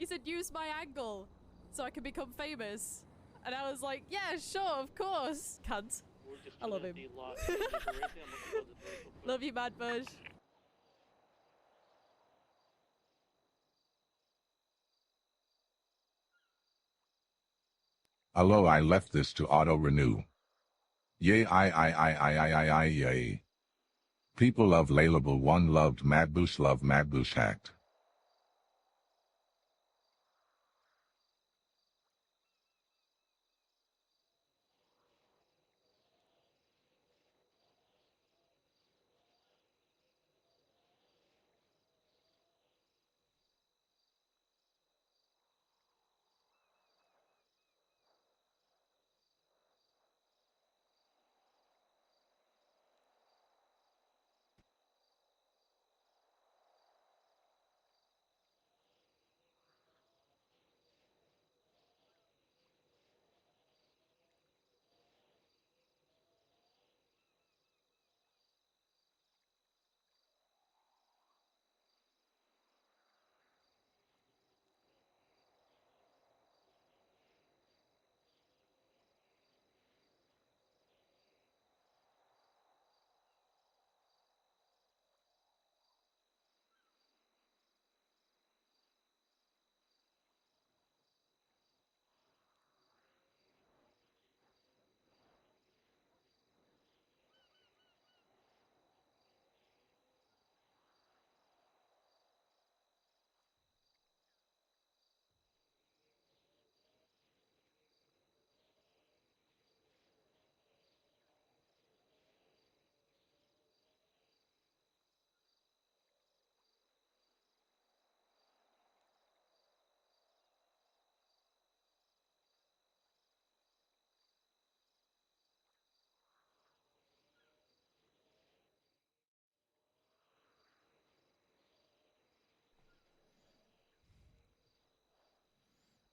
He said, use my angle so I can become famous. And I was like, yeah, sure, of course. Cunt. I love him. Love you, Mad Bush. Hello, I left this to auto-renew. Yay, yay. People love Layleable 1 loved Madbush love Madbush hacked.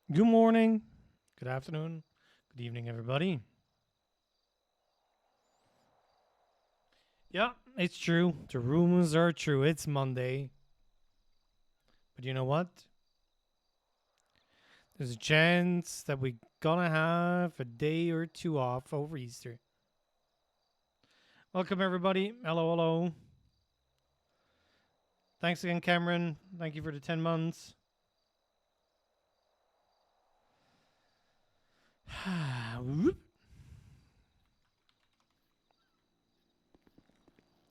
Good morning, good afternoon, good evening, everybody. Yeah, it's true. The rumors are true. It's Monday. But you know what? There's a chance that we're gonna have a day or two off over Easter. Welcome, everybody. Hello, hello. Thanks again, Cameron. Thank you for the 10 months.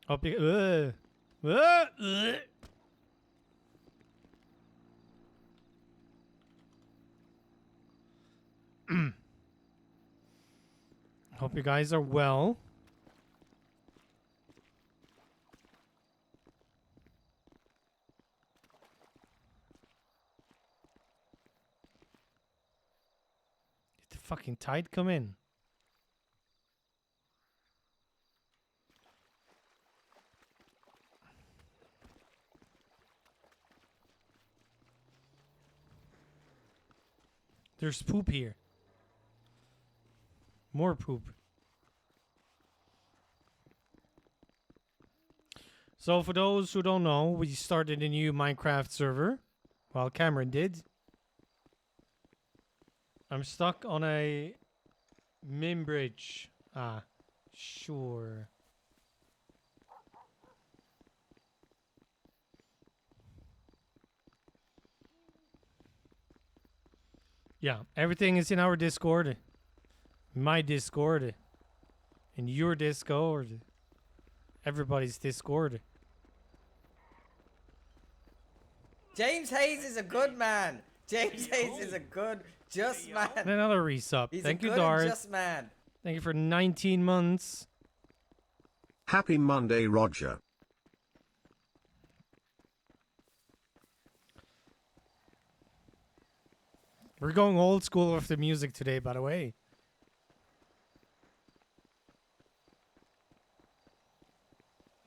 Hope you. Hope you guys are well. Did the fucking tide come in? There's poop here. More poop. So for those who don't know, we started a new Minecraft server. Well, Cameron did. I'm stuck on a min bridge. Ah, sure. Yeah, everything is in our Discord. My Discord. In your Discord. Everybody's Discord. James Hayes is a good man. James Hayes is a good, just man. And another resub. He's Thank a you, good Dart. and just man. Thank you for 19 months. Happy Monday, Roger. We're going old school with the music today, by the way.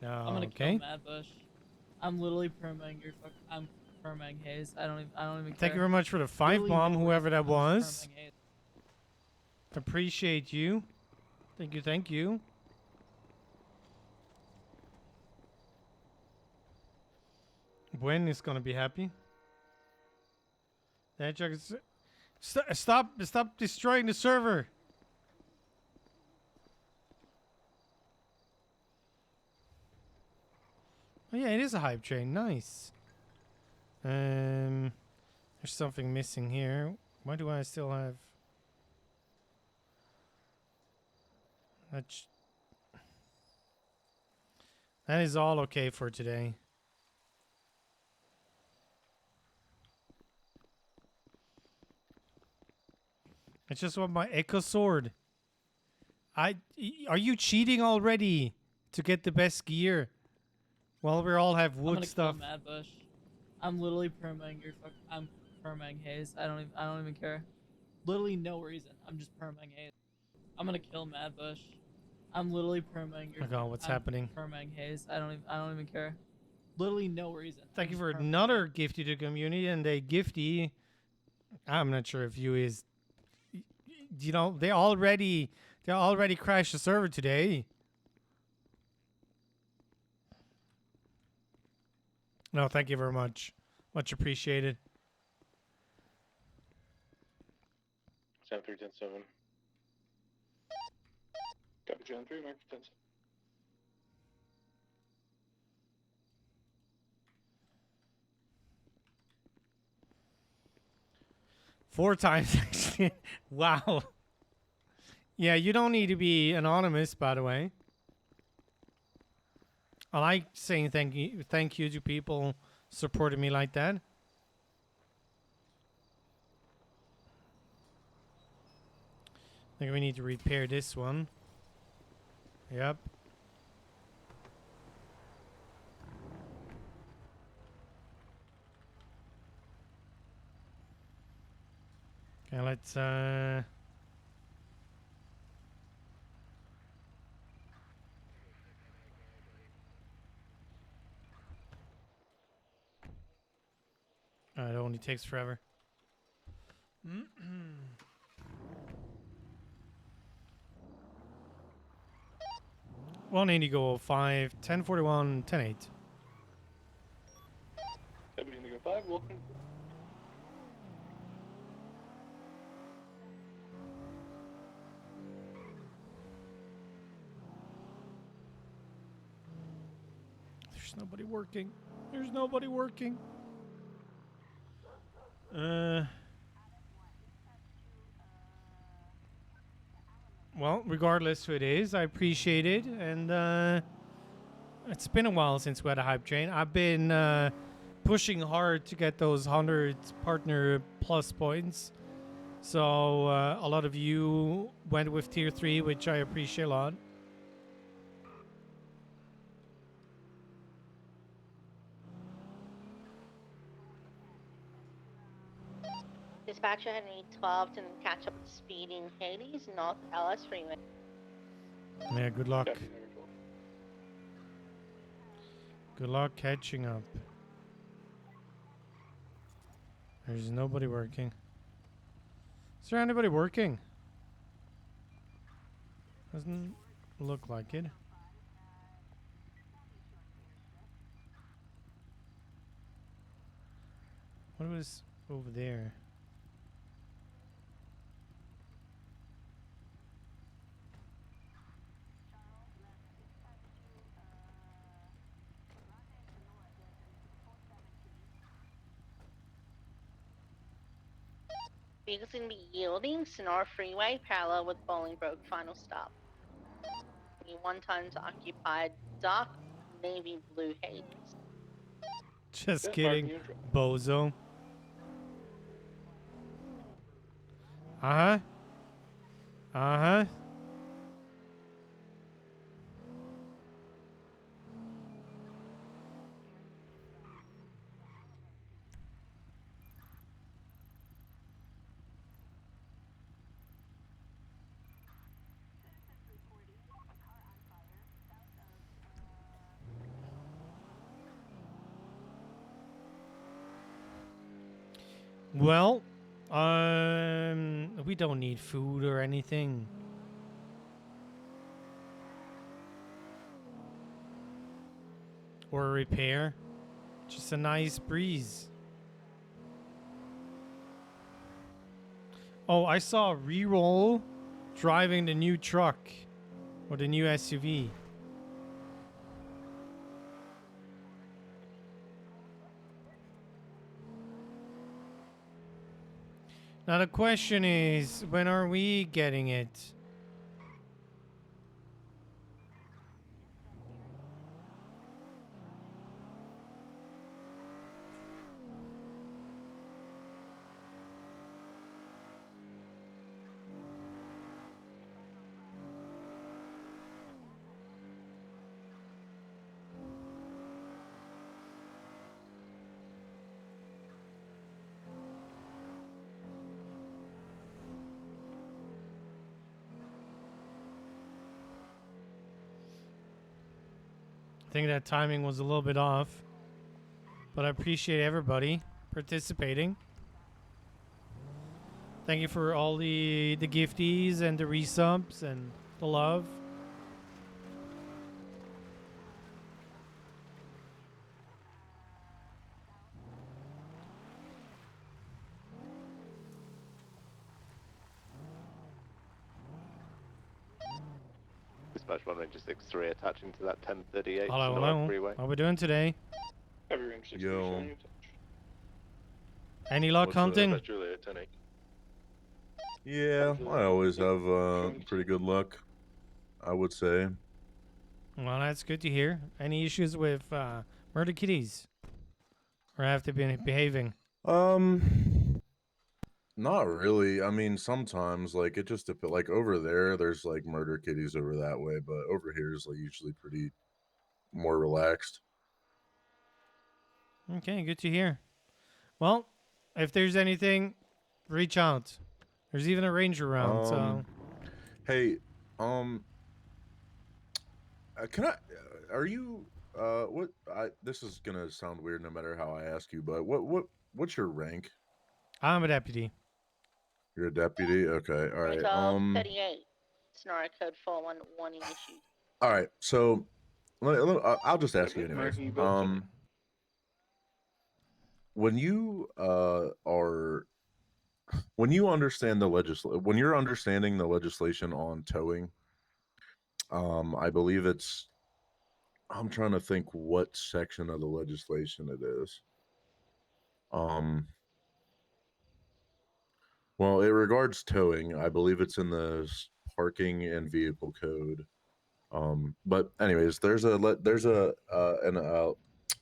No, I'm gonna okay. kill Mad Bush. I'm literally permaing your fuck. I'm permaing Hayes. I don't even care. Thank you very much for the 5 Literally bomb, no whoever reason. that I'm just was. permaing Hayes. Appreciate you. Thank you, thank you. Gwen is gonna be happy. That truck is... Stop destroying the server. Oh yeah, it is a hype train. Nice. There's something missing here. Why do I still have... That is all okay for today. I just want my Echo Sword. Are you cheating already to get the best gear? Well, we all have I'm wood gonna stuff. kill Mad Bush. I'm literally permaing your fuck. I'm permaing Haze. I don't even care. Literally no reason. I'm just permaing Haze. I'm gonna kill Mad Bush. I'm literally permaing your. Oh God, what's happening? Permaing Haze. I don't even care. Literally no reason. Thank I'm you just for permaing another Haze. gifty to the community, and a gifty. I'm not sure if you is. You know, they already crashed the server today. No, thank you very much. Much appreciated. 7-3-10-7. Copy, Gen 3, Mark 10. 4 times. Wow. Yeah, you don't need to be anonymous, by the way. I like saying thank you to people supporting me like that. I think we need to repair this one. Yep. Okay, let's it only takes forever. One Indigo 5, 1041, 10-8. Copy, Indigo 5, welcome. There's nobody working. There's nobody working. Well, regardless who it is, I appreciate it, and it's been a while since we had a hype train. I've been pushing hard to get those 100 partner plus points. So a lot of you went with tier 3, which I appreciate a lot. Dispatcher Henry 12 to catch up with speeding Hades, North LS Freeway. Yeah, good luck. Copy, Henry 12. Good luck catching up. There's nobody working. Is there anybody working? Doesn't look like it. What was over there? Vehicle's gonna be yielding, Sonora Freeway, parallel with Bolingbroke, final stop. 1 tons occupied, dock, navy blue Hades. Just Yeah, kidding, parking neutral. bozo. Uh-huh. Uh-huh. Well, we don't need food or anything. Or a repair. Just a nice breeze. Oh, I saw Reroll driving the new truck or the new SUV. Now the question is, when are we getting it? I think that timing was a little bit off, but I appreciate everybody participating. Thank you for all the gifties and the resubs and the love. Dispatch 163 attaching to that 1038 Hello, Sonora hello. Freeway. How we doing today? Heavy range 60 Yo. showing you. Any luck What's up? hunting? Dispatch Juliet 10-8. Yeah, I always have pretty good luck, I would say. Well, that's good to hear. Any issues with murder kitties? Or have they been behaving? Not really. I mean, sometimes like it just depends. Like over there's like murder kitties over that way, but over here is like usually pretty more relaxed. Okay, good to hear. Well, if there's anything, reach out. There's even a ranger around, so Hey, can I? Are you? What? This is gonna sound weird no matter how I ask you, but what's your rank? I'm a deputy. You're a deputy. Okay. All right. 38. Sonora code 411 issued. All right. So, I'll just ask you anyways. When you when you understand when you're understanding the legislation on towing, I believe I'm trying to think what section of the legislation it is. Well, it regards towing. I believe it's in the parking and vehicle code. But anyways, there's a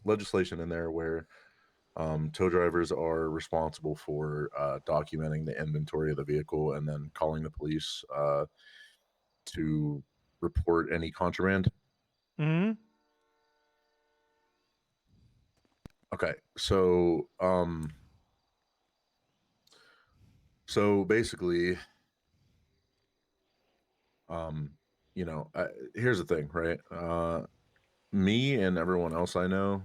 legislation in there where tow drivers are responsible for documenting the inventory of the vehicle and then calling the police to report any contraband. Mm-hmm. Okay, so basically, you know, here's the thing, right? Me and everyone else I know,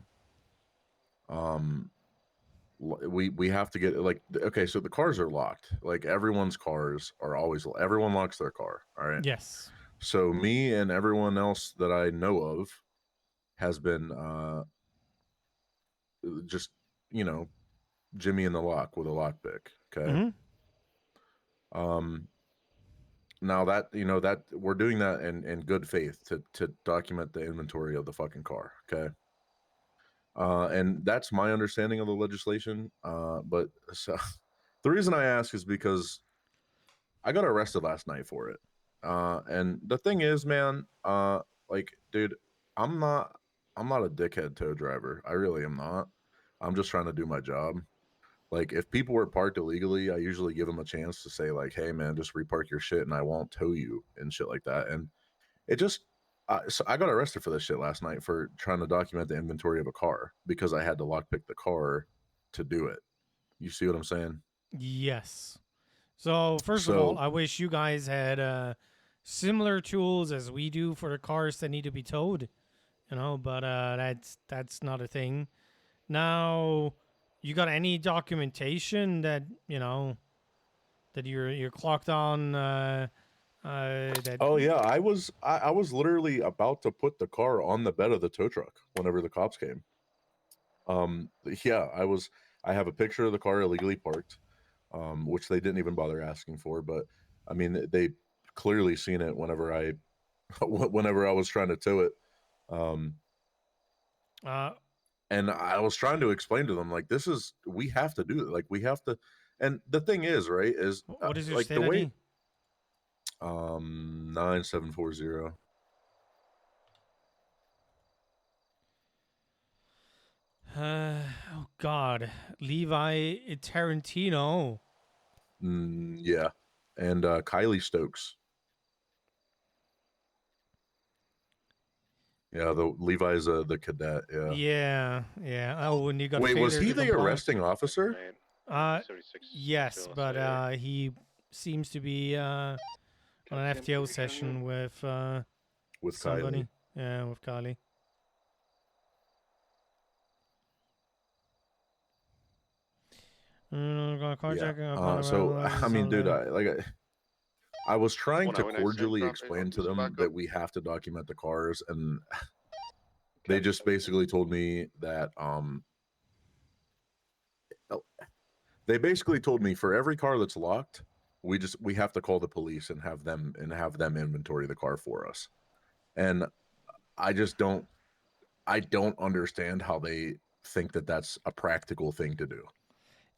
we have to get like, okay, so the cars are locked. Like everyone's cars are always, everyone locks their car. All right. Yes. So me and everyone else that I know of has been just, you know, Jimmy in the lock with a lockpick. Okay. Mm-hmm. Now that, you know, that we're doing that in good faith to document the inventory of the fucking car. Okay. And that's my understanding of the legislation. But so the reason I ask is because I got arrested last night for it. And the thing is, man, like, dude, I'm not a dickhead tow driver. I really am not. I'm just trying to do my job. Like, if people were parked illegally, I usually give them a chance to say, like, hey, man, just repark your shit and I won't tow you and shit like that. And it just, so I got arrested for this shit last night for trying to document the inventory of a car because I had to lockpick the car to do it. You see what I'm saying? Yes. So first of all, I wish you guys had similar tools as we do for the cars that need to be towed, you know. But that's not a thing. Now, you got any documentation that you know that you're clocked on? That Oh yeah, I was literally about to put the car on the bed of the tow truck whenever the cops came. Yeah, I have a picture of the car illegally parked. which they didn't even bother asking for. But I mean, they clearly seen it whenever I was trying to tow it. And I was trying to explain to them, like, we have to do it. Like, we have to. And the thing is, right, is What is your like state the way, ID? 9740. Oh God, Levi Tarantino. Yeah, and Kylie Stokes. Yeah, the Levi's the cadet. Yeah. Yeah. Oh, and you got. Wait, was failure he to the comply. arresting officer? Yes, but he seems to be on an FTO session with somebody. Kylie. Yeah, with Kylie. So I mean, dude, I was trying to cordially explain to them that we have to document the cars, and they just basically told me that they basically told me for every car that's locked, we have to call the police and have them inventory the car for us. And I don't understand how they think that that's a practical thing to do.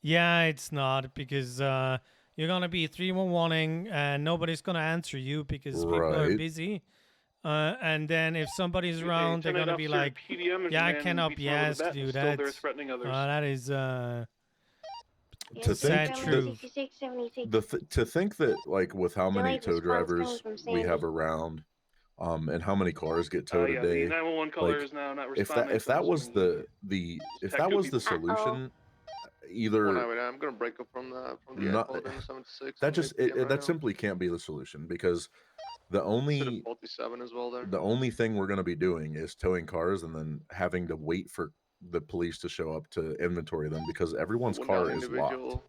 Yeah, it's not, because you're gonna be 311ing and nobody's gonna answer you because people are Right. busy. And then if somebody's around, they're gonna be like, "Yeah, I cannot be asked to do that." That is To sad think truth. to think that, like, with how many tow drivers we have around, and how many cars get towed a day, the 911 caller like, is now not if responding. that was the solution, either I'm gonna break up from the not, code in 76. that simply can't be the solution, because the only 47 as well there. the only thing we're going to be doing is towing cars and then having to wait for the police to show up to inventory them, because everyone's car is locked.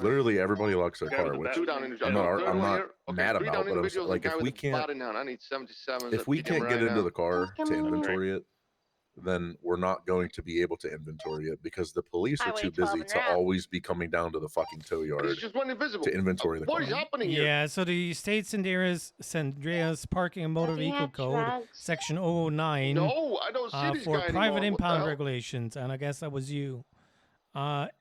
Literally everybody locks their car, which I'm not mad about, but I'm like, if we can't get into the car to inventory it, then we're not going to be able to inventory it, because the police are too busy to always be coming down to the fucking tow yard to inventory the car. Yeah, so the State Sandreas Parking and Motor Vehicle Code, Section 009, No, I don't see this for guy private anymore. What the impound hell? regulations, and I guess that was you.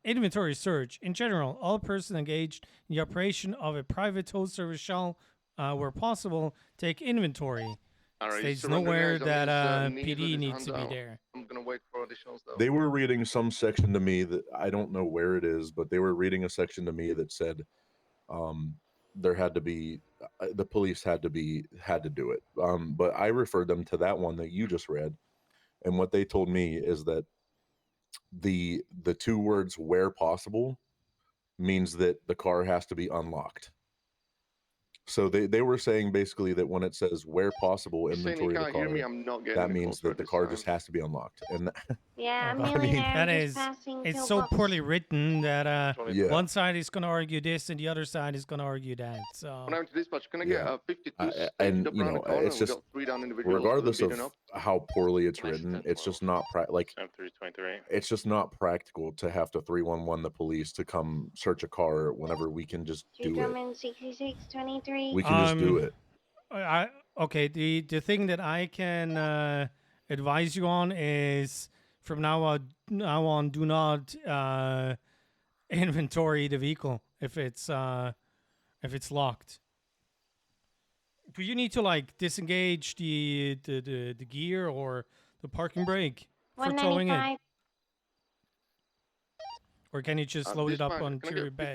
Inventory search. In general, all persons engaged in the operation of a private tow service shall, where possible, take inventory. All right, States surrender nowhere guys on that his knees with PD his needs hands to be out. there. I'm gonna wait for additionals though. They were reading some section to me that I don't know where it is, but they were reading a section to me that said there had to be the police had to do it. But I referred them to that one that you just read, and what they told me is that the two words "where possible" means that the car has to be unlocked. So they were saying basically that when it says "where possible, He's saying he inventory the can't hear me. car," I'm not getting that the means call that the this car time. just has to be unlocked. And Yeah, I'm I nearly mean, there. that I'm is, just passing it's so pillbox. poorly written that Yeah. one side is going to argue this and the other side is going to argue that. So When I'm to dispatch, can I Yeah. get a 52 and staged up you around know, the corner? it's We just got 3 down individuals regardless of beaten up. how poorly it's written, it's just not it's just not practical to have to 311 the police to come search a car whenever we can just do it. Drummond 6623. We can just do it. Okay, the thing that I can advise you on is from now on, do not inventory the vehicle if it's locked. Do you need to like disengage the gear or the parking brake for towing it, 195. or can you just load it up onto your bed?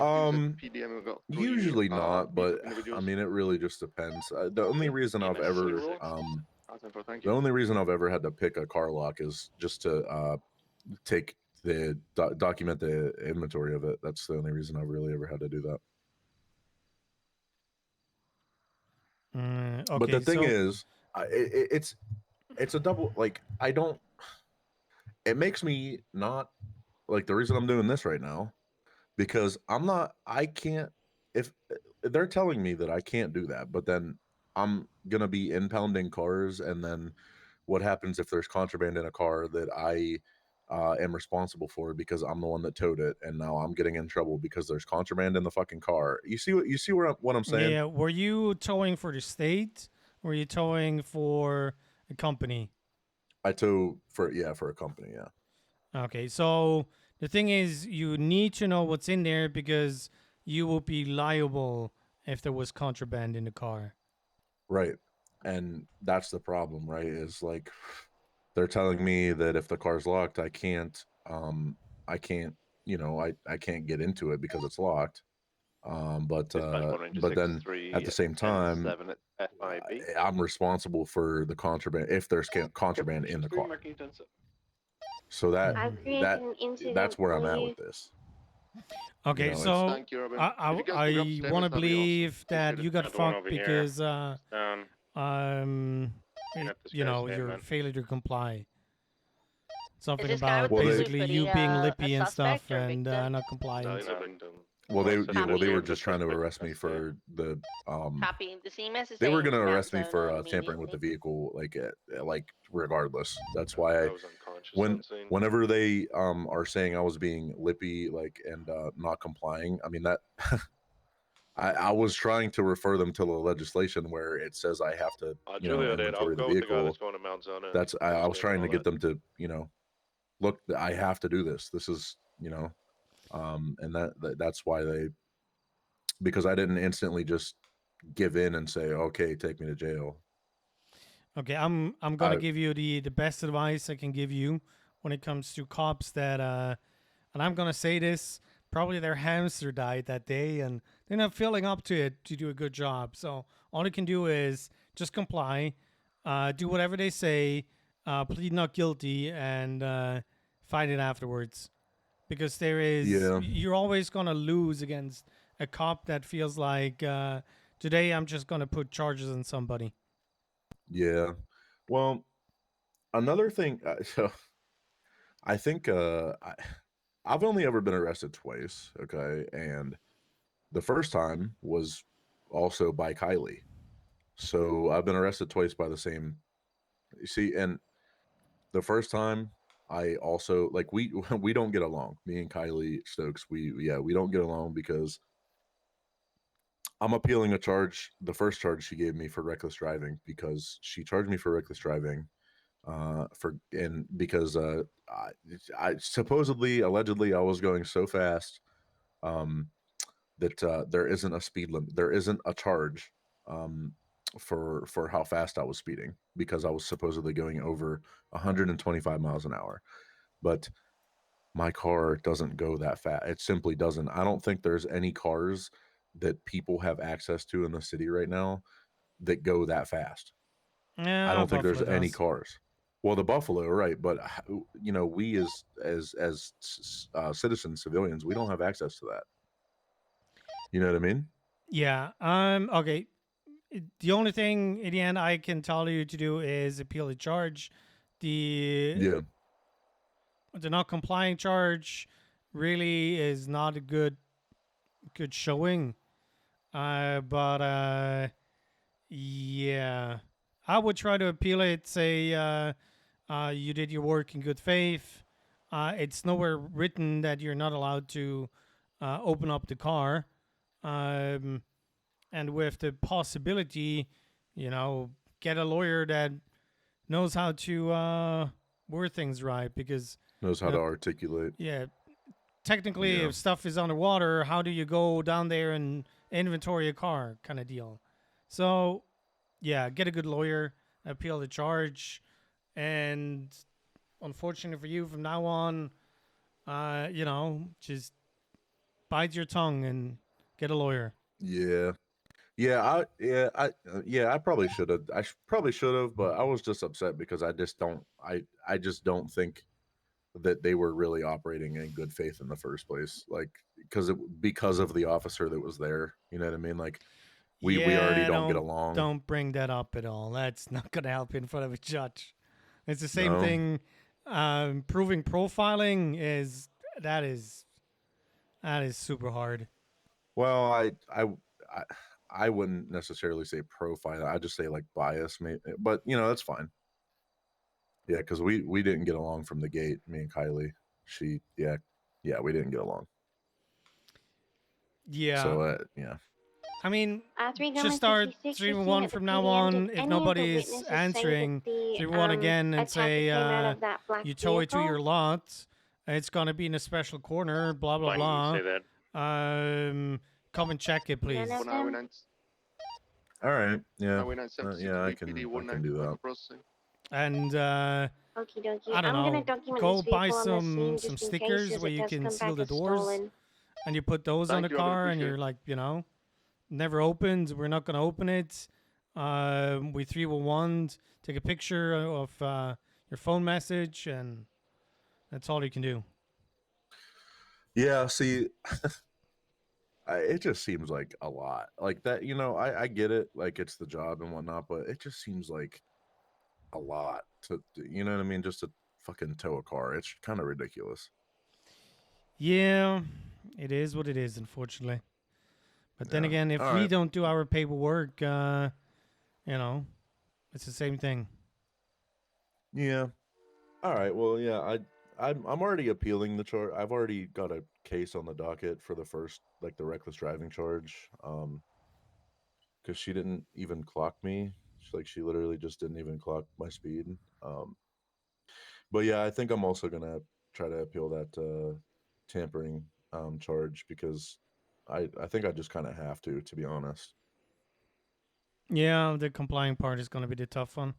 Usually not, but I mean, it really just depends. The only reason I've ever had to pick a car lock is just to take the document the inventory of it. That's the only reason I've really ever had to do that. Okay, but the thing so- is, it's a double. Like, I don't. It makes me not like the reason I'm doing this right now, because I can't. If they're telling me that I can't do that, but then I'm gonna be impounding cars, and then what happens if there's contraband in a car that I am responsible for because I'm the one that towed it, and now I'm getting in trouble because there's contraband in the fucking car. You see what I'm saying? Yeah. Were you towing for the state? Or were you towing for a company? I tow for a company. Yeah. Okay. So the thing is, you need to know what's in there because you will be liable if there was contraband in the car. Right. And that's the problem, right? Is like they're telling me that if the car's locked, I can't I can't, I can't get into it because it's locked. But then at the same time, I'm responsible for the contraband if there's contraband in the car. So I've created an incident that's where for I'm at you. with this. Okay, so Thank you, Robin. I If you guys could grab want the to stairs, that'd be believe that Appreciate you it. got Got the one fucked over here. because Down. it- Got this guy's your statement. failure to comply. Something this guy about with the blue basically you hoodie, being a lippy and stuff suspect or and victim? not compliant. No, he's a victim. Well, they Copy. were just trying to arrest me for the Copy. The CMS is they were saying going to scout arrest me zone for on tampering with the immediately. vehicle, like regardless. That's why I was unconscious on scene. whenever they are saying I was being lippy and not complying, I mean that I was trying to refer them to the legislation where it says I have to Julio did. I'll inventory the go with the guy vehicle. that's going to Mount Zona. That's I was trying to get them. them to look, I have to do this. This is and that's why because I didn't instantly just give in and say, okay, take me to jail. Okay, I'm gonna give you the best advice I can give you when it comes to cops that and I'm gonna say this, probably their hamster died that day and they're not feeling up to it to do a good job. So all you can do is just comply, do whatever they say, plead not guilty, and fight it afterwards. Because you're always gonna lose against a cop that feels like today I'm just gonna put charges on somebody. Yeah. Well, another thing, so I think I've only ever been arrested twice, okay? And the first time was also by Kylie. So I've been arrested twice by the same. You see, and the first time I also like we don't get along. Me and Kylie Stokes, we don't get along because I'm appealing a charge, the first charge she gave me for reckless driving, because she charged me for reckless driving because I supposedly allegedly I was going so fast that there isn't a speed limit, there isn't a charge for how fast I was speeding because I was supposedly going over 125 miles an hour, but my car doesn't go that fast. It simply doesn't. I don't think there's any cars that people have access to in the city right now that go that fast. Yeah, I don't think Buffalo there's any does. cars. Well, the Buffalo, right? But we as citizens, civilians, we don't have access to that. You know what I mean? Yeah. Okay. The only thing in the end I can tell you to do is appeal the charge. The not complying charge really is not a good showing. But yeah, I would try to appeal it. Say you did your work in good faith. It's nowhere written that you're not allowed to open up the car. And with the possibility, get a lawyer that knows how to word things right, because knows how to articulate. Yeah, technically, if stuff is underwater, how do you go down there and inventory a car, kind of deal? So, yeah, get a good lawyer, appeal the charge, and unfortunately for you, from now on, just bite your tongue and get a lawyer. I probably should have. Probably should have, but I was just upset because I just don't think that they were really operating in good faith in the first place. Like because of the officer that was there. You know what I mean? Like we already don't get along. Don't bring that up at all. That's not gonna help in front of a judge. It's the same thing. Proving profiling is super hard. Well, I wouldn't necessarily say profile. I just say like bias, maybe, but that's fine. Yeah, because we didn't get along from the gate. Me and Kylie. Yeah, we didn't get along. Yeah. So yeah. I mean, 3 just start 66 311 from now on. If nobody's answering, 311 again and say you tow it to your lot. It's gonna be in a special corner. Blah blah Why didn't you blah. say that? Come and check it, please. None of them? All right. Yeah. Highway 976 Yeah, I BPD can do that. processing. And Okie dokie. I don't I'm gonna know. document Go this buy vehicle on the scene some just in stickers case, as where it you does can come seal back the as doors, stolen. and you put those on the Thank you, I would car, and appreciate you're it. like, never opened. We're not gonna open it. We 311 take a picture of your phone message, and that's all you can do. Yeah. See, it just seems like a lot. Like that. I get it. Like it's the job and whatnot, but it just seems like a lot to. You know what I mean? Just to fucking tow a car. It's kind of ridiculous. Yeah, it is what it is, unfortunately. But then again, if All we right. don't do our paperwork, it's the same thing. Yeah. All right. Well, yeah. I'm already appealing the charge. I've already got a case on the docket for the first, like the reckless driving charge. Because she didn't even clock me. She literally just didn't even clock my speed. But yeah, I think I'm also gonna try to appeal that tampering charge because I think I just kind of have to be honest. Yeah, the complying part is going to be the tough one.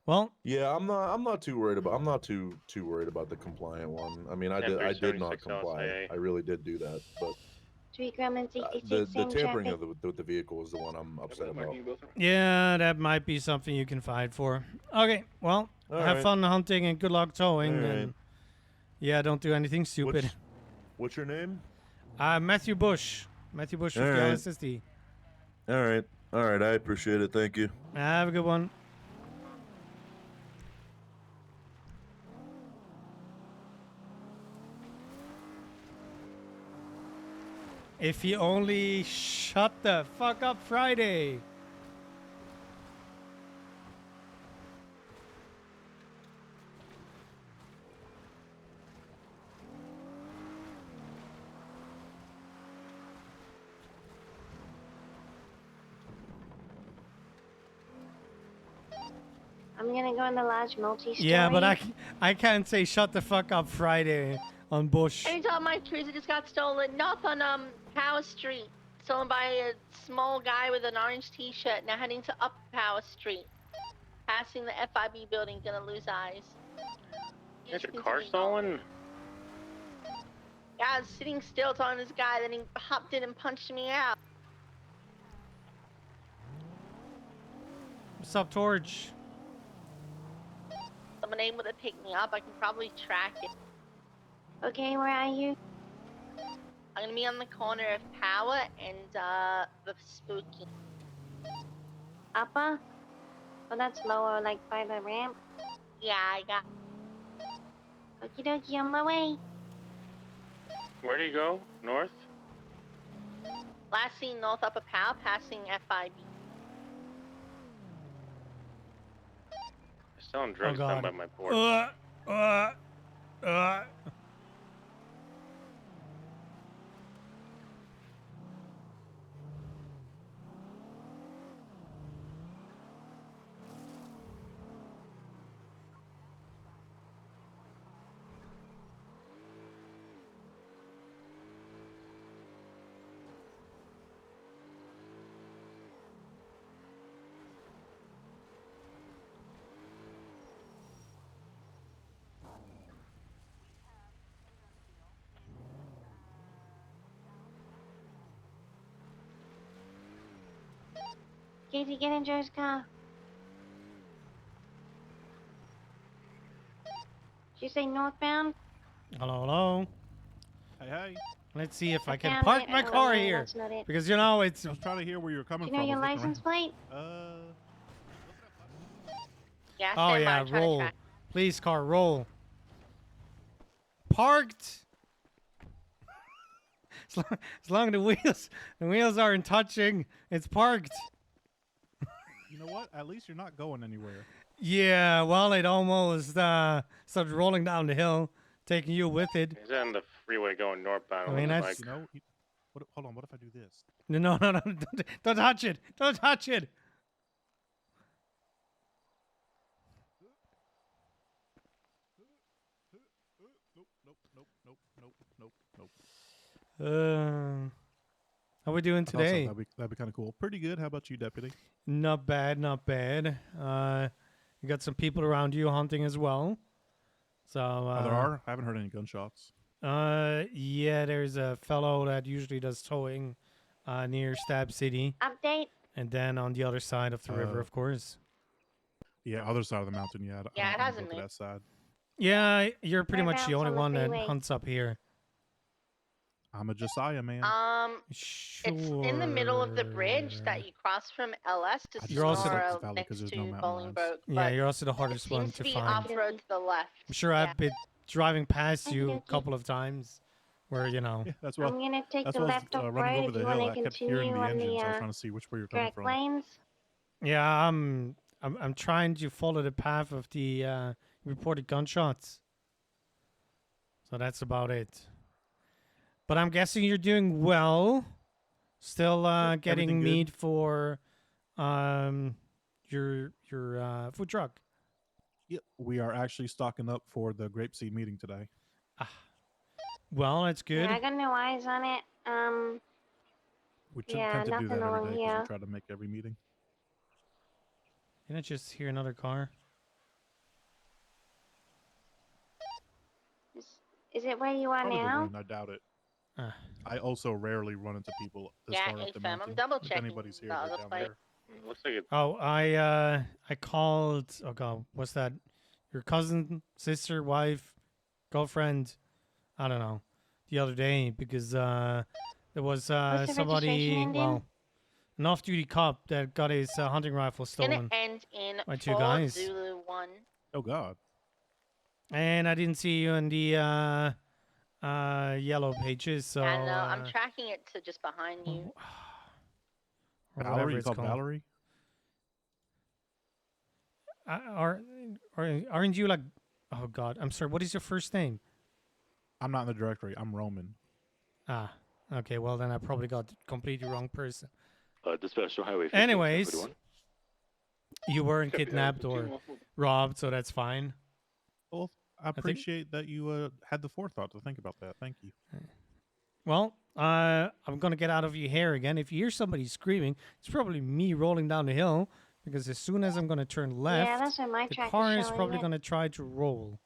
Well, yeah, I'm not too worried about. I'm not too worried about the compliant one. I mean, I did not comply. I really did do that, but 3 gram and 66, the same tampering traffic. of the vehicle is the one I'm upset about. yeah, that might be something you can fight for. Okay, well, All have right. fun hunting and good luck towing. All right. And yeah, don't do anything stupid. What's your name? Matthew Bush. Matthew Bush with All the right. LSSD. All right. I appreciate it. Thank you. Have a good one. If you only shut the fuck up Friday. I'm gonna go in the large multi-story. Yeah, but I can't say shut the fuck up Friday on Bush. Anytime my cruiser just got stolen, north on Power Street. Stolen by a small guy with an orange t-shirt, now heading to Up Power Street. Passing the FIB building, gonna lose eyes. Is your car stolen? Yeah, I was sitting still telling this guy, then he hopped in and punched me out. What's up, Torch? Someone able to pick me up, I can probably track it. Okay, where are you? I'm gonna be on the corner of Power and the Spooky. Upper? Oh, that's lower, like by the ramp. Yeah, I got. Okie dokie, on my way. Where do you go? North? Last seen north up of Power, passing FIB. They're selling drugs down by my porch. Casey, get in Joe's car. Did you say northbound? Hello, hello. Hey. Let's see if I can found park it. my Oh, car no, here. that's not it. Because, it's... I was trying to hear where you were coming Do you know from. your I was looking license plate? Yeah, Oh, stand by, yeah, I'm trying to roll. track. Please, car, roll. Parked. As long as the wheels aren't touching, it's parked. You know what? At least you're not going anywhere. Yeah, well, it almost started rolling down the hill, taking you with it. He's on the freeway going northbound. I it mean, looks that's- like. You know, hold on. What if I do this? No, don't touch it. Don't touch it. Nope. How we doing I thought so. today? That'd be kind of cool. Pretty good. How about you, Deputy? Not bad, not bad. You got some people around you hunting as well. So There are. I haven't heard any gunshots. yeah, there's a fellow that usually does towing near Stab City. Update. And then on the other side of the river, of course. Yeah, other side of the mountain. Yeah, Yeah, it I don't hasn't go to moved. that side. Yeah, you're pretty much the Whereabouts only on the one that freeway? hunts up here. I'm a Josiah man. It's in the middle of the bridge that you cross from LS to You're also the- Sonora Valley 'cause next there's no to mountain Bolingbroke. lines. Yeah, you're also the It hardest one seems to to be find. off-road to the left. I'm sure Yeah. I've been driving past you a Okey-dokey. couple of times where, you know. Yeah, that's I'm gonna take the left off running road over if the you hill. want I to kept hearing continue the on engines. I was the trying to see which way you're coming direct from. lanes. Yeah, I'm trying to follow the path of the reported gunshots. So that's about it. But I'm guessing you're doing well. Still getting everything good. meat for your food truck. Yeah, we are actually stocking up for the grapeseed meeting today. Well, that's good. Yeah, I got no eyes on it. We Yeah, tend to do nothing that every on day because here. we try to make every meeting. Didn't I just hear another car? Is it where you are Probably the now? wind, I doubt it. Ah. I also rarely run into people this Yeah, far up the AFM, I'm mountain. double If checking anybody's here, the they're other down fight. there. Looks like it. Oh, I called. Oh God, what's that? Your cousin, sister, wife, girlfriend? I don't know. The other day because there was What's the somebody, registration ending? well, an off-duty cop that got his hunting rifle It's gonna stolen end in by two 4 guys. Zulu 1. Oh God. And I didn't see you in the yellow pages. So Yeah, no, I'm tracking it to just behind you. or whatever Valerie, you it's called called. Valerie? Aren't you like? Oh God, I'm sorry. What is your first name? I'm not in the directory. I'm Roman. Ah, okay. Well, then I probably got the completely wrong person. Dispatch to Highway 15, Anyways, 1041. you weren't Copy, kidnapped or robbed, so that's fine. Well, I think- appreciate that you had the forethought to think about that. Thank you. Well, I'm gonna get out of your hair again. If you hear somebody screaming, it's probably me rolling down the hill because as soon as I'm gonna turn left, Yeah, that's what my the track car is is showing probably it. gonna try to roll.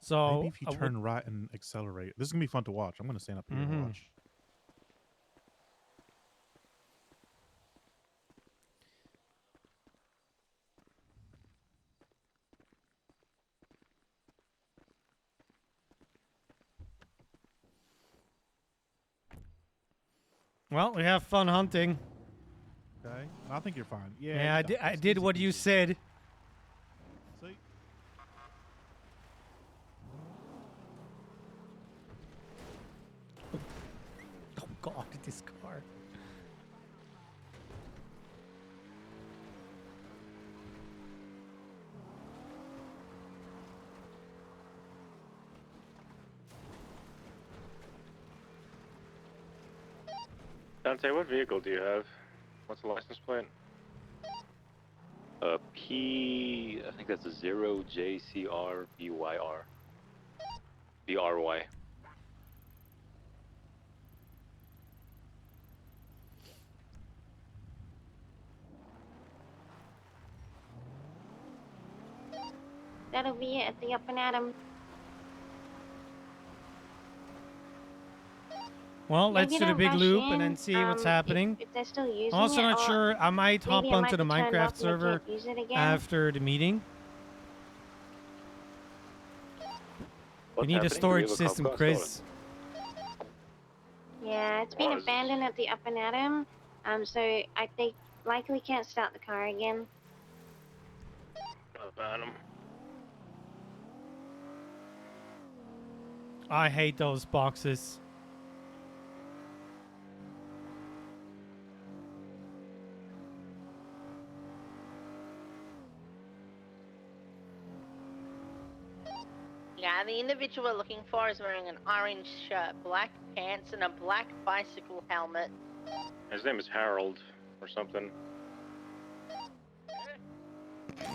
So Maybe if you I would- turn right and accelerate. This is gonna be fun to watch. I'm gonna stand up here Mhm. and watch. well, we have fun hunting. Okay. I think you're fine. Yeah. Yeah, you got I this. did Easy what you peasy. said. See? Oh God, this car. Dante, what vehicle do you have? What's the license plate? I think that's a 0JCR BYR. BRY. That'll be it at the Up and Atom. Well, let's Maybe do the don't big rush loop and in, then see what's if- happening. If they're still using I'm also it, not or sure. I might hop maybe it onto might the be turned Minecraft off and they server can't use it again. after the meeting. We What's need a happening? Do we storage have a cop system, car Chris. Yeah, it's been Was. abandoned at the Up and Atom. So I think likely can't start the car again. About him. I hate those boxes. Yeah, the individual we're looking for is wearing an orange shirt, black pants, and a black bicycle helmet. His name is Harold or something.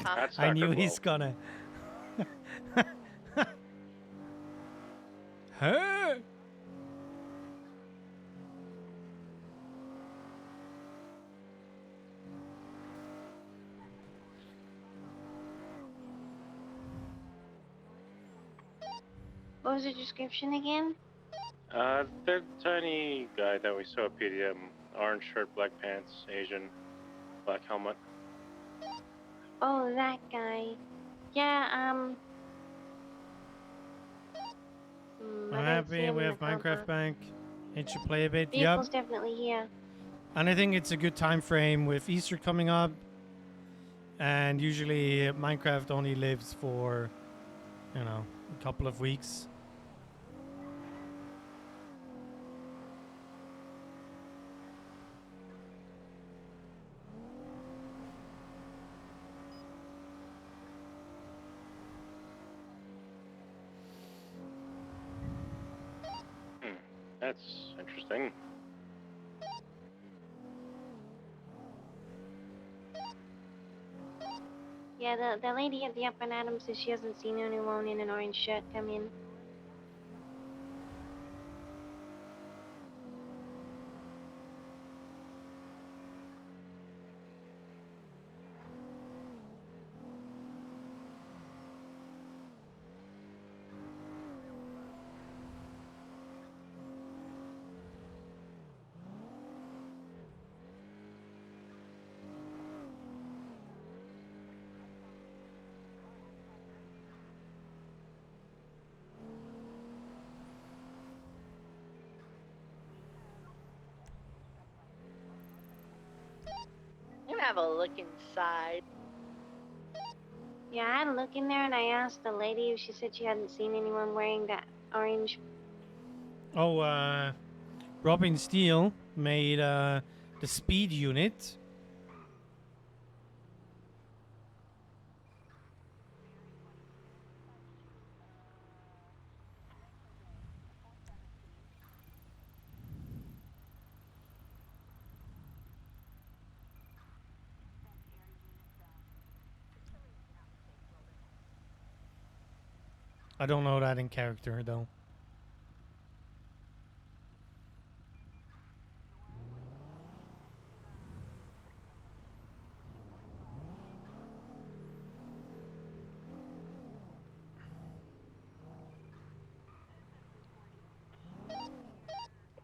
That's I Dr. knew Glow. he's gonna. Hey! What was the description again? The tiny guy that we saw at PDM. Orange shirt, black pants, Asian, black helmet. Oh, that guy. Yeah, I'm I don't see happy him we in have the Minecraft compound. Bank. It should play a bit. Vehicle's Yep. definitely here. And I think it's a good time frame with Easter coming up. And usually Minecraft only lives for, you know, a couple of weeks. That's interesting. Yeah, the lady at the Up and Atom says she hasn't seen anyone in an orange shirt come in. I'm gonna have a look inside. Yeah, I had a look in there and I asked the lady if she said she hadn't seen anyone wearing that orange. Oh, Robin Steele made the speed unit. I don't know that in character though.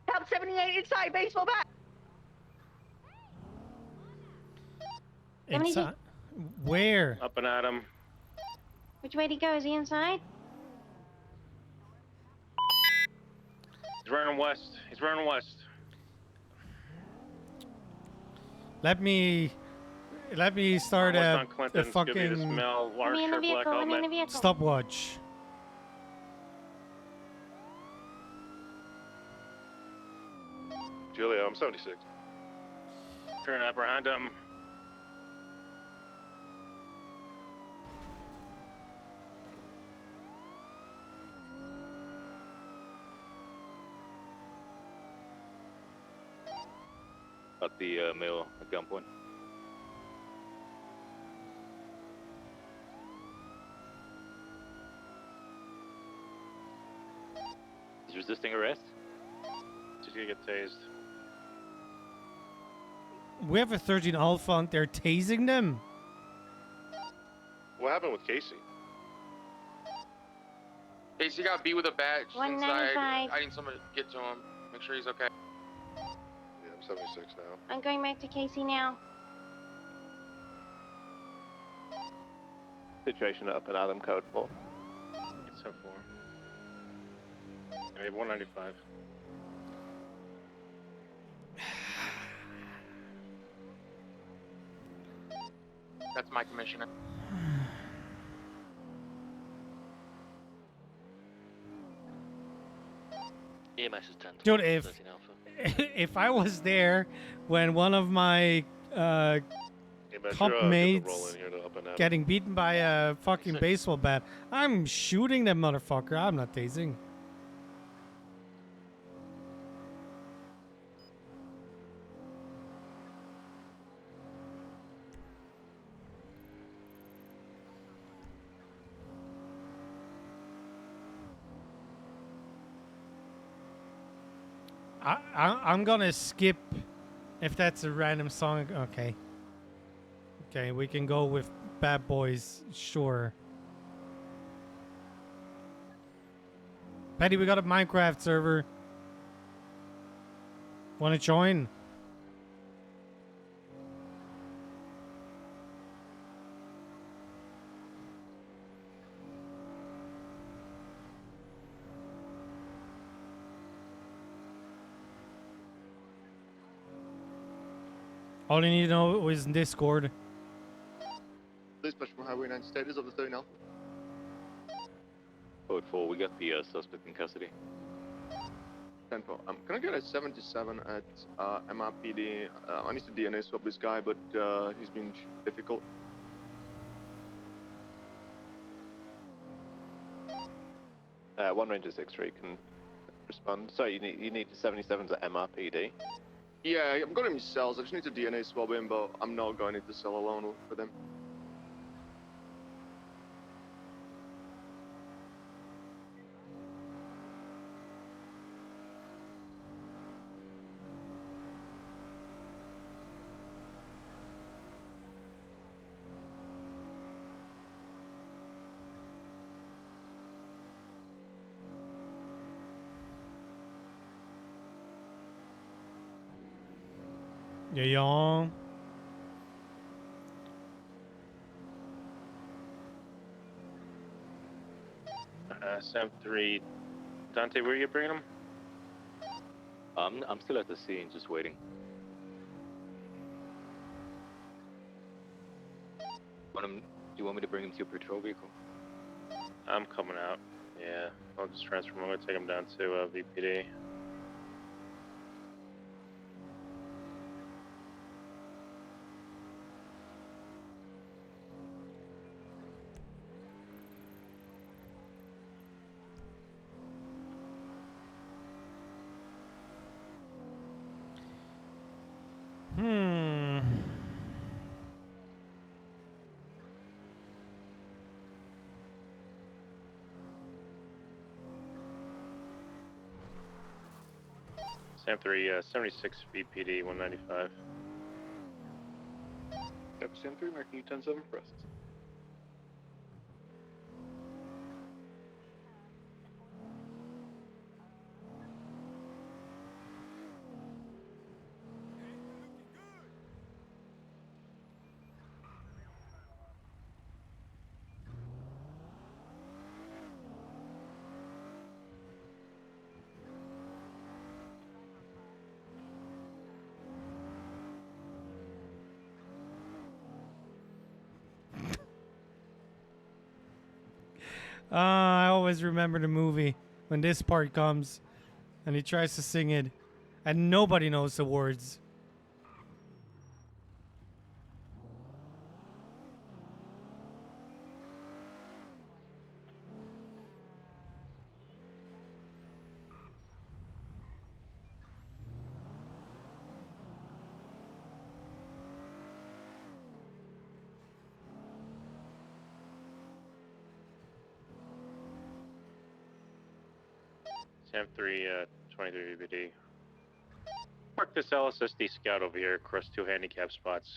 Top 78 inside, baseball bat. It's where? Up and at him. Which way did he go? Is he inside? He's running west. He's running west. Let me start West on a Clinton. Scooby to fucking smell. Orange Let me in the shirt, black vehicle, let me in the helmet. vehicle. stopwatch. Julia, I'm 76. Turn up behind him. Got the male at gunpoint. He's resisting arrest. He's gonna get tased. We have a 13 Alpha and they're tasing them. What happened with Casey? Casey got beat with a bat inside. 195. I need someone to get to him. Make sure he's okay. Yeah, I'm 76 now. I'm going back to Casey now. Situation up at Adam Code 4. It's 4. I have 195. That's my commissioner. EMS is 10. Dude, if I was there when one of my Hey, man, Cop sure, get the mates- roll in here to up and Adam. getting beaten by a fucking baseball bat. I'm shooting that motherfucker. I'm not tasing. I'm gonna skip if that's a random song. Okay. Okay, we can go with Bad Boys, sure. Petty, we got a Minecraft server. Wanna join? All you need to know is Discord. Dispatch from Highway 9 status of the 30 Alpha. Code 4, we got the suspect in custody. 10-4. Can I get a 77 at MRPD? I need to DNA swap this guy, but he's been difficult. One Ranger 6-3 can respond. So you need the 77s at MRPD. Yeah, I've got him in cells. I just need to DNA swap him, but I'm not going into cell alone for them. Yeah, y'all. Sam 3. Dante, where are you bringing him? I'm still at the scene, just waiting. Do you want me to bring him to your patrol vehicle? I'm coming out. Yeah, I'll just transfer him. I'm gonna take him down to VPD. Sam 3, 76 VPD 195. Yep, Sam 3, marking you 10-7 for us. I always remember the movie when this part comes and he tries to sing it and nobody knows the words. Sam 3, 23 VPD. Park this LSSD scout over here across 2 handicap spots.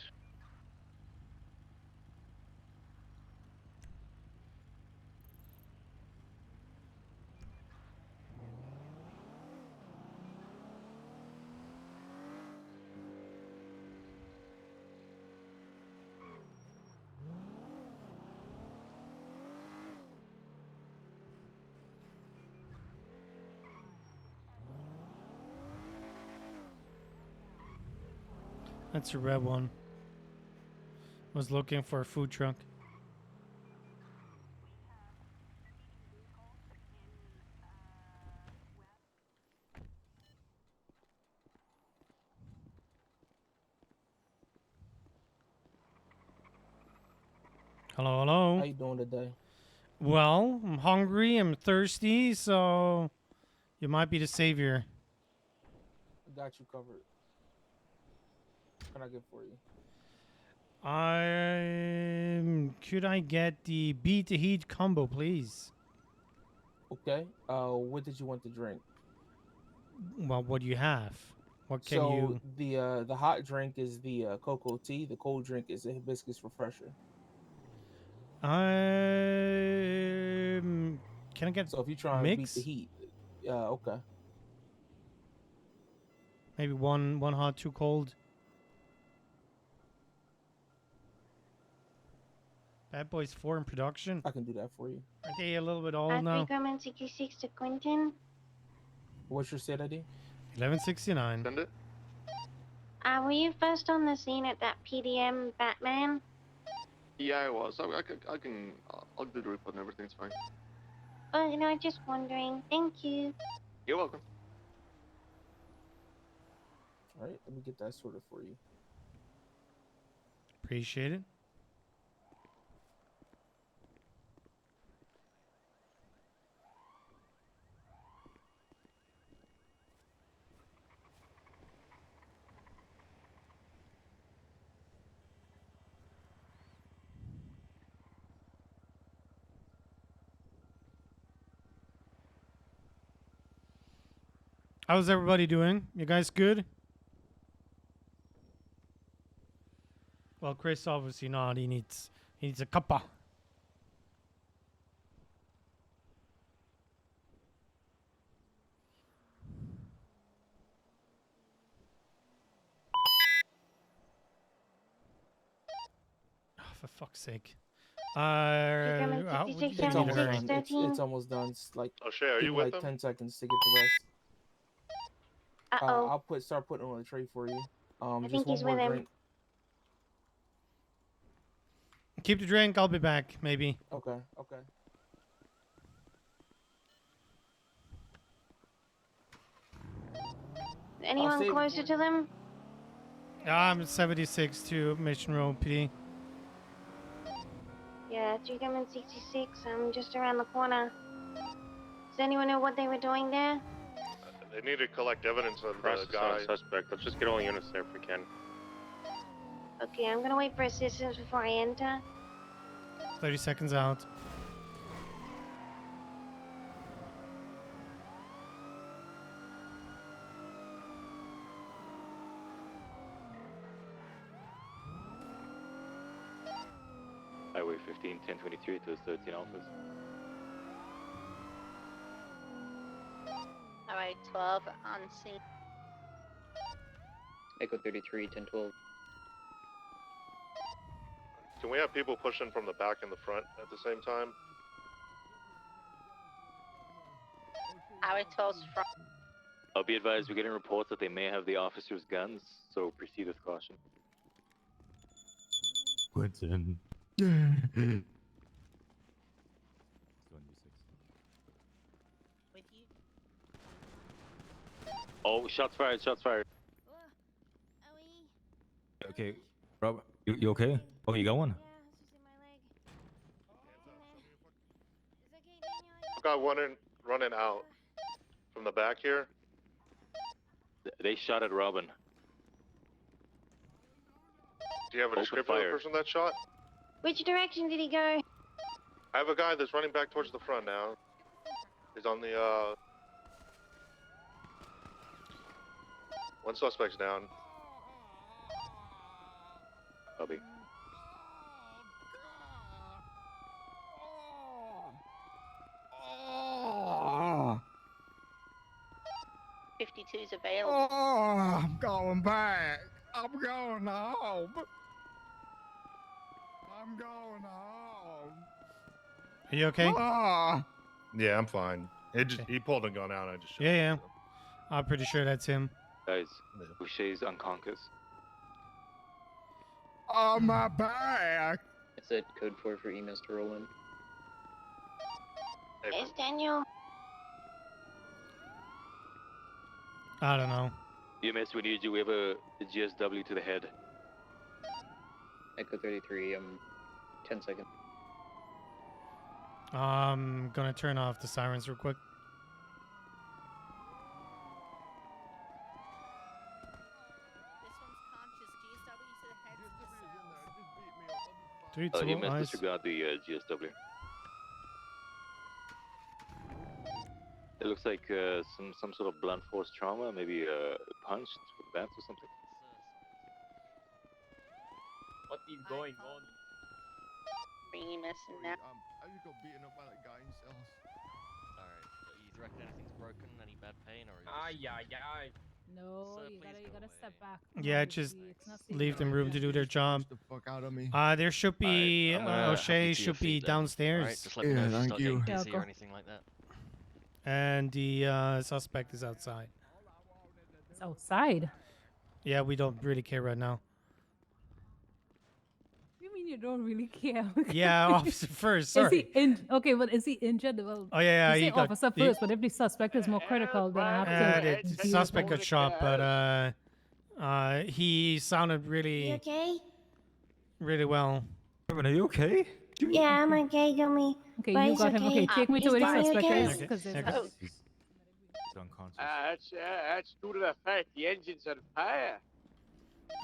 That's a red one. Was looking for a food truck. Hello, hello. How you doing today? Well, I'm hungry, I'm thirsty, so you might be the savior. I got you covered. What can I get for you? Could I get the beat the heat combo, please? Okay. What did you want to drink? Well, what do you have? What can So you? the hot drink is the cocoa tea. The cold drink is a hibiscus refresher. Can I get So if you try and beat the mix? heat, okay. Maybe one hot, two cold. Bad Boys 4 in production. I can do that for you. Are they a little bit old now? 3 Grumman 66 to Quentin. What's your set ID? 1169. Send it. Were you first on the scene at that PDM Batman? Yeah, I was. I'll do the report and everything's fine. Oh, you know, just wondering. Thank you. You're welcome. All right, let me get that sorted for you. Appreciate it. How's everybody doing? You guys good? Well, Chris obviously not. He needs a cuppa. Oh, for fuck's sake. It's almost done. It's like O'Shea, are give you me with like them? 10 seconds to get the rest. Uh-oh. I'll start putting it on the tray for you. I Just think one he's more with him. drink. Keep the drink. I'll be back. Maybe. Okay. Okay. Anyone save it closer for to them? I'm 76 to Mission Road PD. Yeah, 3 Grumman 66. I'm just around the corner. Does anyone know what they were doing there? They need to collect evidence on the Process guy. on suspect. Let's just get all units there if we can. Okay, I'm gonna wait for assistance before I enter. 30 seconds out. Highway 15, 1023 to 13 Alphas. Alright, 12 on scene. Echo 33, 1012. Can we have people pushing from the back and the front at the same time? Alright, 12's front. I'll be advised, we're getting reports that they may have the officers' guns, so proceed with caution. Quentin. With you. Oh, shots fired, shots fired. Okay, Rob, you okay? Oh, you got one? I've got one running out from the back here. They shot at Robin. Do you have a Open description of the fire. person that shot? Which direction did he go? I have a guy that's running back towards the front now. He's on the, one suspect's down. Copy. Oh, 52's available. I'm going back. I'm going home. I'm going home. Are you okay? Yeah, I'm fine. He pulled a gun out and I just shot Yeah, yeah. I'm pretty sure that's him. Guys, Boucher's unconscious. On my back. Is that code 4 for emails to roll in? It's Daniel. I don't know. EMS, we need you. We have a GSW to the head. Echo 33, 10 seconds. I'm gonna turn off the sirens real quick. Three, two, EMS eyes. disregard the GSW. It looks like some sort of blunt force trauma, maybe punched with bats or something. What is going on? Remus and that. I just got beaten up by that guy in cells. Alright, you reckon anything's broken? Any bad pain? Or No, you gotta step back. Yeah, just It's not safe. leave them room to do their job. The fuck out of me. There should be I'm gonna O'Shea happy to should your be feet then. downstairs. Alright, just let me know if you start getting dizzy or anything like that. And the suspect is outside. It's outside. Yeah, we don't really care right now. You mean you don't really care? Yeah, officer first. Is Sorry. he okay, but is he injured? Well, Oh yeah, you he say got officer first, but if the suspect is more critical, then I have to. the suspect got shot, but he sounded really, okay? really well. Are you okay? Yeah, I'm okay. Tell me. Okay, But you it's got him. Okay, take me to where the Is suspect Barry is. okay? 'Cause there's Okay. He's unconscious. That's due to the fact the engine's on fire.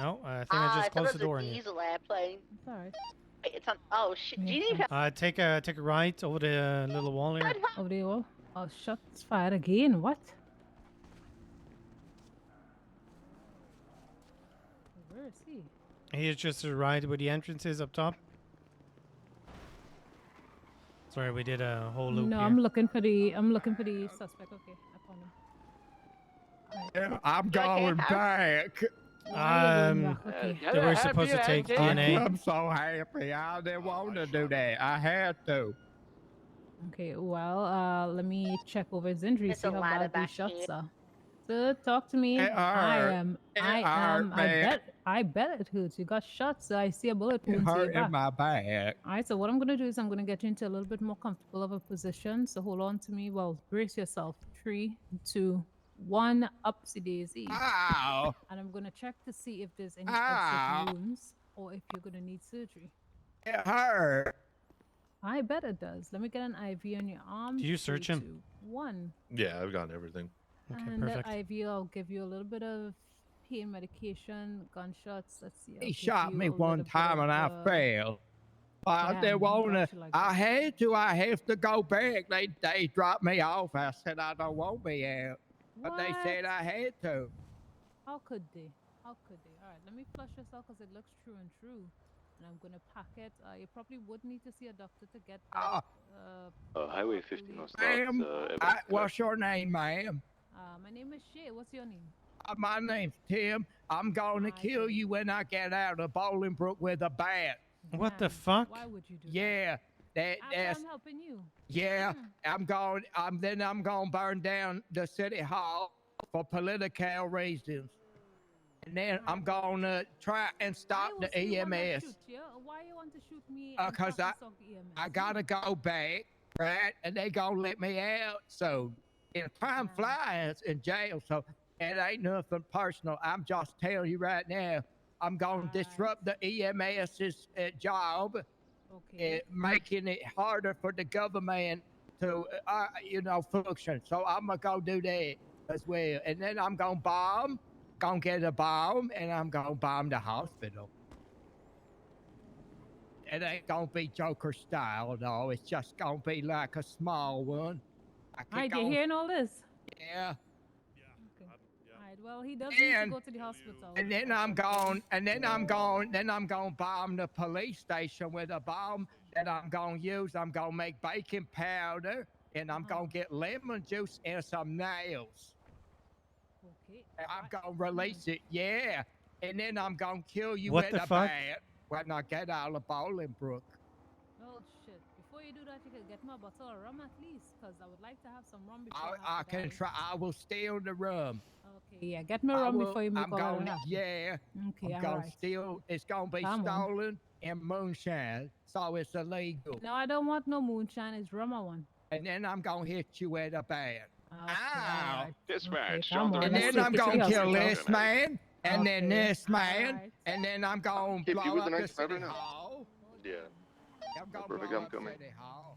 No, I think I just closed the door It's on a you. diesel airplane. It's alright. Wait, it's on. Oh shit! Do you need help? Take a right over the little wall here. Over the wall. Oh, shots fired again. What? Where is he? He's just to the right where the entrance is up top. Sorry, we did a whole loop No, here. I'm looking for the suspect. Okay, I found him. I'm going back. They were supposed to take DNA. I'm so happy. I didn't want to do that. I had to. Okay, well, let me check over his injuries, There's see a how ladder bad these back shots here. are. So talk to me. It hurt. I bet it hurts. You got shot, so I see a bullet wound It to your hurt in back. my back. Alright, so what I'm gonna do is I'm gonna get you into a little bit more comfortable of a position. So hold on to me. Well, brace yourself. 3, 2, 1, upsy daisy. Ow! And I'm gonna check to see if there's any Ow! exit wounds or if you're gonna need surgery. It hurt. I bet it does. Let me get an IV on your arm. Did you search him? 3, 2, 1. Yeah, I've gotten everything. Okay, And perfect. the IV, I'll give you a little bit of pain medication, gunshots. Let's see. I'll He give shot you me a one little bit time of, and I failed. I damn, didn't want got to. you like I that. had to. I have to go back. They dropped me off. I said I don't want me out, but they said I had to. How could they? How could they? All right, let me flush yourself because it looks true and true. And I'm gonna pack it. You probably would need to see a doctor to get that. Highway 50 no stop. Ma'am, what's your name, ma'am? My name is Shay. What's your name? My name's Tim. I'm going to kill you when I get out of Bolingbrook with a bat. What the fuck? Why would you do Yeah, that? that's I'm helping you. yeah. I'm going. Then I'm going to burn down the city hall for political reasons, and then I'm going to try and stop the EMS. Why you want to shoot me? Cause I gotta go back, right? And they gonna let me out. So, time flies in jail. So it ain't nothing personal. I'm just telling you right now. I'm gonna disrupt the EMS's job, making it harder for the government to, function. So I'm gonna go do that as well. And then I'm gonna get a bomb, and I'm gonna bomb the hospital. It ain't gonna be Joker style, though. It's just gonna be like a small one. Alright, you hearing all this? Yeah. Alright, well, he does need to go to the hospital. And then I'm gonna bomb the police station with a bomb that I'm gonna use. I'm gonna make baking powder, and I'm gonna get lemon juice and some nails. Okay. And I'm gonna release it, yeah. And then I'm gonna kill you What with the a fuck? bat when I get out of Bolingbrook. Oh shit! Before you do that, you can get me a bottle of rum at least, cause I would like to have some rum before I can try. I will steal the rum. Okay, yeah, get me rum before you make I'm all going. that. Yeah. Okay, I'm gonna alright. steal. It's gonna be Come on. stolen and moonshine, so it's illegal. No, I don't want no moonshine. It's rum I want. And then I'm gonna hit you with a bat. Ow! Dispatch. come on, And let's then take I'm you to gonna the kill hospital. this man, and then Okay, this man, alright. and then I'm gonna Kip, you blow with up the the next driver city now? hall. Yeah. I'm gonna Perfect, blow I'm up coming. City Hall.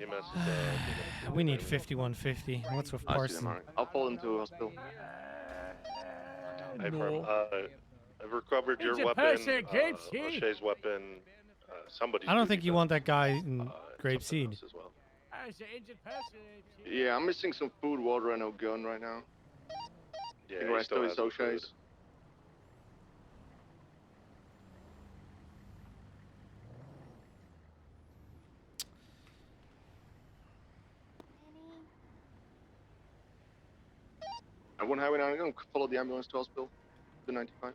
EMS is We need 5150. What's with I see them, Parson? alright. I'll pull them to hospital. Hey, firm. I've recovered your It's a weapon, person, Grape Seed. O'Shea's weapon, somebody's I don't duty think you belt, want that guy in grapeseed. as well. As an injured person. Yeah, I'm missing some food, water, and a gun right now. Yeah, The he rest still of has his the O'Shea's. food. I went highway now. I'm gonna follow the ambulance to hospital. The 95.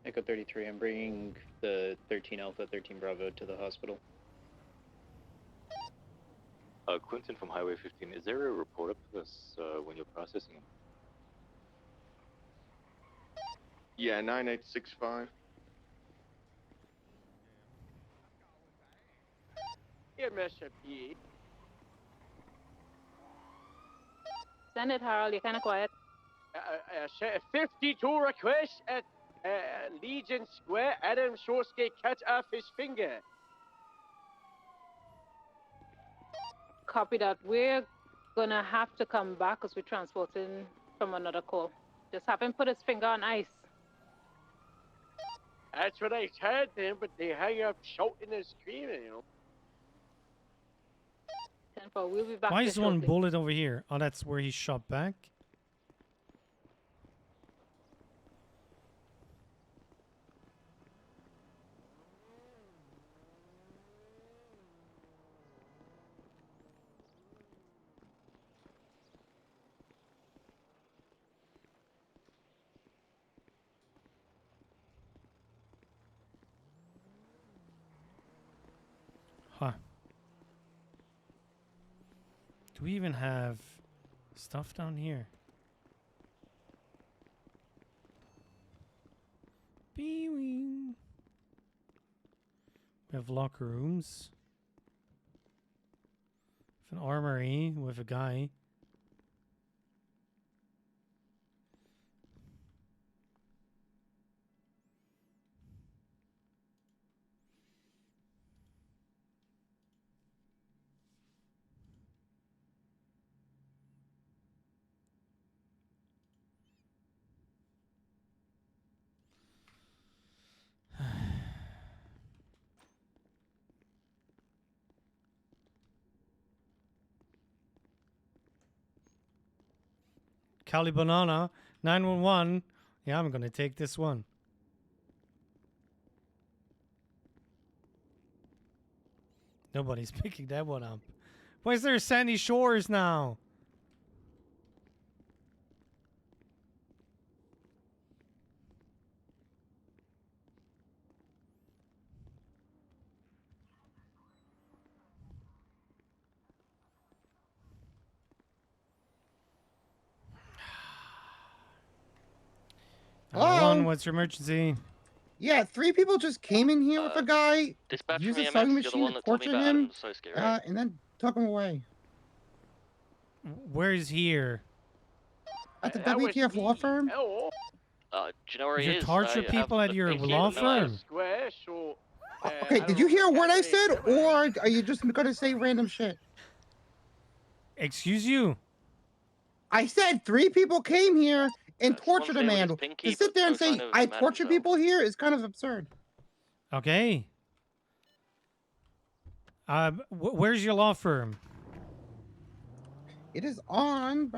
Echo 33, I'm bringing the 13 Alpha, 13 Bravo to the hospital. Quentin from Highway 15, is there a report up to us when you're processing? Yeah, 9865. EMS FP. Send it, Harold. You're kind of quiet. 52 requests at Legion Square. Adam Shorski cut off his finger. Copy that. We're gonna have to come back because we're transporting from another call. Just have him put his finger on ice. That's what I told them, but they hang up shouting and screaming, you know. 10-4, we'll be back. Why there is one shortly. bullet over here? Oh, that's where he shot back. Huh. Do we even have stuff down here? Bee-wing. We have locker rooms. An armory with a guy. Cali Banana 911. Yeah, I'm gonna take this one. Nobody's picking that one up. Why is there sandy shores now? Hello? What's your emergency? Yeah, 3 people just came in here with a guy, Dispatch used from a EMS, sewing you're the machine one to that told me torture about him, Adam Sosky, right? and then took him away. Where's here? At the That was WTF law me. firm? Hello. Do you know where he You is? torture I people have at your things here, law but no address. firm? Square, so, Okay, I did you don't hear know what I exactly said, where. or are you just gonna say random shit? Excuse you? I said 3 people came here and Someone tortured a say with his man. pinky, To sit but there no and say sign of I man torture himself. people here is kind of absurd. Okay. Where's your law firm? It is on.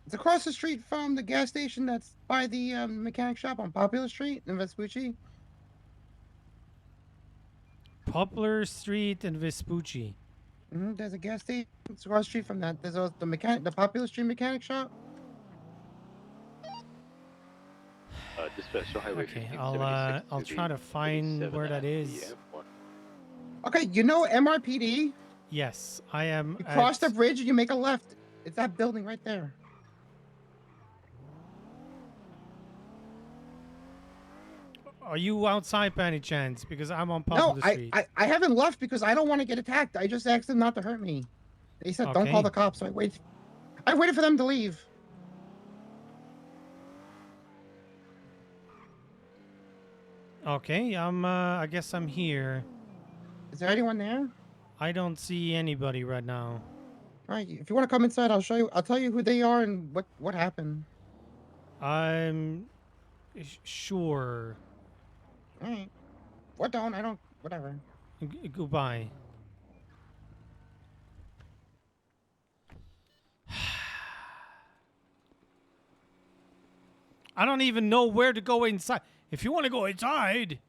It's across the street from the gas station that's by the mechanic shop on Popular Street in Vespucci. Poplar Street and Vespucci. There's a gas station. It's across the street from that. There's the Popular Street mechanic shop. Dispatch to Highway Okay, 1576 I'll try to find where that is. Okay, you know MRPD? Yes, I am. You cross the at- bridge and you make a left. It's that building right there. Are you outside by any chance? Because I'm on No, Poplar Street. I haven't left because I don't want to get attacked. I just asked them not to hurt me. They said don't call Okay. the cops, so I waited for them to leave. Okay, I guess I'm here. Is there anyone there? I don't see anybody right now. All right, if you want to come inside, I'll show you. I'll tell you who they are and what happened. I'm sure. All right. What don't? I don't. Whatever. Goodbye. I don't even know where to go inside. If you want to go inside.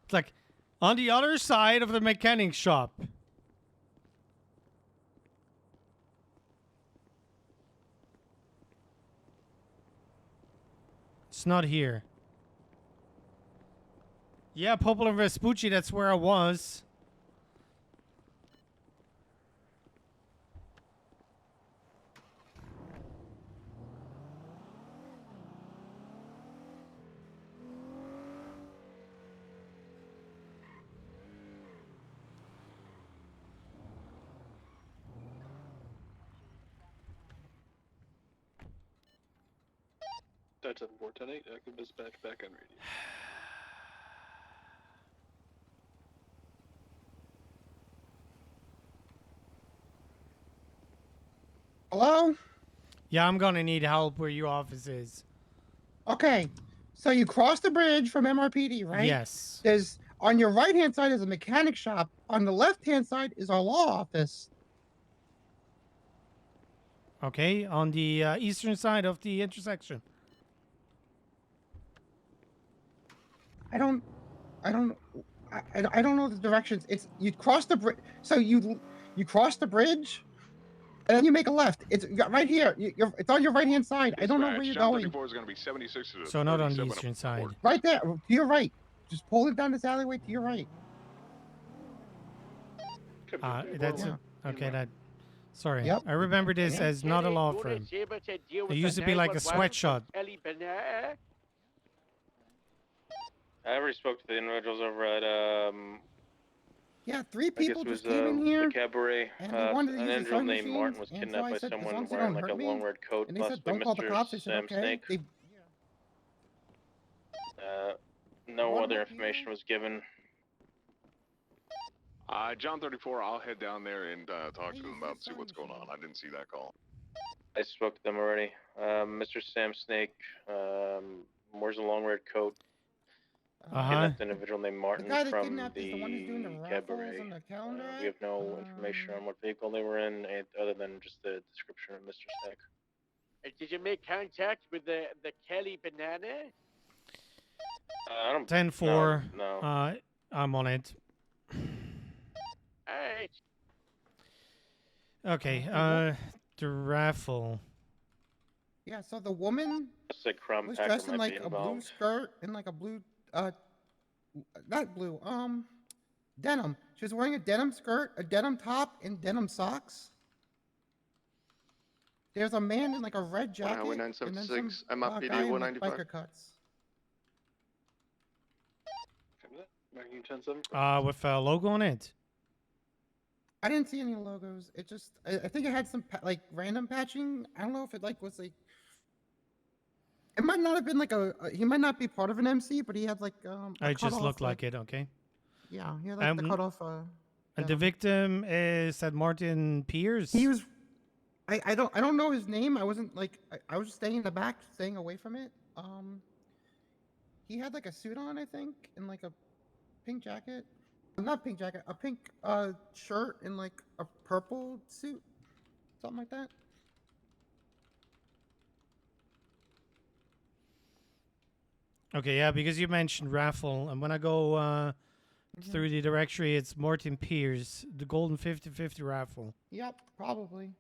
It's like on the other side of the mechanic shop. It's not here. Yeah, Popolo and Vespucci, that's where I was. That's 7410-8, active dispatch back on radio. Hello? Yeah, I'm gonna need help where your office is. Okay. So you cross the bridge from MRPD, right? Yes. There's on your right hand side is a mechanic shop. On the left hand side is our law office. Okay, on the eastern side of the intersection. I don't know the directions. It's you cross the bridge. So you cross the bridge, and then you make a left. It's right here. It's on your right hand side. I don't know where you're going. 34 is going to be 76 to So not on the 37 eastern side. Right there, to your right. Just pull it down this alleyway to your right. That's Yeah. okay. That. Sorry, Yep. I remember this as not a law firm. It used to be like a sweatshop. I already spoke to the individuals over at Yeah, three I guess people it was just came in here. the cabaret. and they wanted to An use the individual sewing named Martin machines, was and so kidnapped I by said, as long someone as they wearing don't like a hurt me, long red coat, and they said, possibly don't call the Mr. cops. I said, Sam okay. Snake. They, No What other about information was given. John 34, I'll head down there and talk to them about see what's going on. I didn't see that call. I spoke to them already. Mr. Sam Snake wears a long red coat. Kidnapped an individual named Martin guy that from kidnapped is the one who's doing the raffles cabaret. on the calendar We have no information on what vehicle they were in, other than just the description of Mr. Snake. Did you make contact with the Kelly Banana? I don't. 10-4. No. I'm on it. Alright. Okay. The raffle. yeah, so the woman Looks like Crumb was Packer dressed in might be like a blue involved. skirt and like a blue, not blue, denim. She was wearing a denim skirt, a denim top, and denim socks. There's a man in like a red jacket, Highway and then some 976, MRPD guy in like 195. biker cuts. Marking 10-7. With a logo on it. I didn't see any logos. It just, I think it had some like random patching. I don't know if it like was like. It might not have been like he might not be part of an MC, but he had like I just looked like it. Okay. Yeah, he had like the cutoff. And the victim is that Martin Pierce. He was. I don't know his name. I wasn't like I was just staying in the back, staying away from it. He had like a suit on, I think, and like a pink jacket. Not pink jacket, a pink shirt and like a purple suit, something like that. Okay, yeah, because you mentioned raffle, and when I go through the directory, it's Martin Pierce, the Golden 50/50 raffle. Yep, probably.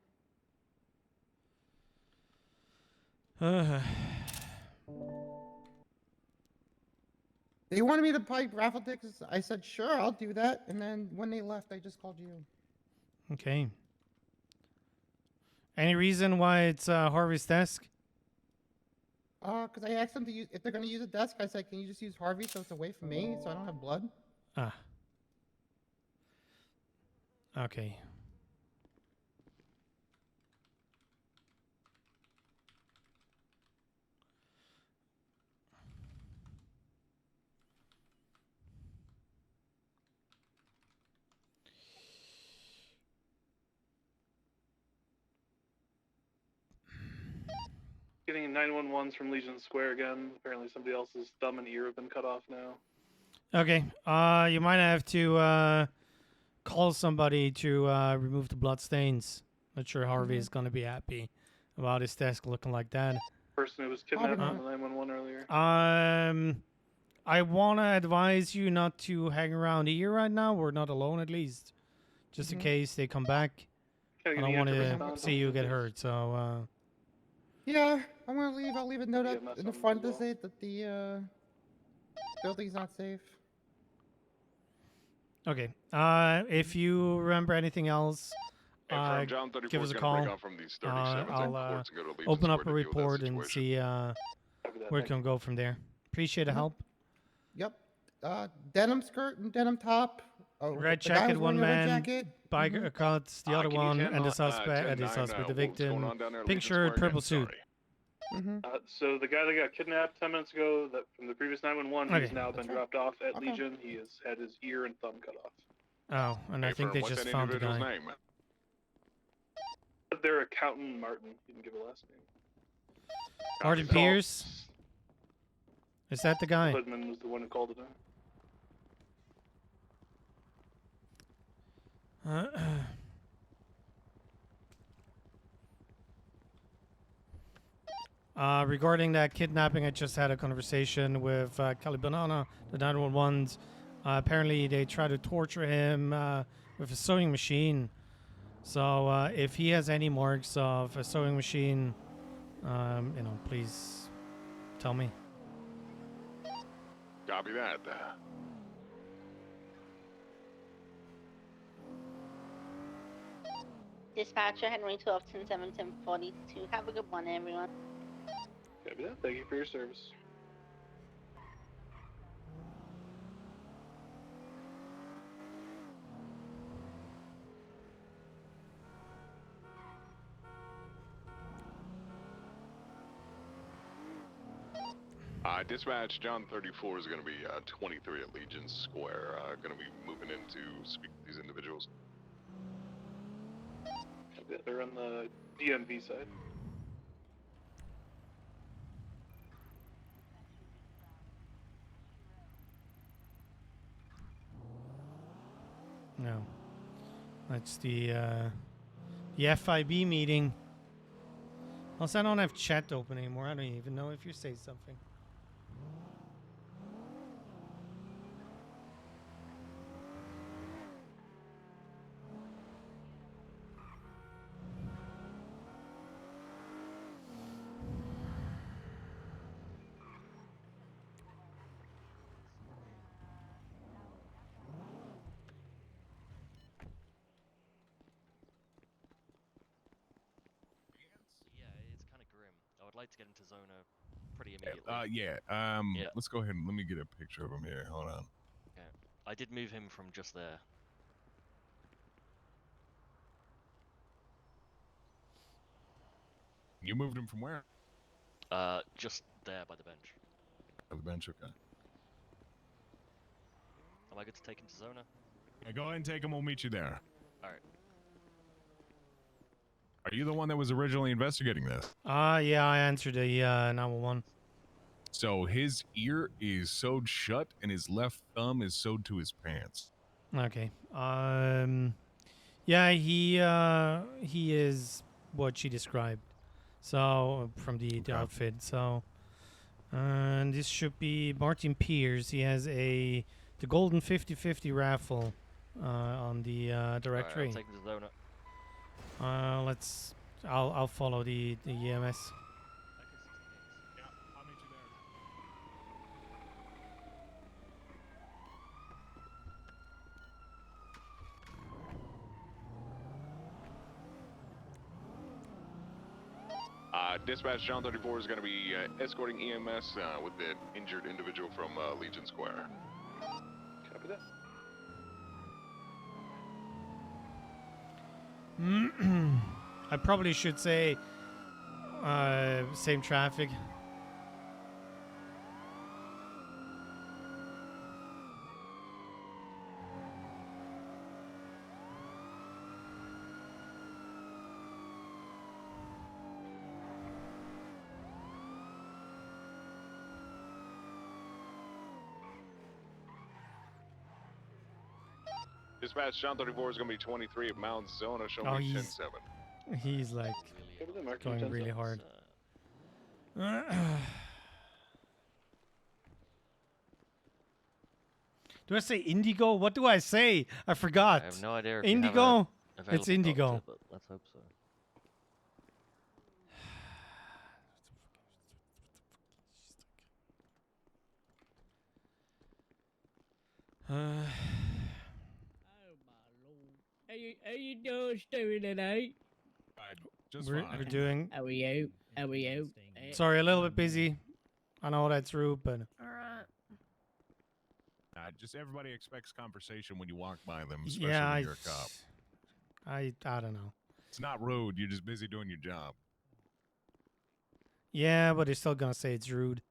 They wanted me to buy raffle tickets. I said, sure, I'll do that. And then when they left, I just called you. Okay. Any reason why it's Harvey's desk? Because I asked them to use, if they're going to use a desk, I said, can you just use Harvey so it's away from me so I don't have blood? Ah. Okay. Getting 911s from Legion Square again. Apparently somebody else's thumb and ear have been cut off now. Okay. You might have to call somebody to remove the blood stains. Not sure Harvey is gonna be happy about his desk looking like that. Person who was kidnapped on the 911 earlier. I wanna advise you not to hang around here right now. We're not alone, at least, just in case they come back. I Kinda don't gonna want need to to respond see to you this. get hurt. So Yeah, I'm gonna leave. I'll leave a note up EMS in the on front as to well. say that the building's not safe. okay. If you remember anything else, Confirm, John 34 give us is a going to call. break off from these 37s I'll and courts and go to Legion open up a Square to deal with that report and situation. see where it can go from there. Appreciate the help. Yep. Denim skirt and denim top. Oh, Red the guy jacket, was one wearing a red man. jacket. Biker cuts, the other can you one, tell and the 10-9, suspect, the what's victim. going on down there at Pink Legion shirt, Square purple again? suit. Sorry. So the guy that got kidnapped 10 minutes ago, that from the previous 911, he's Okay. now been dropped off at Okay. Legion. He has had his ear and thumb cut off. Oh, and I think Confirm, they what's just that found the individual's guy. name? Their accountant Martin. He didn't give a last name. Martin Call- Pierce. Is that the guy? Hoodman was the one who called it in. Regarding that kidnapping, I just had a conversation with Kelly Banana, the 911s. Apparently, they try to torture him with a sewing machine. So, if he has any marks of a sewing machine, please tell me. Copy that. Dispatcher Henry 1210 1742. Have a good one, everyone. Copy that. Thank you for your service. Dispatch, John 34 is going to be 23 at Legion Square. Going to be moving in to speak to these individuals. Copy that. They're on the DMV side. No. That's the FIB meeting. Also, I don't have chat open anymore. I don't even know if you say something. Yeah, it's kind of grim. I would like to get into Zona pretty immediately. Yeah. Let's go ahead and let me get a picture of him here. Hold on. Okay. I did move him from just there. You moved him from where? Just there by the bench. By the bench, okay. Am I good to take him to Zona? Yeah, go ahead and take him. We'll meet you there. Alright. Are you the one that was originally investigating this? Yeah, I answered the 911. So his ear is sewed shut and his left thumb is sewed to his pants. Okay. Yeah, he is what she described. So from the outfit. So, and this should be Martin Pierce. He has the golden 50/50 raffle on the directory. I'll take him to Zona. I'll follow the EMS. Dispatch, John 34 is going to be escorting EMS with the injured individual from Legion Square. Copy that. I probably should say same traffic. Dispatch John 34 is going to be 23 at Mount Zona. Show Oh, me he's 10-7. he's like going really hard. Do I say Indigo? What do I say? I forgot. I have no idea if Indigo. you have a It's available Indigo. doctor, but let's hope so. How you doing, Stewie, tonight? Just We're fine. doing. How are you? How are you? Sorry, a little bit busy. I know that's rude, but Alright. Just everybody expects conversation when you walk by them, especially yeah, when you're a cop. I don't know. It's not rude. You're just busy doing your job. Yeah, but they're still gonna say it's rude.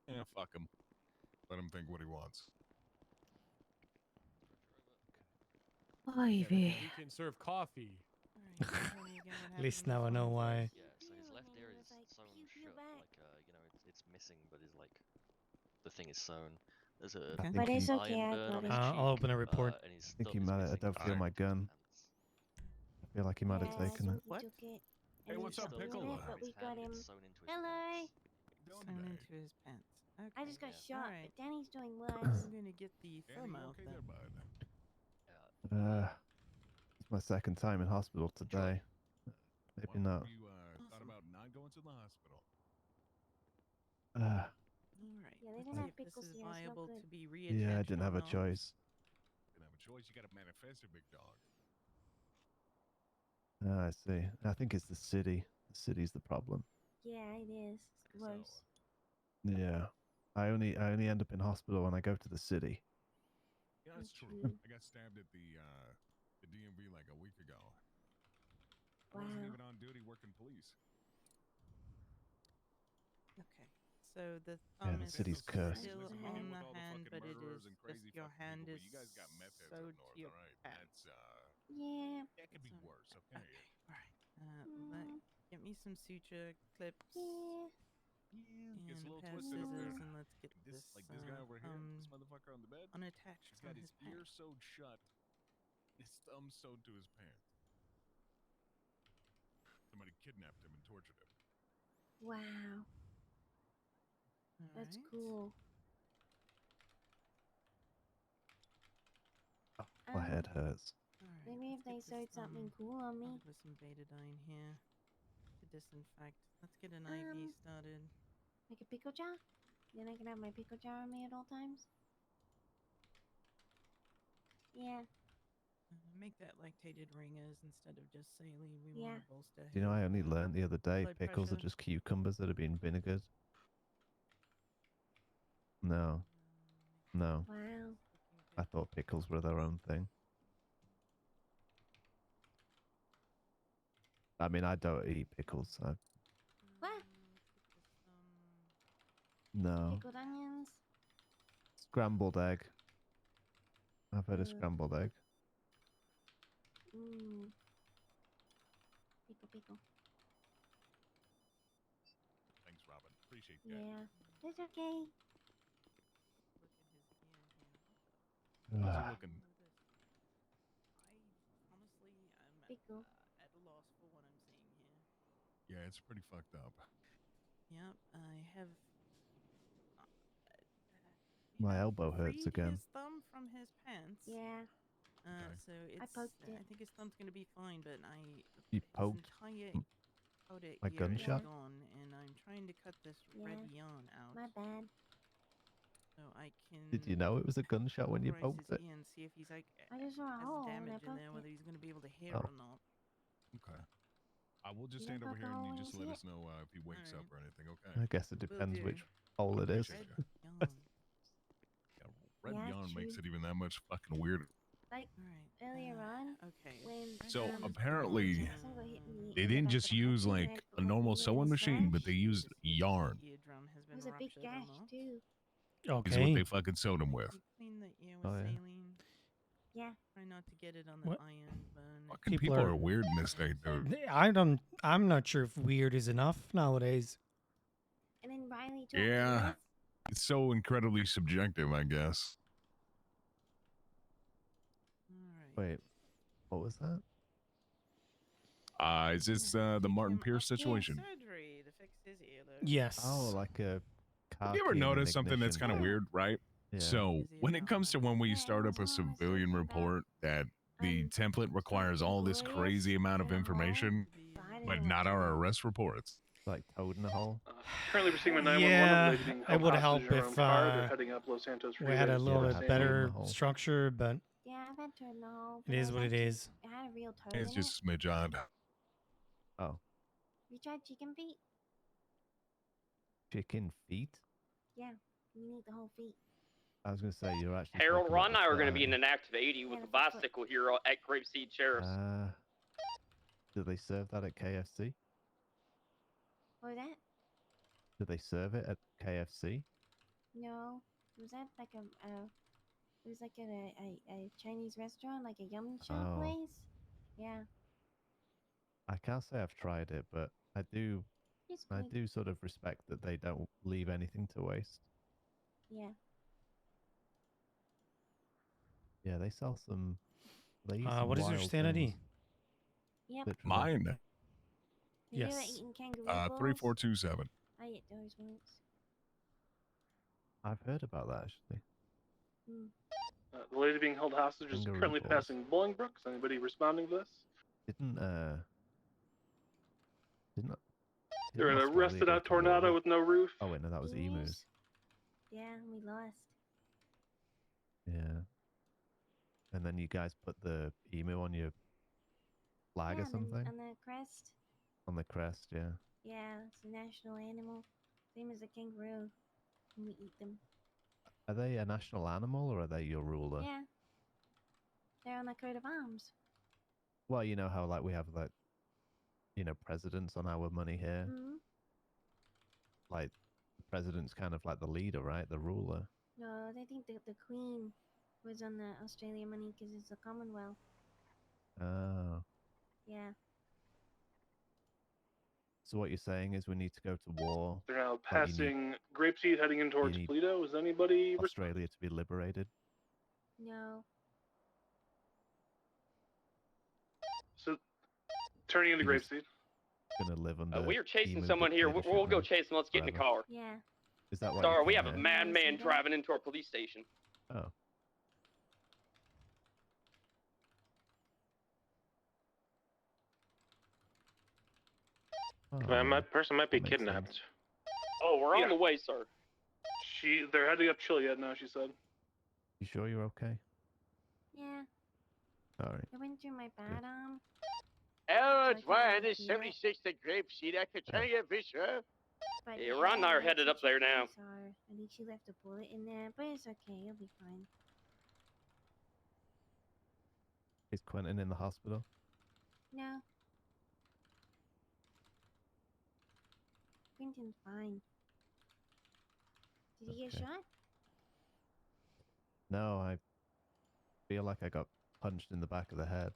Yeah, fuck him. Let him think what he wants. Ivy. We can serve coffee. At least now I know why. Yeah, so his left ear is sewn shut, like, you know, it's missing, but his, like, the thing is sewn. There's a But it's iron okay, I burn got on it. his cheek, I'll open a report. and his I think he thumb is might. I missing. don't feel my gun. I feel like he might have taken it. We took it. Hey, and what's he's up, still Pickle? in it, but we got him. Hello. Sewn into his pants. Okay. I just got shot, Alright. but Danny's doing worse. I'm gonna get the thumb out then. It's my second time in hospital today. Maybe not. You thought about not going to the hospital. Alright. Yeah, they let's didn't see have if this pickles is here, it's not viable good. to be reattached. Yeah, I didn't have or a not. choice. You have a choice. You got to manifest it, big dog. I see. I think it's the city. The city's the problem. Yeah, it is. It's gross. Yeah. I only end up in hospital when I go to the city. Yeah, that's true. I got stabbed at the DMV like a week ago. I wasn't even on duty working police. Okay. So the Yeah, thumb the is city's cursed. still Listen, on with the all the hand, fucking but it murderers is and crazy just your fucking hand people, is but you guys got meth heads sewed up north, to your alright? pants. That's Yeah. that could be worse, okay? Get me some suture clips. Gets a And little pair of twisted up there. scissors, and let's get This this. like this guy over here, this motherfucker on the bed. Unattached He's from got his his ear pants. sewed shut, his thumb sewed to his pants. Somebody kidnapped him and tortured him. Wow. That's cool. My head hurts. Maybe if they sewed something cool on me. With some betadine here to disinfect. Let's get an IV started. Like a pickle jar? Then I can have my pickle jar on me at all times? Yeah. Make that lactated ringers instead of just saline. We Yeah. want to bolster. You know, I only learned the other day blood pickles are pressure. just cucumbers that have been vinegared. No. No. Wow. I thought pickles were their own thing. I mean, I don't eat pickles. What? No. Pickled onions? Scrambled egg. I've had a scrambled egg. Mmm. Pickle, pickle. Thanks, Robin. Appreciate that. Yeah. It's okay. How's he looking? Honestly, I'm Pickle. at a loss for what I'm seeing here. Yeah, it's pretty fucked up. Yep, I have My elbow hurts freed again. his thumb from his pants. Yeah. So it's. poked it. I think his thumb's gonna be fine, but You his poked entire outer my ear gunshot? is gone, and I'm trying to cut this Yeah. red yarn out. My bad. So I can. Did you know it was a gunshot when you cauterize poked his it? ear and see if he's like I just saw a has hole and I damage in poked there, it. whether he's gonna be able to hear Oh. or not. Okay. I will just You stand don't over poke here a and hole you in just his let hip? us know if he wakes up or anything, okay? I guess it depends do. which hole it is. Red Yeah, red Yeah, yarn makes true. it even that much fucking weirder. Like earlier on, okay. when So um, apparently, someone hit me they in the didn't back just of the head use and I like put a my normal finger in sewing his machine, but gash. they used yarn. Eardrum has It been was a big ruptured or gash not. too. Is what Okay. they fucking sewed him with. You clean the ear with Oh, yeah. saline. Yeah. Try not to get it on the What? iron burn. Fucking people are weird in this state, dude. I'm not sure if weird is enough nowadays. And then Riley told Yeah, me it's so incredibly subjective, I guess. Alright. Wait, what was that? Is this the Martin Pierce situation? Surgery to fix his ear. Yes. Oh, like a car Have you ever key and an noticed something that's ignition. kind of weird, right? Yeah. So when it comes to when we start up a civilian report, that the template requires all this crazy amount of information, but not our arrest reports. Like toad in a hole. Currently receiving a 911 Yeah, of lady being it held would hostage help in her own if car. They're heading up Los Santos we Freeway. had a to little San bit Diego. better structure, but Yeah, I've had toad in the hole. it is what it is. I had a real toad It's in just a smidge odd. Oh, it. You tried chicken feet? chicken feet? Yeah, you need the whole feet. I was gonna say you're actually. Harold, talking Ron and about I the are going to foot, be in aren't an active 80 with a bicycle here at Grapeseed Sheriff's. you? Do they serve that at KFC? What was that? Do they serve it at KFC? No. Was that like it was like at a Chinese restaurant, like a yum shop Oh. place? Yeah. I can't say I've tried it, but I do. It's I good. do sort of respect that they don't leave anything to waste. Yeah. Yeah, they sell some. They eat some What is your wild stand ID? things. Yep. Literally. Mine, Have you ever Yes. eaten kangaroo claws? 3427. I ate those once. I've heard about that actually. Mm. The lady being held hostage is Kangaroo currently claws. passing Bolingbrook. Is anybody responding to this? Didn't They're in a Australia rusted go out to war tornado with- with no roof. Oh wait, no, that was emus. Yeah, we lost. Yeah. And then you guys put the emu on your flag Yeah, or something? on the crest. On the crest, yeah. Yeah, it's a national animal. Same as a kangaroo. And we eat them. Are they a national animal or are they your ruler? Yeah. They're on the coat of arms. Well, you know how like we have like, presidents on our money here. Hmm. Like, the president's kind of like the leader, right? The ruler. No, they think that the queen was on the Australian money because it's a Commonwealth. Oh. Yeah. So what you're saying is we need to go to war. They're now like you need passing Grapeseed heading in towards need Toledo. Is anybody Australia to be liberated. No. so turning into You're just Grapeseed? Gonna live under. We are chasing emu someone here. We'll dictatorship go now chase them. Let's get in the forever. car. Yeah. Is that why? Sorry, you we came have a here? madman driving into our police station. Oh. My person might be that makes kidnapped. sense. Oh, we're on the way, sir. They're heading up Chiliad now. She said. You sure you're okay? Yeah. All right. I went through my bad arm. Harold, So I why can't is feel it. 76 the Grapeseed? I could tell you, Bishop. But Yeah, Ron and I are headed up there now. Sorry. I think she left a bullet in there, but it's okay. It'll be fine. Is Quentin in the hospital? No. Quentin's fine. Did he get Okay. shot? No, I feel like I got punched in the back of the head,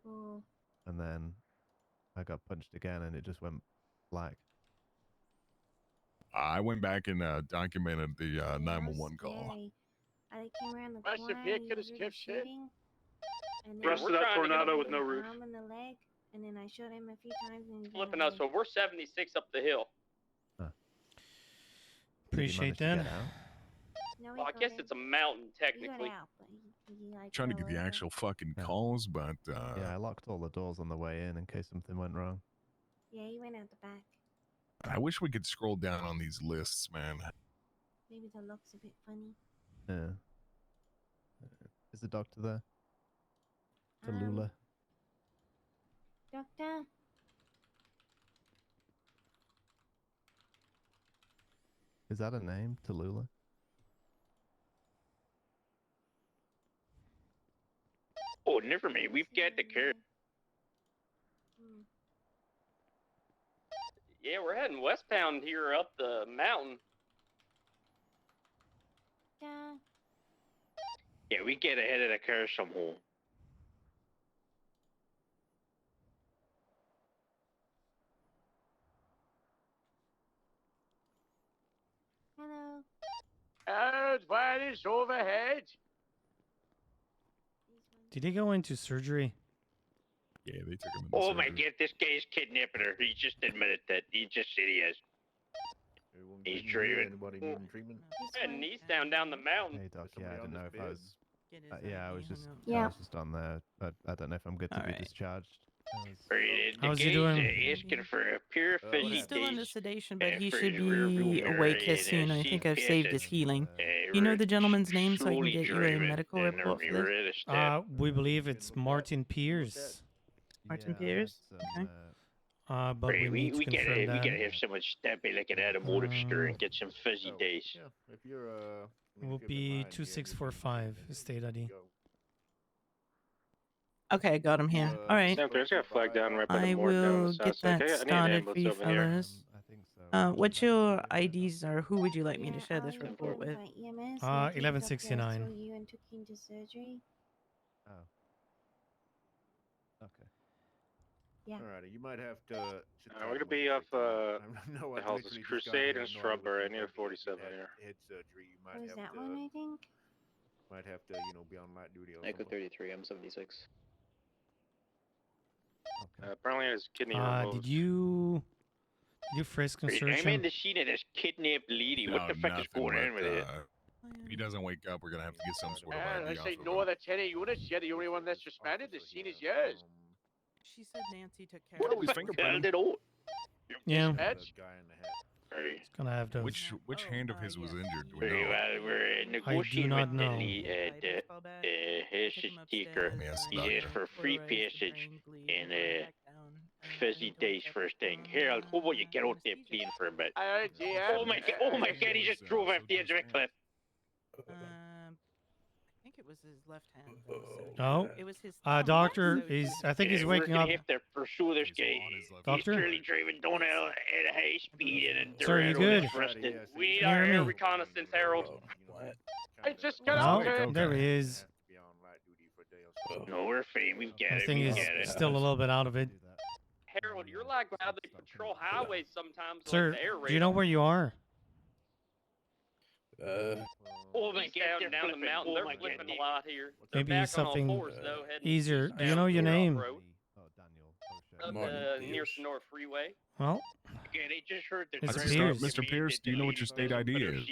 Oh. and then I got punched again, and it just went black. I went back and documented the 911 call. Scary. I came around the Master corner Vic and he could was have really kept shit. shooting. And then Rusted we're out trying to get tornado him. with no roof. arm and the leg, and then I shot him a few times and he Flipping ran us, so we're 76 up the hill. Appreciate manage to that. get out? No, Well, I guess it's a mountain, he got technically. out, but he like Trying to fell get the over. actual fucking calls, but Yeah, I locked all the doors on the way in case something went wrong. Yeah, he went out the back. I wish we could scroll down on these lists, man. Maybe the look's a bit funny. Yeah. Is the doctor there? Tallulah? Doctor? Is that a name? Tallulah? Oh, never mind. We've got the car. Hmm. Yeah, we're heading westbound here up the mountain. Yeah, we get ahead of the curve somehow. Hello. Harold, why is overhead? Did he go into surgery? Yeah, they took him into Oh my surgery. god, this guy's kidnapping her. He just admitted that. He just said he is. He's dreaming. Anybody needing treatment? And he's down the mountain. Hey, Doc. Yeah, I didn't know if I was. Get his Yeah, I ID was just. hung up. I was just on there. I don't know if I'm good to be discharged. The How's he guy's doing? asking for a pure Well, he's still under physique. sedation, but he for should his rearview be mirror awake as and soon. I see think I've saved his passage. healing. You know the gentleman's name, so I can slowly get you a driving medical in the report for mirror this. of the step. We believe it's Martin Pierce. Martin Pierce. Okay. But we need to confirm we that. gotta have someone step in like an automotive store and get some fuzzy days. Yeah, if you're Will be 2645 state ID. Okay, I got him here. All right. Sam, there's got a flag down right by the I morgue down will the south get side. that I need an started for ambulance you over here. fellas. What's your IDs, or who would you like me to share this report with? 1169. So you and took him to surgery. Oh. Okay. Yeah. Alrighty, you might have to. We're gonna be off no, the hell's this Crusade and Strawberry. I need a 47 here. Head surgery. You might What was have that to. one, I think? Might have to, be on light duty or Echo something. 33, I'm 76. Apparently his kidney removed. Did you frisk and search I'm in him? the scene of this kidnapped lady. What No, the fuck is nothing, going on but, with it? If he doesn't wake up, we're gonna have to get some sort of I ID off say of no him. other 10 units. You're the only one that's suspended. The scene is yours. She said Nancy took care What of are we it. fingerprinting? Yeah. Dispatch? It's gonna have to. Which hand of his was injured? Do we Very know? well, we're I do negotiating not with know. his taker. Yes, He asked for free passage and fuzzy days first thing. Harold, how about you get out there playing for a bit? Alright, yeah. Oh my god, he just drove off the edge of a cliff. I think it was his left hand. Though, Oh. so it was his. Doctor, so he's. I think he's We're waking gonna up. have to pursue this guy. Doctor? He's clearly driving down at a high speed and Sir, you good? We need Can you our hear air me? reconnaissance, Harold. I just got Oh, out here. there he is. No, we're fine. We've got I it. think We he's got it. still a little bit out of it. Harold, you're like how they patrol highways sometimes. Sir, like the air do you know where you are? Oh my He's god, down the mountain. They're flipping a lot here. They're Maybe back on something all fours, though, heading easier. east Do you bound know your toward name? off-road. Up near Sonora Freeway. Well, Yeah, they just heard the Mr. driver Pierce. Mr. Pierce, do you know what your state ID is?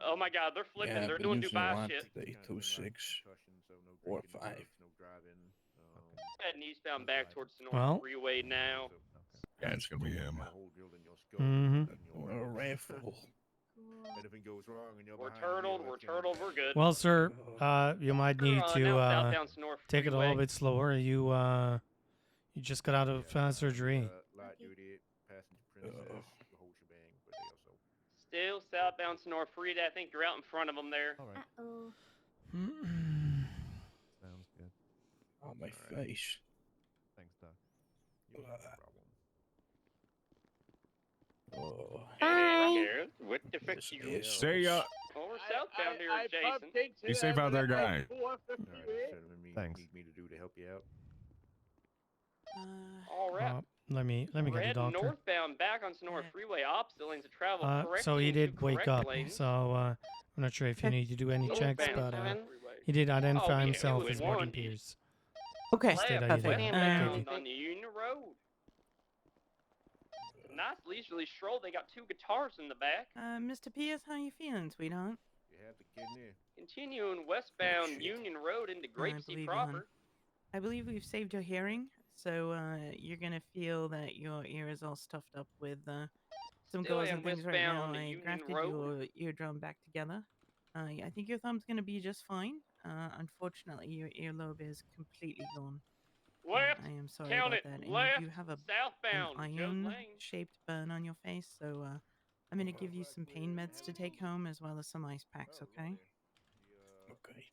Oh my God, they're flipping. They're doing Dubai shit. 26 or 5. Heading eastbound back towards Sonora Well. Freeway now. Yeah, it's gonna be him. Mm-hmm. A rifle. Anything goes wrong and you're We're behind me, turtled. We're good. Well, sir, you might need Now to southbound Sonora take it a little Freeway. bit slower. You just got out of surgery. light duty, passenger princess, the whole shebang, but they also. Still southbound Sonora Freeway. I think you're out in front of them there. Uh-oh. Sounds good. On my face. Thanks, Doc. Oh. Bye. What the fuck you? See ya. Oh, we're southbound here, Jason. Be safe out there, guy. Thanks. Need me to do to help you out? All right. Let me We're get the heading doctor. northbound back on Sonora Freeway, opposite lanes of travel. So he correcting did to wake correct up. lanes. So I'm not sure if you need to do any checks, Northbound, but man. he did identify Oh, yeah, himself it as was Martin one. Pierce. Okay, State ID perfect. there. Westbound on the Union Road. Nice leisurely stroll. They got two guitars in the back. Mr. Pierce, how you feeling, sweetheart? You have the kidney. Continuing westbound Union Road into Grapeseed believe you, proper. hon. I believe we've saved your hearing, so you're gonna feel that your ear is all stuffed up with some Still gauze am and things right westbound now. on the I Union grafted Road. your eardrum back together. I think your thumb's gonna be just fine. Unfortunately, your earlobe is completely gone. Left. I am sorry Count about it. that. And Left. you do have a Southbound. an Joe Lane. iron-shaped burn on your face, so I'm gonna give you some pain meds to take home as well as some ice packs. Okay? Okay.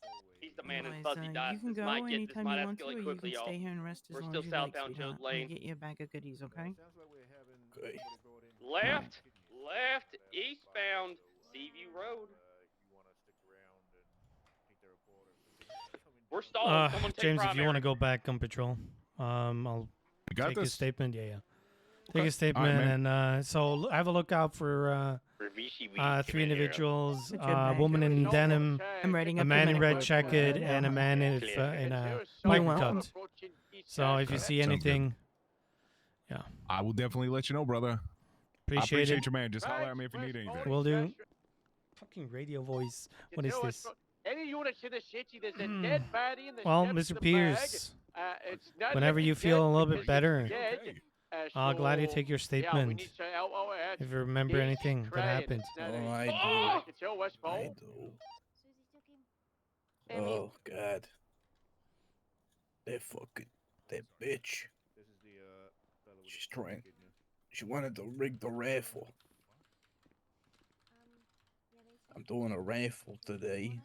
He's the man in Otherwise, fuzzy you dice. can This go might get this anytime might you want to, or escalate you quickly, can y'all. stay here and rest as We're long still as you like, southbound Joe sweetheart. Let me Lane. get you a bag of goodies, okay? Okay. Left. Left. Eastbound Seaview Road. We're stalled. Someone take James, if you primary. want to go back on patrol, I'll got take a this. statement. Yeah. Okay. Take a All right, statement, man. and so have a look out for Rivishi Three individuals, Good a bag. woman in denim, I'm writing a up your man in red medical report jacket, right now, and a huh? man in Clear. in a You're biker welcome. cut. So if you see Sounds good. anything, yeah, I will definitely let you know, brother. I appreciate appreciate it. you, man. Just holler at me if you need anything. Will do. Fucking radio voice. What is this? Any units in the city, there's a Hmm. dead body in the Well, steps Mr. of the Pierce, bag. It's not whenever really you feel dead a little because bit better, it's dead. I'll gladly So, take your yeah, we statement. need to help our heads. If you remember Daisy's anything that crying. happened. It's not Oh, a- I do. I can tell what's I fault. do. I mean- Oh, God. That bitch. She's trying. She wanted to rig the raffle. I'm doing a raffle today.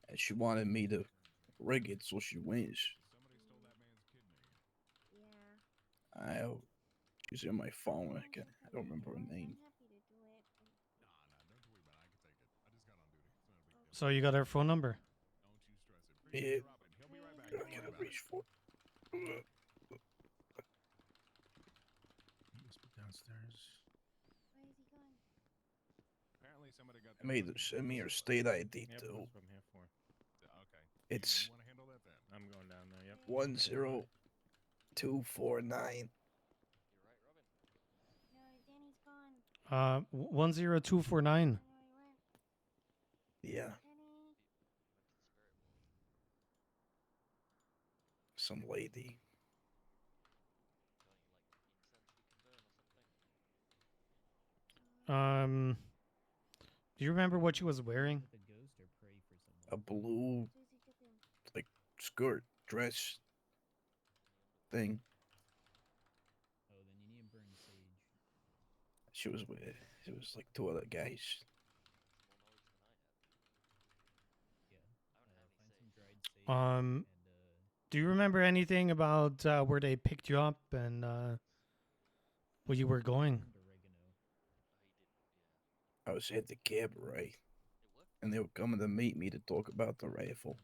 And she wanted me to rig it so she wins. She's in my phone. I don't remember her name. So you got her phone number? Yeah. I gotta reach for it. Downstairs. I made her send me her state ID too. It's I'm going down there. Yep. 10249. 10249. Yeah. Some lady. Do you remember what she was wearing? A blue, like, skirt, dress thing. She was with, it was like two other guys. Do you remember anything about where they picked you up and where you were going? I was at the cabaret, and they were coming to meet me to talk about the rifle.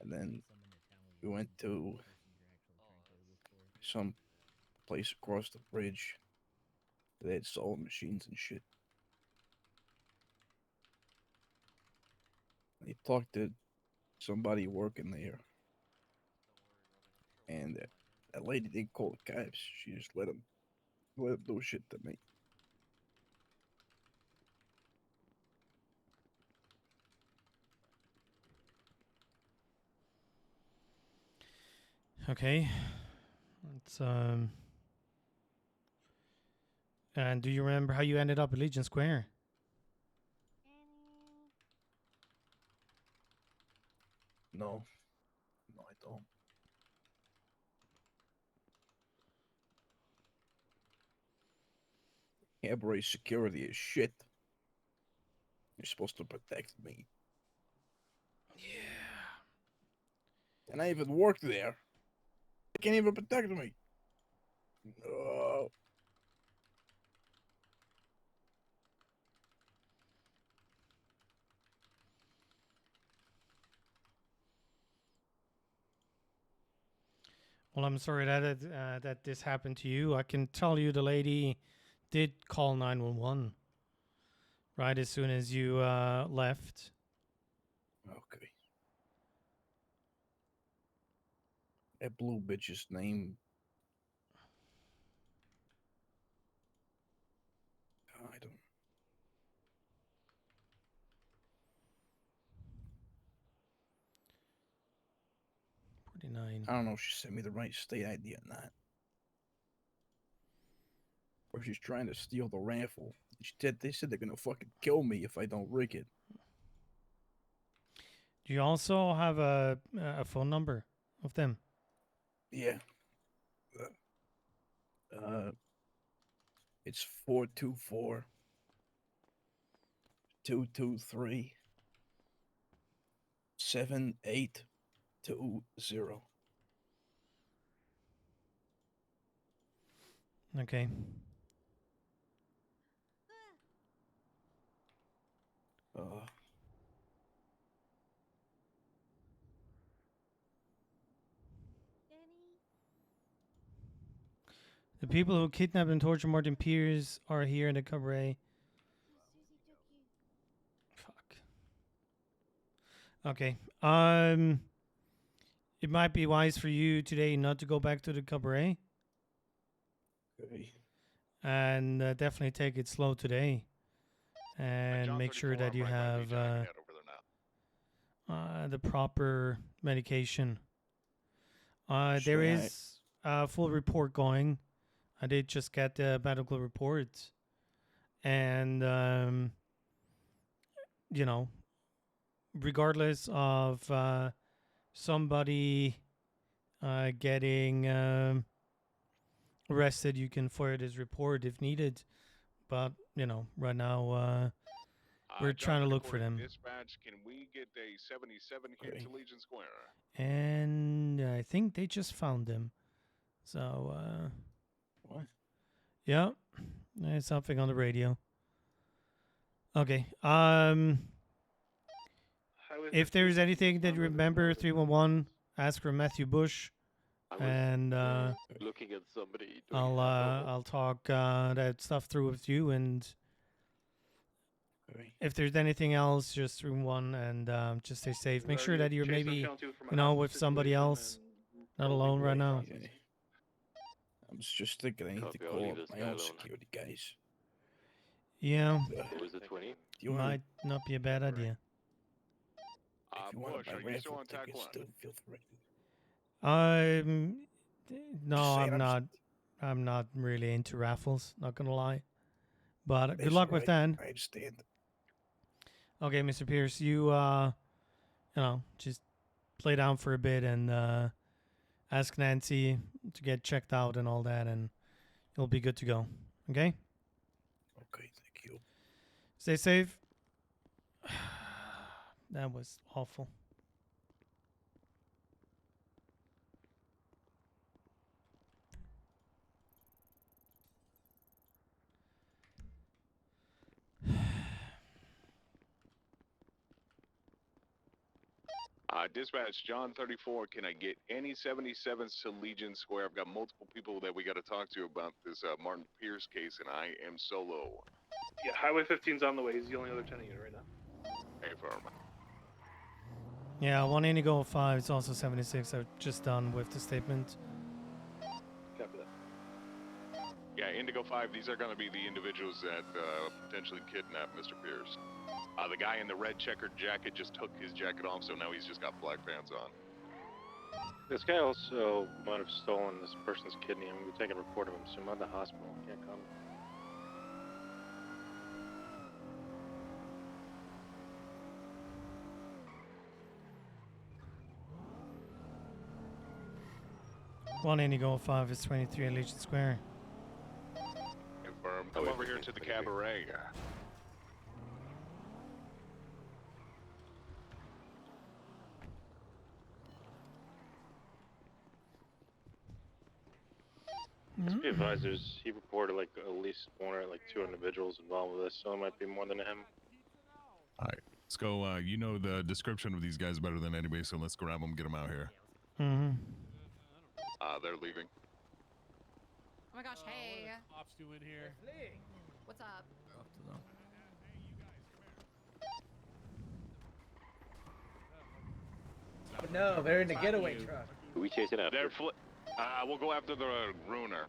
And then we went to some place across the bridge. They had sewing machines and shit. They talked to somebody working there, and that lady didn't call the cops. She just let them do shit to me. Okay. It's And do you remember how you ended up at Legion Square? No. No, I don't. Cabaret security is shit. You're supposed to protect me. Yeah. And I even worked there. They can't even protect me. No. Well, I'm sorry that this happened to you. I can tell you the lady did call 911 right as soon as you left. Okay. That blue bitch's name. I don't. 49. I don't know if she sent me the right state ID or not. Or if she's trying to steal the raffle. They said they're gonna fucking kill me if I don't rig it. Do you also have a phone number of them? Yeah. It's 424 223 7820. Okay. The people who kidnapped and tortured Martin Pierce are here in the cabaret. Fuck. Okay. It might be wise for you today not to go back to the cabaret. Okay. And definitely take it slow today. And make sure that you have the proper medication. There Sure, is a full report going. I did just get the medical report. And, you know, regardless of somebody getting arrested, you can fire this report if needed. But, you know, right now we're trying to look for them. Dispatch, can we get a 77 hit to Legion Square? And I think they just found them. So, what? Yeah, there's something on the radio. Okay. If there's anything that you remember, 311, ask for Matthew Bush, and looking at somebody. I'll talk that stuff through with you, and if there's anything else, just 311, and just stay safe. Make sure that you're maybe, with somebody else, not alone right now. I was just thinking I need to call up my own security guys. Yeah. It was a 20. Might not be a bad idea. If you want to buy raffle tickets, still feel free. No, Just saying, I'm not really into raffles. Not gonna lie, but good It's luck with alright, that. I understand. Okay, Mr. Pierce, you just play down for a bit and ask Nancy to get checked out and all that, and you'll be good to go. Okay. Okay, thank you. Stay safe. That was awful. Dispatch, John 34, can I get any 77s to Legion Square? I've got multiple people that we got to talk to about this Martin Pierce case, and I am solo. Yeah, Highway 15's on the way. He's the only other tenant unit right now. Hey, firm. Yeah, 1 Indigo 5 is also 76. I've just done with the statement. Copy that. Yeah, Indigo 5, these are going to be the individuals that potentially kidnapped Mr. Pierce. The guy in the red checkered jacket just took his jacket off, so now he's just got black pants on. This guy also might have stolen this person's kidney. I'm going to take a report of him, so I'm at the hospital. Can't come. One Indigo 5 is 23 at Legion Square. Confirmed. Come over here to the cabaret. SP advisors, he reported like at least one or like 2 individuals involved with this, so it might be more than him. All right, let's go. You know the description of these guys better than anybody, so let's grab them, get them out here. Mm-hmm. They're leaving. Oh my gosh, hey. Ops doing here? What's up? Oh no, they're in the getaway truck. Who we chasing after? We'll go after the Ruiner.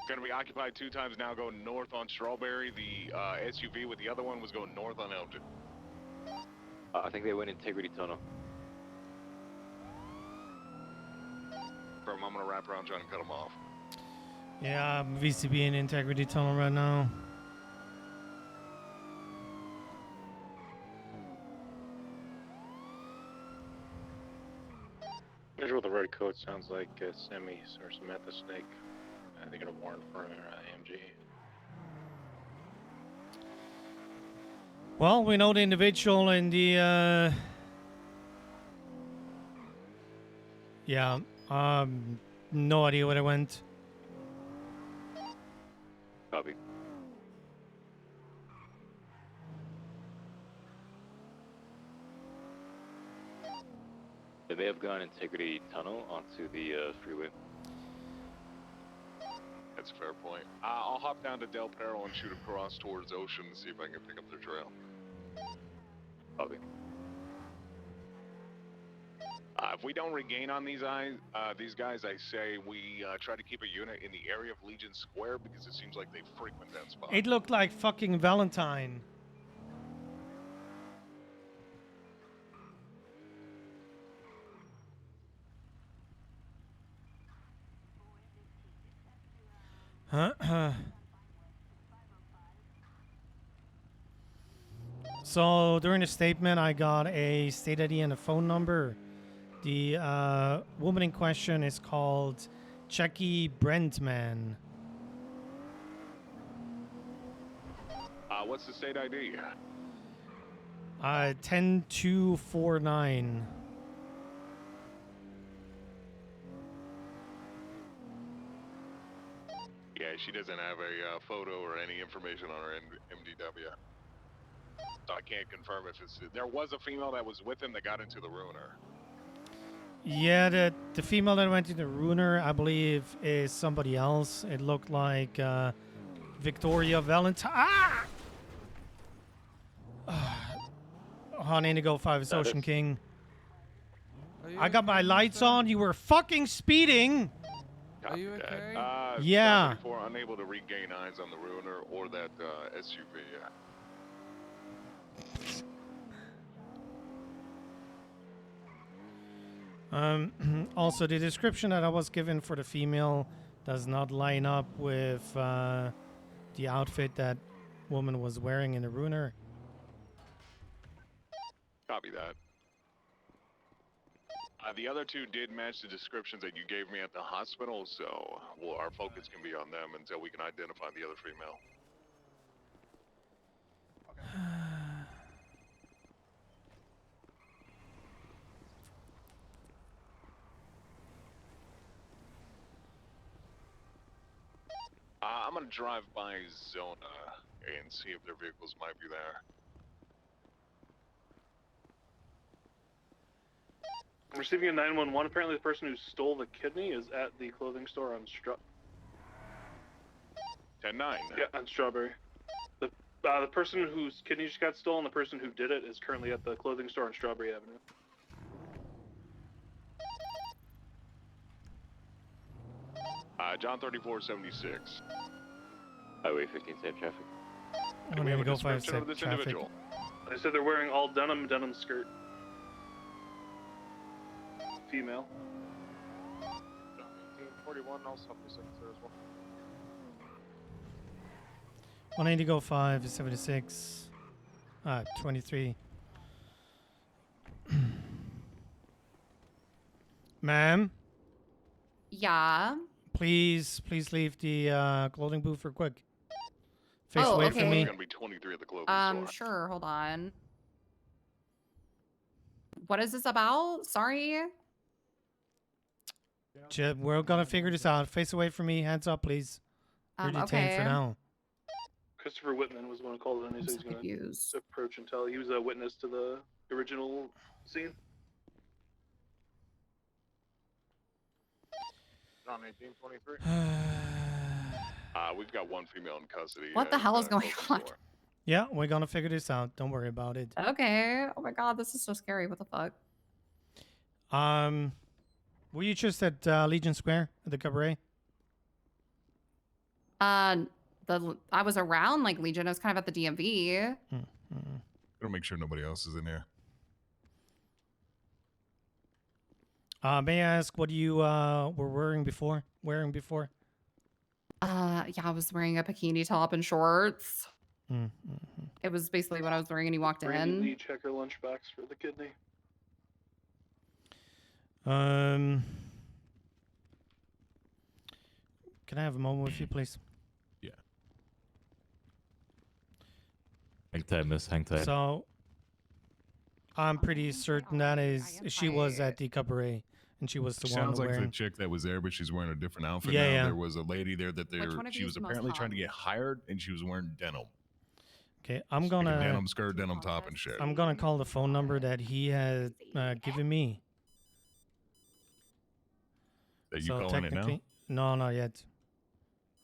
Gonna be occupied 2 times now, going north on Strawberry. The SUV with the other one was going north on Elgin. I think they went Integrity Tunnel. I'm gonna wrap around trying to cut them off. Yeah, I'm VCB in Integrity Tunnel right now. Visual with the red coat sounds like Sammy or Samantha Snake. They're gonna warrant for AMG. Well, we know the individual in the yeah, no idea where it went. Copy. They may have gone Integrity Tunnel onto the freeway. That's a fair point. I'll hop down to Del Perro and shoot across towards Ocean and see if I can pick up their trail. Copy. If we don't regain on these guys, I say we try to keep a unit in the area of Legion Square because it seems like they frequent that spot. It looked like fucking Valentine. So during the statement, I got a state ID and a phone number. The woman in question is called Jackie Brentman. What's the state ID? 10249. Yeah, she doesn't have a photo or any information on her MDW. So I can't confirm if it's... There was a female that was with him that got into the ruiner. Yeah, the female that went to the ruiner, I believe, is somebody else. It looked like Victoria Valentine. Ah! On Indigo 5 is Ocean King. I got my lights on. You were fucking speeding. Are you okay? Yeah. Unable to regain eyes on the ruiner or that SUV. Also, the description that I was given for the female does not line up with the outfit that woman was wearing in the ruiner. Copy that. The other two did match the descriptions that you gave me at the hospital, so our focus can be on them until we can identify the other female. I'm gonna drive by Zona and see if their vehicles might be there. I'm receiving a 911. Apparently the person who stole the kidney is at the clothing store on 10-9. Yeah, on Strawberry. The person whose kidney just got stolen, the person who did it, is currently at the clothing store on Strawberry Avenue. John 3476. Highway 15, safe traffic. Can we have a go description of this individual? They said they're wearing all denim skirt. Female. 1841, also help me there as well. 180 go 5 is 76. 23. Ma'am, Yeah. please leave the clothing booth real quick. Face away from me. There's gonna be 23 at the clothing store. Sure, hold on. What is this about? Sorry. Jib, we're gonna figure this out. Face away from me. Hands up, please. You're detained for Okay. now. Christopher Whitman was the one who called in. He said he's going to approach and tell. He was a witness to the original scene. John 1823. We've got one female in custody. What the hell is going on? Yeah, we're gonna figure this out. Don't worry about it. Okay. Oh my god, this is so scary. What the fuck? Were you just at Legion Square at the cabaret? I was around like Legion. I was kind of at the DMV. Gotta make sure nobody else is in here. May I ask what you were wearing before? Yeah, I was wearing a bikini top and shorts. It was basically what I was wearing when you walked Brandon in. Lee, check her lunchbox for the kidney. Can I have a moment with you, please? Yeah. Hang tight, miss. Hang tight. So, I'm pretty certain that she was at the cabaret, and she was the one Sounds like wearing. the chick that was there, but she's wearing a different outfit Yeah, now. yeah. There was a lady there that one of she you was is the most apparently trying to hot? get hired, and she was wearing denim. Okay, I'm Like a gonna. denim skirt, denim top, and shit. I'm gonna call the phone number that he had given me. Are you So calling it now? technically- No, not yet.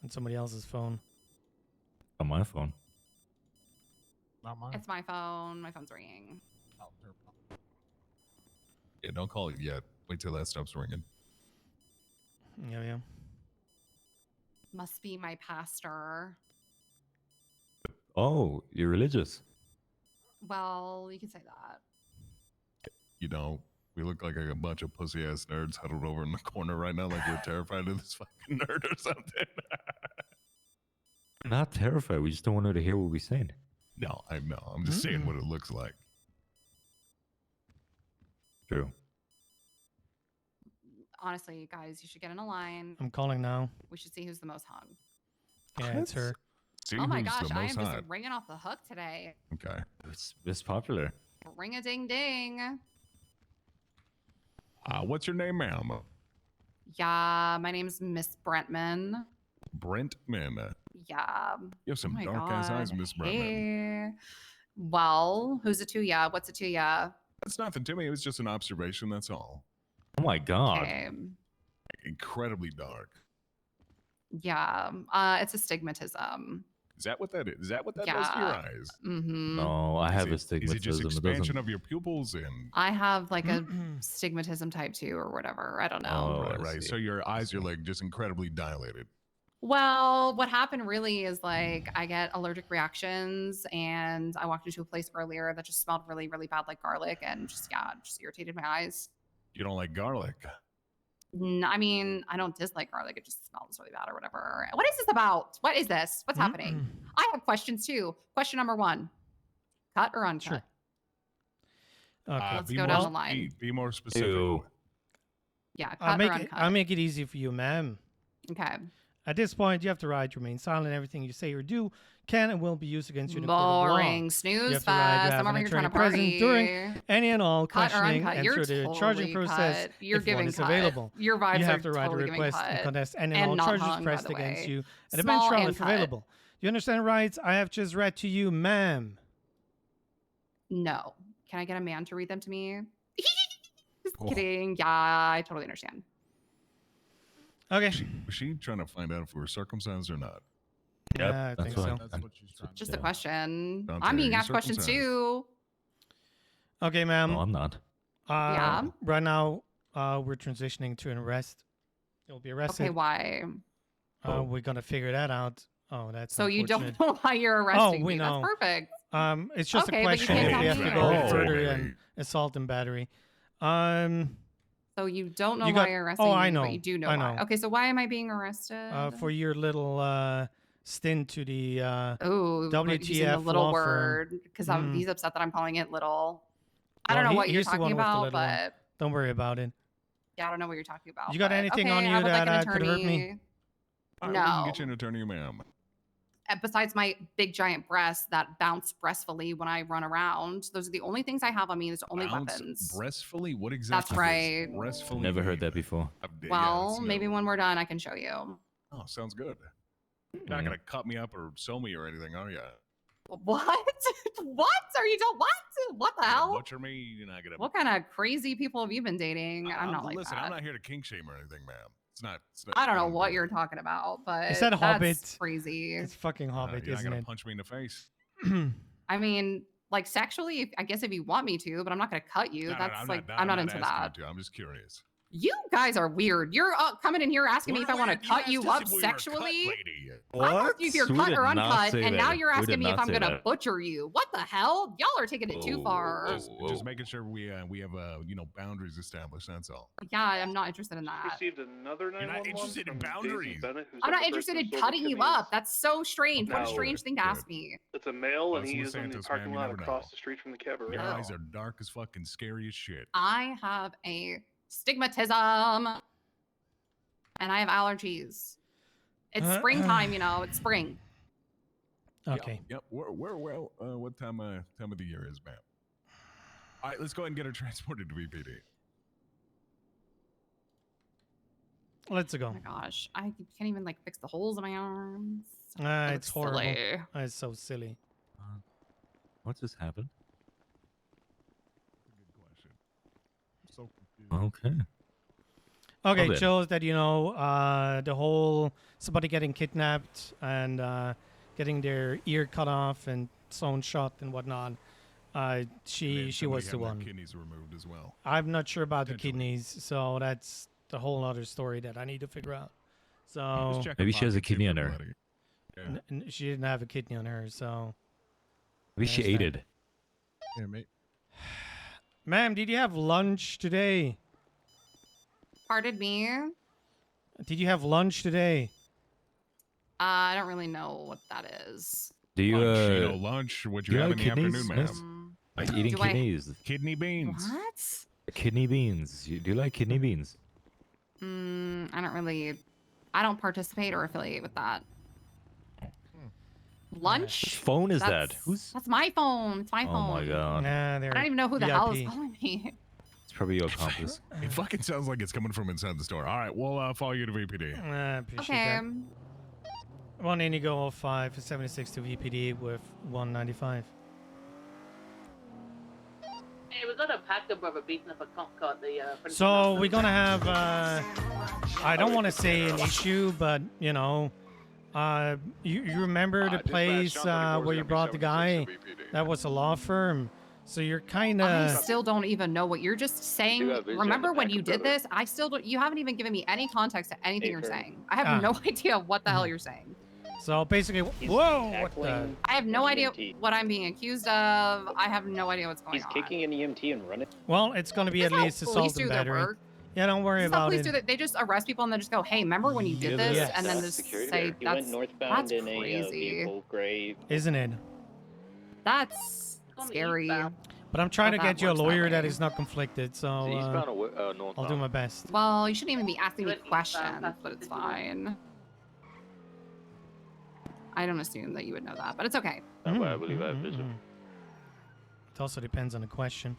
on somebody else's phone. On my phone. Not mine. It's my phone. My phone's ringing. Yeah, don't call it yet. Wait till that stops ringing. Yeah. Must be my pastor. Oh, you're religious. Well, you can say that. You know, we look like a bunch of pussy ass nerds huddled over in the corner right now, like we're terrified of this fucking nerd or something. We're not terrified. We just don't want her to hear what we're saying. No, I know. I'm just saying what it looks like. True. Honestly, guys, you should get in a line. I'm calling now. We should see who's the most hung. Yeah, it's her. See Oh my who's gosh, the I am most just hot. ringing off the hook today. Okay. It's popular. Ring a ding ding. What's your name, ma'am? Yeah, my name's Miss Brentman. Brentman. Yeah. You have some Oh my dark ass eyes, God. Miss Brentman. Hey. Well, who's it to ya? What's it to ya? That's nothing to me. It was just an observation. That's all. Oh my God. Okay. Incredibly dark. Yeah. It's astigmatism. Is that what that is? Is that what that does to your eyes? Mm-hmm. No, I have Is it just astigmatism. It expansion doesn't. of your pupils and? I have like a stigmatism type 2 or whatever. I don't know. Oh, right. So your eyes are like just incredibly dilated. Well, what happened really is like I get allergic reactions, and I walked into a place earlier that just smelled really, really bad, like garlic, and just irritated my eyes. You don't like garlic. I mean, I don't dislike garlic. It just smells really bad or whatever. What is this about? What is this? What's happening? I have questions too. Question number 1: cut or uncut? Okay. Let's go down the line. Be more specific. Yeah, cut I'll or uncut. I'll make it easy for you, ma'am. Okay. At this point, you have the right to remain silent. Everything you say or do can and will be used against you in a court of law. Boring. Snooze You have the right to fest. have I'm an over here trying to attorney present party. during any and all Cut or questioning uncut? and You're through the totally charging process cut. You're if giving one is cut. available. Your vibes you have are the right totally to giving request cut. and contest any And and all not charges hung, by pressed the against way. you at a Small bench trial and if cut. available. You understand the rights I have just read to you, ma'am? No. Can I get a man to read them to me? Just Oh. kidding. Yeah, I totally understand. Okay. Was she trying to find out if we were circumcised or not? Yeah, I think so. That's what she's trying to Just do. a question. Dante, I'm are being you asked questions circumcised? too. Okay, ma'am. No, I'm not. Yeah. Right now, we're transitioning to an arrest. You'll be arrested. Okay, why? We're gonna figure that out. Oh, that's So you don't unfortunate. know why you're arresting we me. know. That's perfect. It's just Okay, a but you question can't if tell we have me to go anything. further and assault and battery. So you don't know You why got- you're arresting oh, me, I know. but you do know I why. know. Okay, so why am I being arrested? For your little stint to the Oh, WTF using the little law word firm. because Mm. he's upset that I'm calling it little. I Well, don't know what you're he's the one talking with the about, little one. but Don't worry about it. yeah, I don't know what you're talking about. You got but anything okay, on you I would like that an could hurt me? attorney. All right, we No. can get you an attorney, ma'am. Besides my big giant breasts that bounce breastfully when I run around, those are the only things I have on me. Those are only Bounce weapons. breastfully? What exactly? right. Does breastfully Never heard mean? that before. Well, maybe when we're done, I can show you. Oh, sounds good. You're not gonna cut me up or sew me or anything, are you? What? What are you doing? What? What the hell? Butcher me? You're not gonna. What kind of crazy people have you been dating? I'm not like Listen, that. I'm not here to kink shame or anything, ma'am. It's not. I don't know what you're talking about, but Is that a that's Hobbit? crazy. It's fucking Hobbit, You're not isn't gonna it? punch me in the face. I mean, like sexually, I guess if you want me to, but I'm not gonna cut you. No, no, That's I'm like not, I'm not I'm into asking that. you to. I'm just curious. You guys are weird. You're coming in here asking me if I want to weird. You cut asked you us up if we were cut, sexually. lady. I asked you if you're We cut did or not uncut, say and now that. you're We asking did me if not I'm say gonna that. butcher you. What the hell? Y'all are taking it too far. Just making sure we have boundaries established. That's all. Yeah, I'm not interested in that. Received another 911 not interested in from Daisy boundaries. Bennett, who's I'm the not interested person in who sold cutting the you kidneys. up. That's so strange. What a No. strange thing to ask me. It's a male, and Los he is in the Santos, parking ma'am, you lot never across know. the street from the cabaret. Your No. eyes are dark as fucking scary as shit. I have a stigmatism, and I have allergies. It's springtime, it's spring. Okay. Yep. What time of the year is, ma'am? All right, let's go ahead and get her transported to VPD. Let's Oh go. my gosh, I can't even fix the holes in my arms. It It's looks horrible. silly. It's so silly. What just happened? Good question. I'm so confused. Okay. Okay, Well, it shows that the whole somebody getting kidnapped and getting their ear cut off and sewn shut and whatnot. She was the one. Kidneys removed as well. I'm not sure about the kidneys, so that's the whole other story that I need to figure out. So Maybe she has a kidney on her. she didn't have a kidney on her, so Maybe she there's ate that. it. Yeah, mate. Ma'am, did you have lunch today? Pardon me? Did you have lunch today? I don't really know what that is. Do you lunch? What do you you have in like the kidneys, afternoon, miss? ma'am? Like eating Do I- kidneys. Kidney beans. What? Kidney beans. Do you like kidney beans? I don't participate or affiliate with that. Lunch? Whose phone is that? Who's? That's my phone. It's my Oh phone. my god. Nah, I don't even know who the hell is calling me. It's probably your accomplice. It fucking sounds like it's coming from inside the store. All right, we'll follow you to VPD. I appreciate Okay. that. 1 Indigo 05 for 76 to VPD with 195. Hey, we got a pack of rubber beating if I can't cut the. So we're gonna have I don't want to say an issue, but you remember the place where you brought the guy that was a law firm, so you're kind I of still don't even know what you're just saying. have vision Remember on the when back you of did brother. this? I still don't. You haven't even given me any context to anything you're Paper. saying. I have no idea what the hell you're saying. so basically whoa what the I have no an idea EMT. what I'm being accused of. I have no idea what's going He's on. kicking an EMT and running. well it's gonna be at That's how least police assault do and their battery. work. Yeah, don't worry This is how about police it. do that. They just arrest people and then just go, "Hey, remember when you did this?" Yes. And then That's just security say, guard. He went northbound that's in a crazy. vehicle gray. Isn't it? That's scary. But I'm trying to But that get you a works that lawyer that way. is not conflicted, so I'll do northbound. my best. Well, you shouldn't even be asking me questions, but it's fine. I don't assume that you would know that, but it's okay. I believe I have vision. It also depends on the question.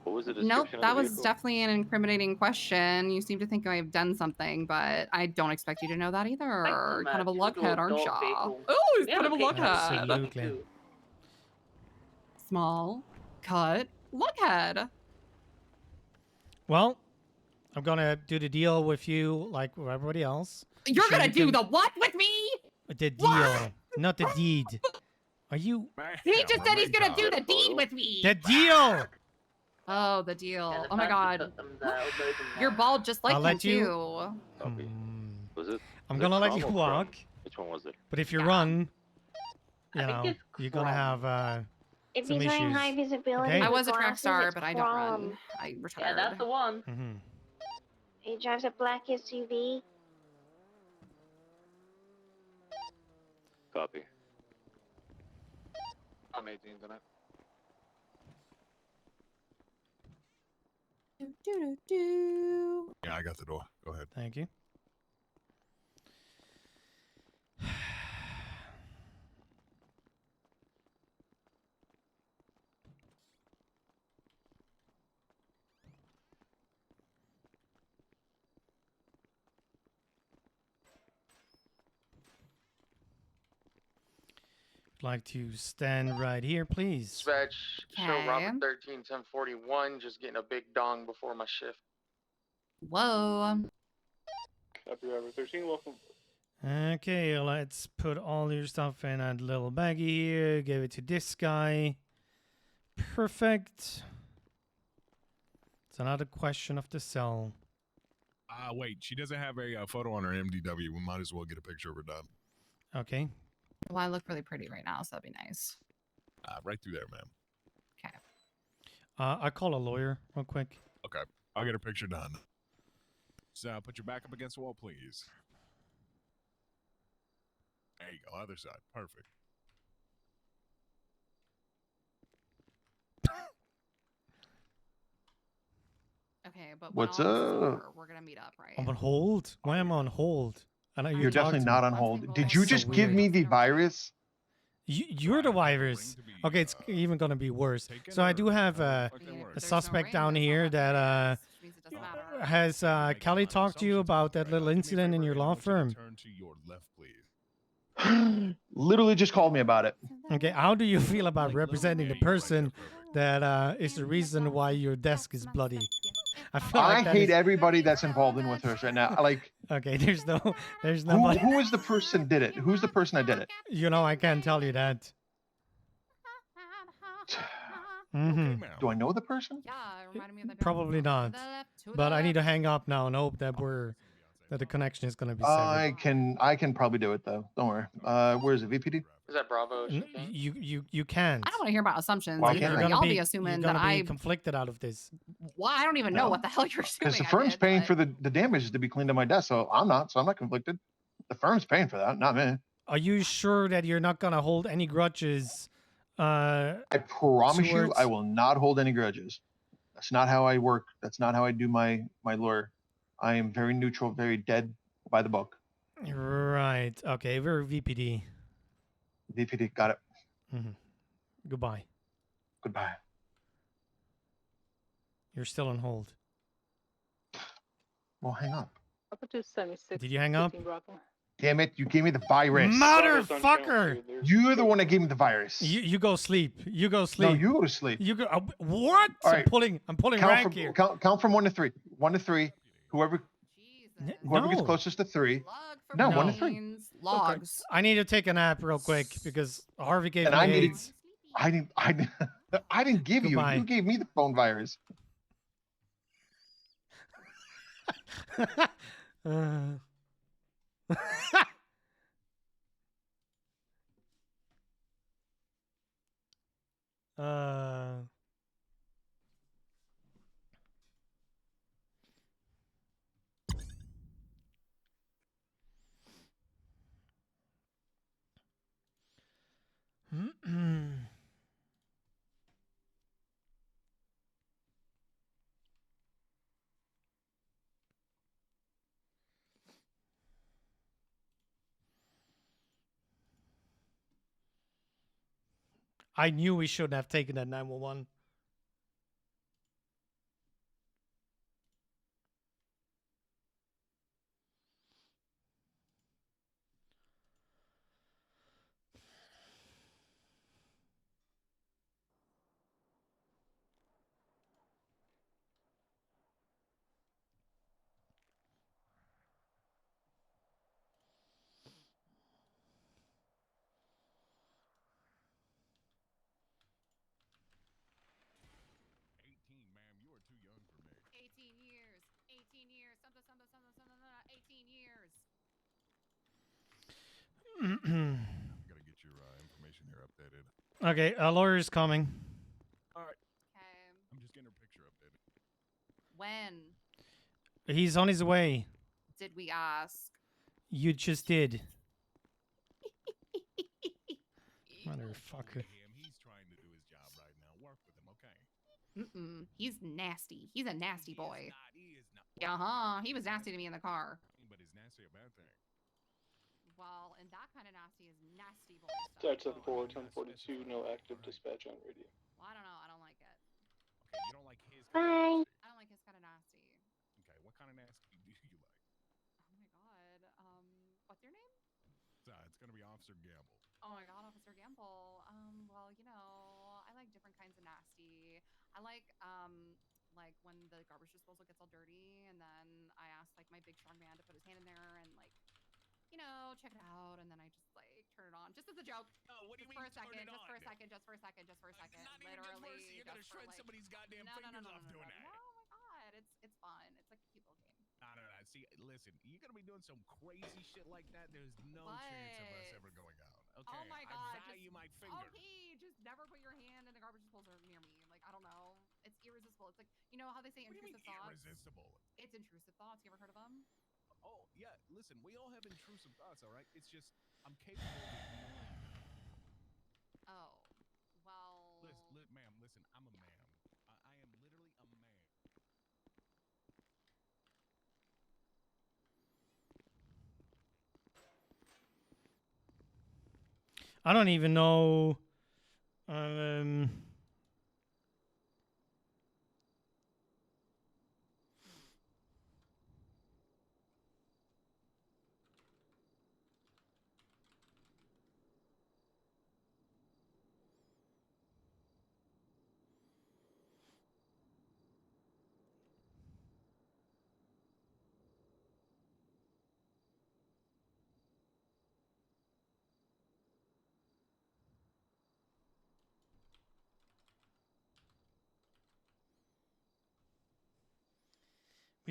What was the Nope, description of that the was vehicle? definitely an incriminating question. You seem to think I've done something, but I don't expect you to know that either. You're kind of a luckhead, aren't you? Oh, he's kind of a luckhead. Absolutely. Small, cut, luckhead. Well, I'm gonna do the deal with you like with everybody else. You're So gonna you do can- the what with me? The deal, not the deed. Are you He just said he's gonna do the deed with me. the deal? Oh, the deal. Oh my god. You're bald just like I'll him let you- too. Was it? I'm was gonna it let you chrome or walk, chrome? Which one was it? but if you run, I think it's you're gonna chrome. have If some he's wearing issues. high visibility, Okay. I with was a track glasses, star, it's but I don't run. chrome. I retired. Yeah, that's the one. Mhm. He drives a black SUV. Copy. I'm 18 tonight. Yeah, I got the door. Go ahead. Thank you. Like to stand right here, please. Dispatch, show Okay. Robert 13, 1041, just getting a big dong before my shift. Whoa. Copy, Robert 13, welcome. Okay, let's put all your stuff in a little baggie here. Give it to this guy. Perfect. It's another question of the cell. Wait, she doesn't have a photo on her MDW. We might as well get a picture of her done. Okay. Well, I look really pretty right now, so that'd be nice. Right through there, ma'am. Okay. I call a lawyer real quick. Okay, I'll get a picture done. So put your back up against the wall, please. There you go, other side. Perfect. Okay, but What's when all this is up? over, we're gonna meet up, right? I'm on hold. Why am I on hold? I know You're definitely not on hold. Did you just give me the virus? You're the virus. Okay, it's even gonna be worse. So I do have a suspect down here that has Kelly talked to you about that little incident in your law firm. Turn to your left, please. Literally just called me about it. Okay, how do you feel about representing the person that is the reason why your desk is bloody? I feel like I that hate is- everybody that's involved in with her right now. Like, Okay, there's nobody. who is the person did it? Who's the person that did it? You know, I can't tell you that. Do I know the person? Yeah, it reminded me of the Probably not. But I need to hang up now and hope that the connection is gonna be severed. I can probably do it though. Don't worry. Where is it? VPD? Is that Bravo? You can't. I don't want to hear about assumptions Why either. can't I? Y'all be you're assuming gonna that be conflicted out of this. Well, I don't even know No. what the hell you're assuming. Because the I firm's did, paying but- for the damages to be cleaned on my desk, so I'm not conflicted. The firm's paying for that, not me. Are you sure that you're not gonna hold any grudges? I promise you, towards- I will not hold any grudges. That's not how I work. That's not how I do my lawyer. I am very neutral, very dead by the book. Right. Okay. We're VPD. VPD, got it. Goodbye. Goodbye. You're still on hold. Well, hang up. Up to 76. Did you hang up? Damn it! You gave me the virus. Motherfucker! You're the one that gave me the virus. You go sleep. You go sleep. No, you go to sleep. You go. What? All I'm right. pulling Count rank from, here. count from 1 to 3. 1 to 3. Whoever gets No. closest to 3. No, 1 to 3. Logs. I need to take a nap real quick because Harvey gave And me I needed. AIDS. I didn't give you. Goodbye. You gave me the phone virus. I knew we shouldn't have taken that 911. Gotta get your information here updated. Okay, a lawyer's coming. All right. Okay. I'm just getting her picture updated. When He's on his way. did we ask? You just did. Motherfucker. He's trying to do his job right now. Work with him, okay? He's nasty. He's a nasty boy. He is not. He was nasty to me in the car. But is nasty a bad thing? Well, and that kind of nasty is nasty boy Start stuff. 10-4, 10-42, no active dispatch on radio. Well, I don't know. I don't like it. Okay, you don't like his Bye. I don't like his kind of nasty. Okay, what kind of nasty do you like? Oh my god. What's your name? It's gonna be Officer Gamble. Oh my god, Officer Gamble. Well, you know, I like different kinds of nasty. I like when the garbage disposal gets all dirty, and then I ask like my big strong man to put his hand in there and like, you know, check it out, and then I just like turn it on, just as a joke. Oh, what do you Just mean for a second, turn it just for a on? second, just for a second, just for a second. Not even just Literally, mercy. You're gonna just for, shred like, somebody's goddamn fingers off doing that. No, oh my god, it's fun. It's like a cute little game. No. See, listen, you're gonna be doing some crazy shit like that. There's no chance of us ever going out. Okay. Oh my god, I value my finger. Okay, just never put your hand in the garbage disposal near me. Like, I don't know. It's irresistible. It's like, you know how they say What do you intrusive mean thoughts? irresistible? It's intrusive thoughts. You ever heard of them? Oh yeah, listen, we all have intrusive thoughts, all right? It's just I'm capable of ignoring them. Oh, well. Ma'am, listen, I'm a man. I am literally a man. I don't even know.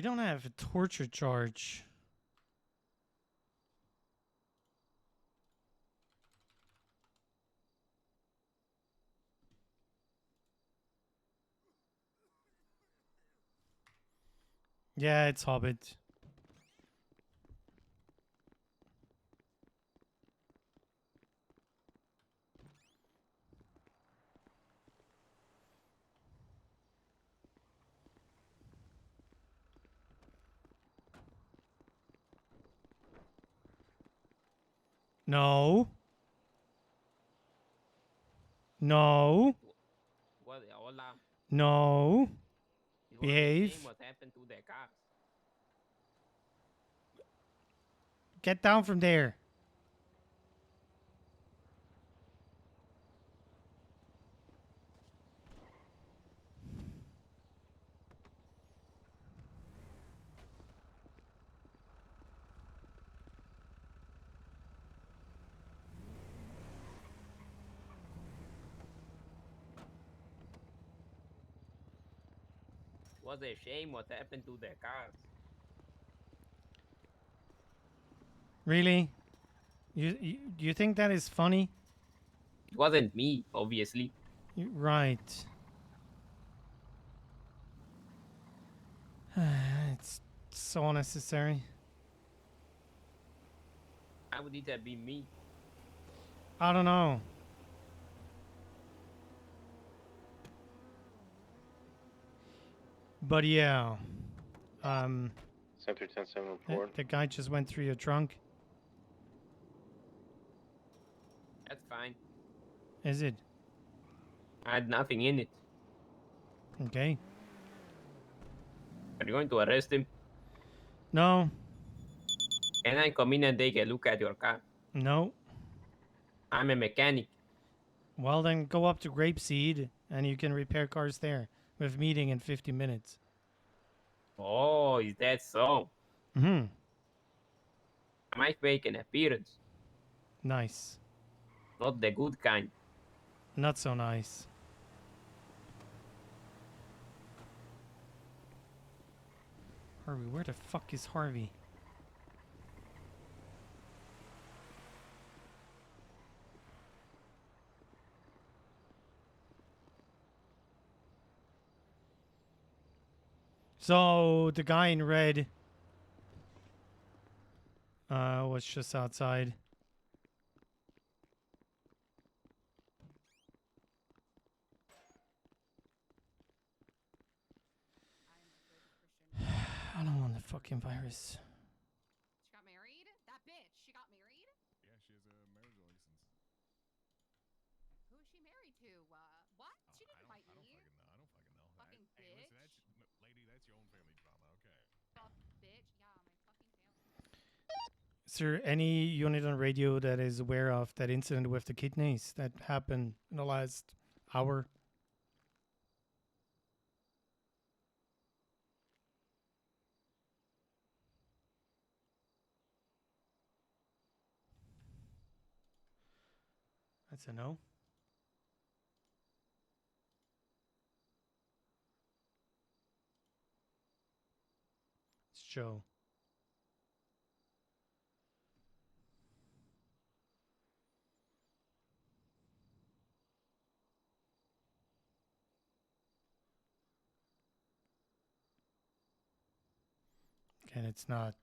We don't have a torture charge. Yeah, it's Hobbit. No. No. Well, hola. No. It was a Behave. shame what happened to the cars. Get down from there. Was a shame what happened to the cars. Really? You think that is funny? It wasn't me, obviously. Right. It's so unnecessary. How would it have been me? I don't know. But yeah. Center 10-7 The, report. the guy just went through your trunk. That's fine. Is it? I had nothing in it. Okay. Are you going to arrest him? No. Can I come in and take a look at your car? No. I'm a mechanic. Well, then go up to Grapeseed and you can repair cars there. We have a meeting in 50 minutes. Oh, is that so? Hmm. I might make an appearance. Nice. Not the good kind. Not so nice. Harvey, where the fuck is Harvey? So the guy in red was just outside. I don't want the fucking virus. She got married? That bitch. She got married? Yeah, she has a marriage license. Who is she married to? What? She didn't invite me. I don't fucking know. Fucking Hey, bitch. listen, lady, that's your own family drama, okay? Fuck, bitch. Yeah, my fucking family. Is there any unit on radio that is aware of that incident with the kidneys that happened in the last hour? That's a no. It's Joe. And it's not.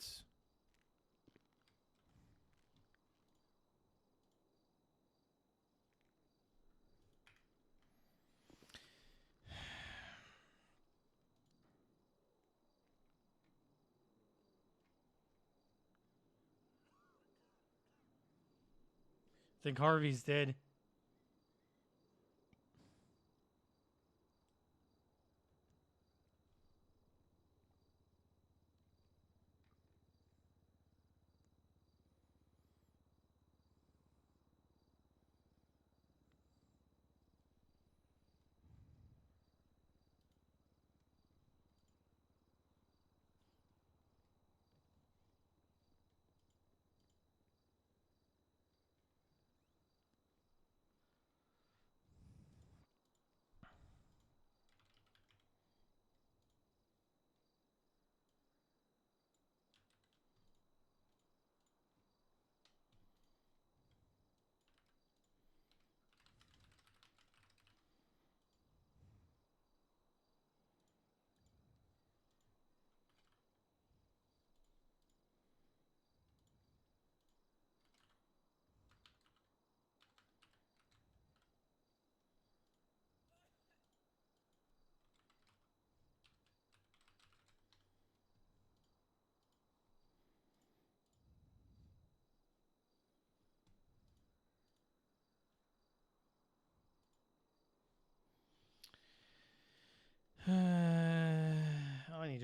I think Harvey's dead.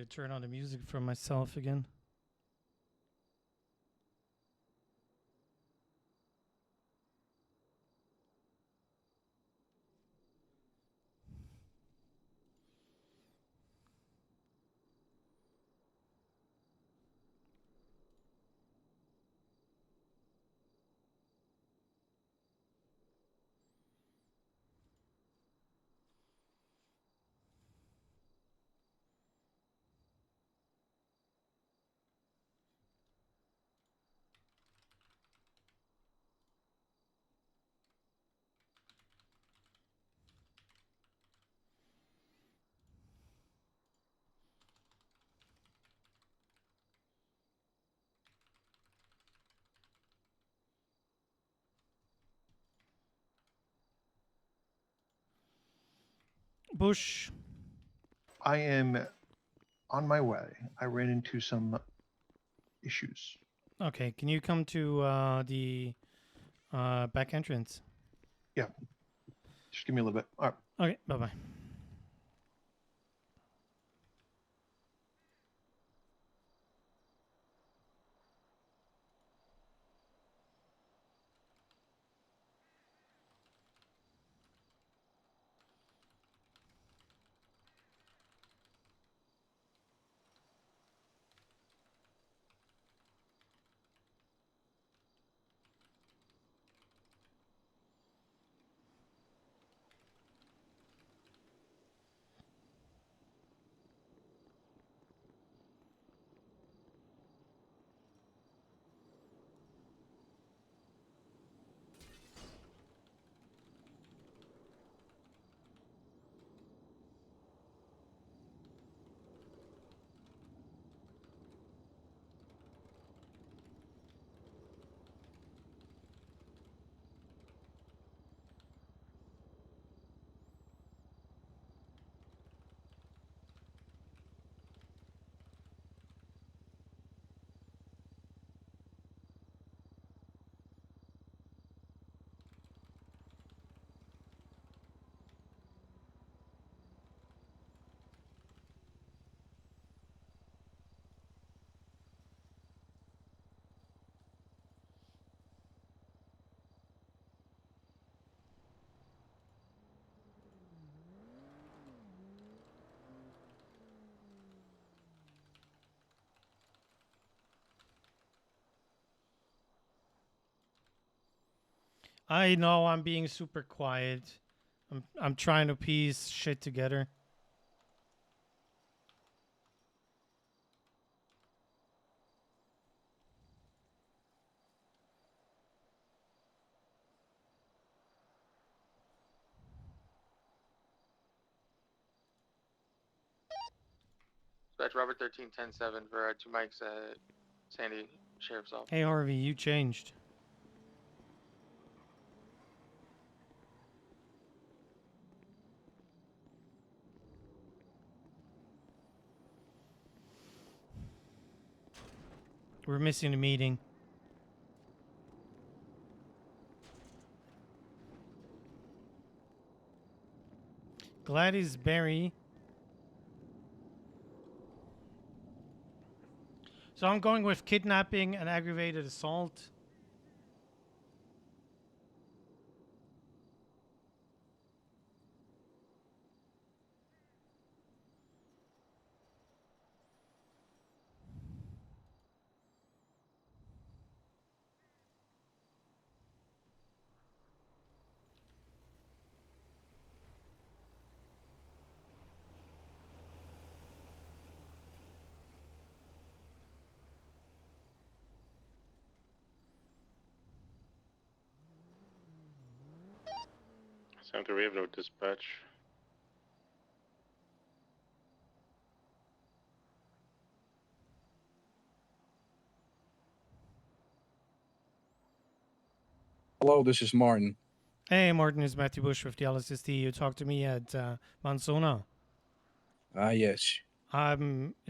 to turn on the music for myself again. Bush. I am on my way. I ran into some issues. Okay, can you come to the back entrance? Yeah. Just give me a little bit. All right. Okay, bye-bye. I know I'm being super quiet. I'm trying to piece shit together. Dispatch Robert 13-10-7 for 2 mics at Sandy Sheriff's Office. Hey Harvey, you changed. We're missing a meeting. Gladys Berry. So I'm going with kidnapping and aggravated assault. Center, we have no dispatch. Hello, this is Martin. Hey Martin, it's Matthew Bush with the LSSD. You talked to me at Mansona. Ah, yes.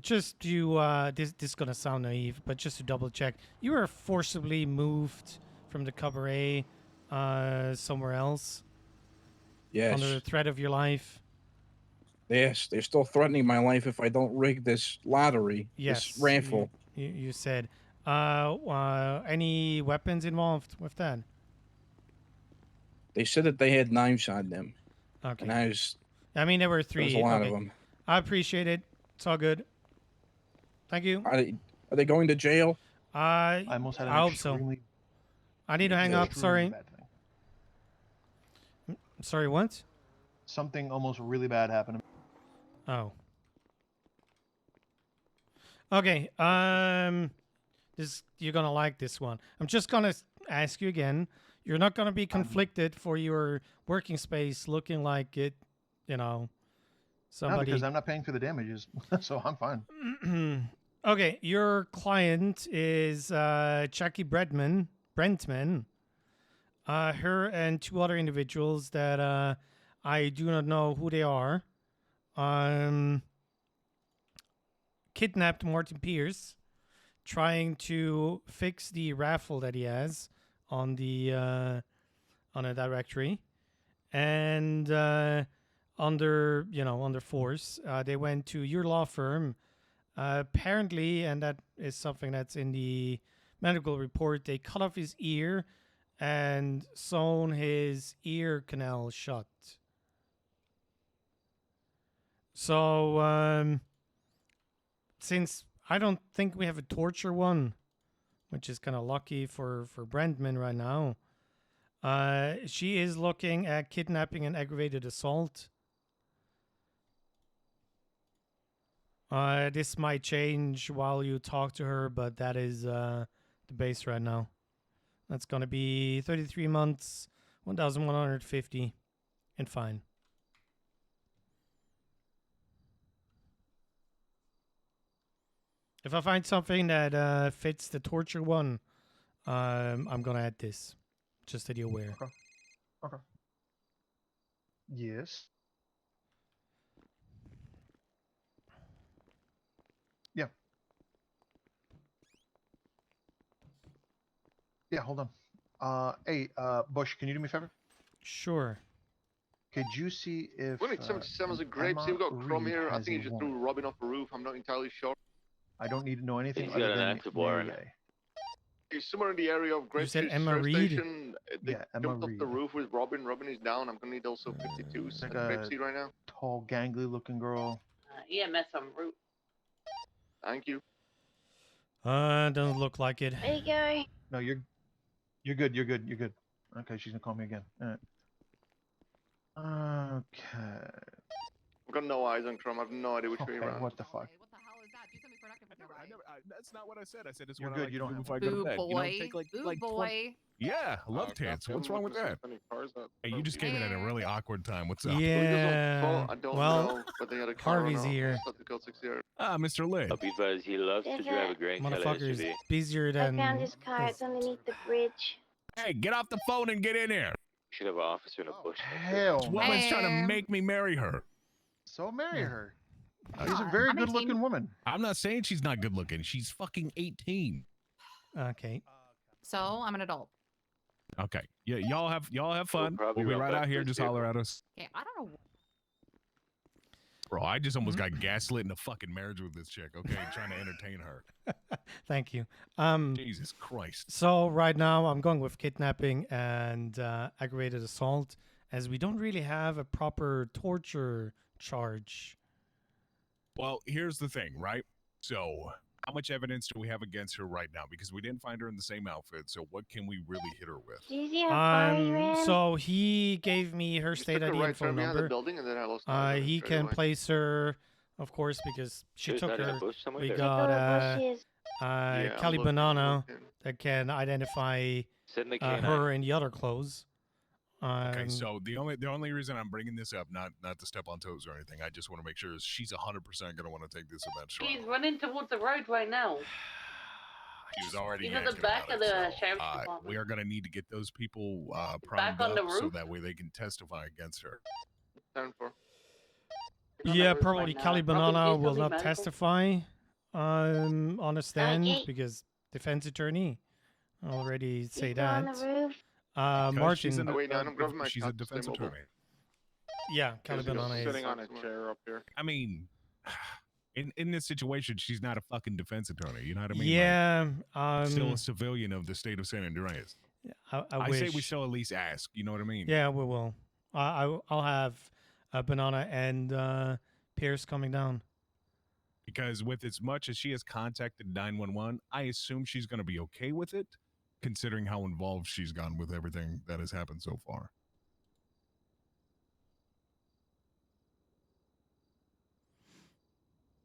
Just you. This is gonna sound naive, but just to double check, you were forcibly moved from the cabaret, somewhere else. Yes. Under the threat of your life. Yes, they're still threatening my life if I don't rig this lottery, Yes, this raffle. You said. Any weapons involved with that? They said that they had knives on them. Okay. And I mean, there were there was 3. a lot Okay. of them. I appreciate it. It's all good. Thank you. Are they going to jail? I almost had an I hope so. extremely- I need to hang up. extremely Sorry. bad thing. Sorry, what? Something almost really bad happened. Oh. Okay. This you're gonna like this one. I'm just gonna ask you again. You're not gonna be conflicted for your working space looking like it, you know, No, somebody. because I'm not paying for the damages, so I'm fine. Okay, your client is Jackie Brentman. Her and 2 other individuals that I do not know who they are. Kidnapped Martin Pierce, trying to fix the raffle that he has on the on a directory, and under force, they went to your law firm. Apparently, and that is something that's in the medical report, they cut off his ear and sewn his ear canal shut. So, since I don't think we have a torture one, which is kind of lucky for Brandman right now, she is looking at kidnapping and aggravated assault. This might change while you talk to her, but that is the base right now. That's going to be 33 months, 1,150, and fine. If I find something that fits the torture one, I'm going to add this, just that you're aware. Okay. Yes. Yeah. Yeah, hold on. Hey, Bush, can you do me a favor? Sure. Could you see if We need 77s of grapes. Emma See, we've got Crum Reed here. I has think he a just warrant? threw Robin off a roof. I'm not entirely sure. I don't need to know anything He's other got an than active warrant. Mary A. He's somewhere in the area of Grape said Street Emma Sheriff Reed? Station. They Yeah, Emma jumped off the Reed. roof with Robin. Robin is down. I'm gonna need also 52s Like at a Grapeseed right now. tall, gangly looking girl. EMS en route. Thank you. Doesn't look like it. There you go. No, you're good. You're good. You're good. Okay, she's gonna call me again. All right. Okay. I've got no eyes on Crum. I have no idea which way Okay, around. what the fuck? That's not what I said. I said it's You're what good, I like you to don't do have before I one. go to Ooh, bed. boy. You know, take like Ooh, 20 boy. Yeah, love tits. What's wrong with that? Hey, you just came in at a really awkward time. What's up? Yeah. I don't Well, know whether they had a car Harvey's or not. here. I thought the code 60. Mr. Lid. I'll be advised he loves to There's drive a- a green Motherfucker's SUV. busier I than found his car. his- It's underneath the bridge. Hey, get off the phone and get in here. Should have an officer in a bush. Hell This no. woman's trying to make me marry her. So marry her. Uh, She's a very I'm good 18. looking woman. I'm not saying she's not good looking. She's fucking 18. Okay. So I'm an adult. Okay. Yeah, y'all have fun. probably We'll be run right back out to here. his Just vehicle. holler at us. Okay, I don't know. Bro, I just almost got gaslit in a fucking marriage with this chick, okay? Trying to entertain her. Thank you. Jesus Christ. So right now I'm going with kidnapping and aggravated assault, as we don't really have a proper torture charge. Well, here's the thing, right? So, how much evidence do we have against her right now? Because we didn't find her in the same outfit, so what can we really hit her with? Do you see how far you ran? So he gave me her state took a ID right and phone turn behind the number. building and then I lost eyes on He it straight can away. place her, of course, because she She was took not in a her. bush somewhere We there? got Go bushes. I'm Cali looking, Banana looking. that can identify Sit in the canine. her in the other clothes. Okay, so the only reason I'm bringing this up, not to step on toes or anything, I just want to make sure is she's 100% going to want to take this event strong. He's running towards the road right now. She was already He's at the asking back about of it, the so, sheriff's department. we are going to need to get those people Back primed on the up so roof? that way they can testify against her. 10-4. Yeah, probably Cali Banana Robin, will please not don't be testify on a stand Okay. because defense attorney already say You go on that. the roof. Because Martin, she's, Oh, wait, no, I'm grabbing my she's a cup, stay defense mobile. attorney. Yeah, Kelly He's Banana is. sitting on a chair up here. I mean, in this situation, she's not a fucking defense attorney. You know what I mean? Yeah. Still a civilian of the state of San Andreas. I say we wish. still at least ask. You know what I mean? Yeah, we will. I'll have Banana and Pierce coming down. Because with as much as she has contacted 911, I assume she's going to be okay with it, considering how involved she's gone with everything that has happened so far.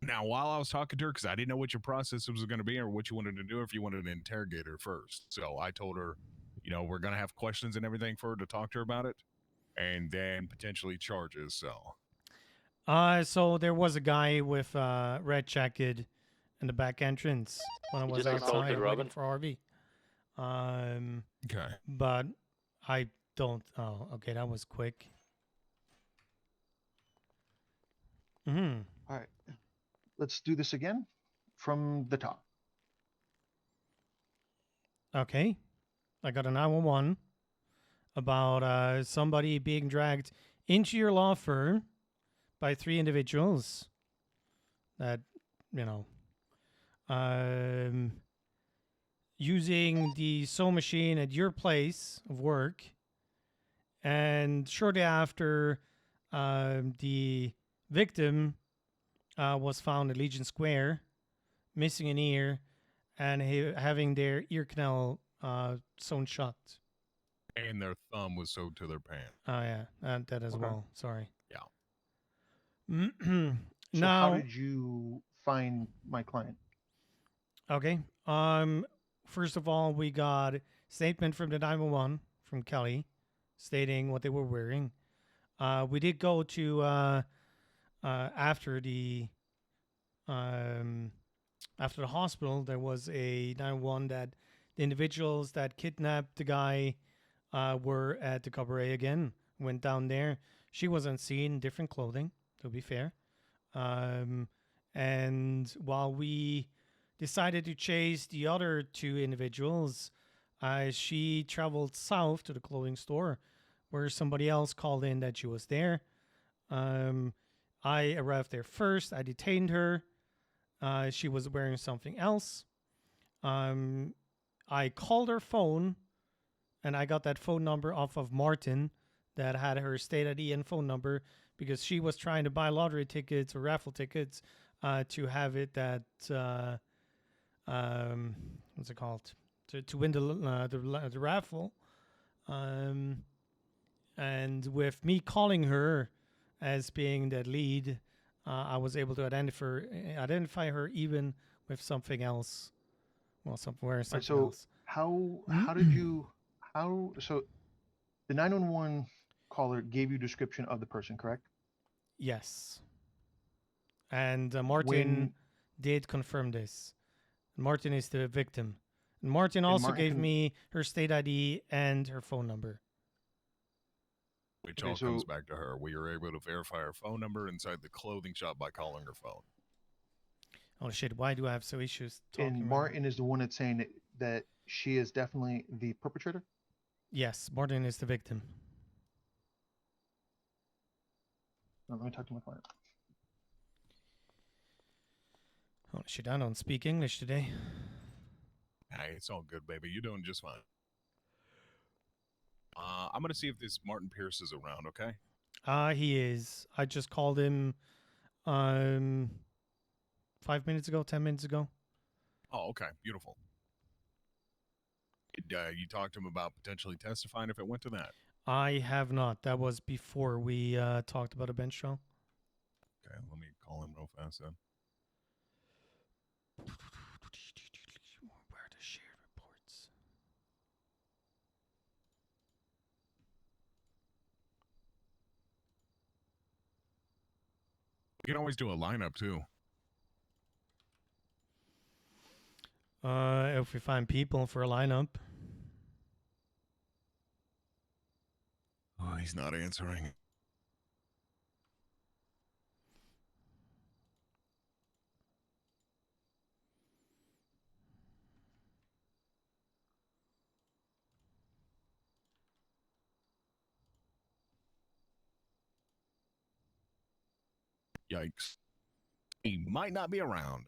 Now, while I was talking to her, because I didn't know what your process was going to be or what you wanted to do, if you wanted to interrogate her first. So I told her, you know, we're going to have questions and everything for her to talk to her about it, and then potentially charges. So there was a guy with red jacket in the back entrance when I You was just assaulted outside waiting Robin? for RV. Okay. But I don't. Oh, okay, that was quick. All right. Let's do this again from the top. Okay. I got a 911 about somebody being dragged into your law firm by 3 individuals that, you know, using the sew machine at your place of work. And shortly after, the victim was found at Legion Square, missing an ear, and having their ear canal sewn shut. And their thumb was sewed to their pants. Oh yeah, that as Okay. well. Sorry. Yeah. So Now, how did you find my client? okay. First of all, we got statement from the 911 from Kelly, stating what they were wearing. We did go to after the hospital. There was a 911 that the individuals that kidnapped the guy were at the cabaret again. Went down there. She wasn't seen, different clothing, to be fair. And while we decided to chase the other 2 individuals, she traveled south to the clothing store where somebody else called in that she was there. I arrived there first. I detained her. She was wearing something else. I called her phone, and I got that phone number off of Martin that had her state ID and phone number because she was trying to buy lottery tickets or raffle tickets to have it at what's it called, to win the raffle. And with me calling her as being that lead, I was able to identify her even with something else. Well, wearing something so else. how did you so the 911 caller gave you description of the person, correct? Yes. And Martin When- did confirm this. Martin is the victim. And Martin And also Martin gave can- me her state ID and her phone number. Which Okay, all comes so- back to her. We were able to verify her phone number inside the clothing shop by calling her phone. Oh shit! Why do I have so issues talking? And right now? Martin is the one that's saying that she is definitely the perpetrator? Yes, Martin is the victim. Now, let me talk to my client. Oh shit! I don't speak English today. Hey, it's all good, baby. You're doing just fine. I'm gonna see if this Martin Pierce is around. Okay. He is. I just called him 5 minutes ago, 10 minutes ago. Oh, okay. Beautiful. You talked to him about potentially testifying if it went to that. I have not. That was before we talked about a bench trial. Okay, let me call him real fast then. Where are the shared reports? We can always do a lineup too. If we find people for a lineup. Oh, he's not answering. Yikes. He might not be around.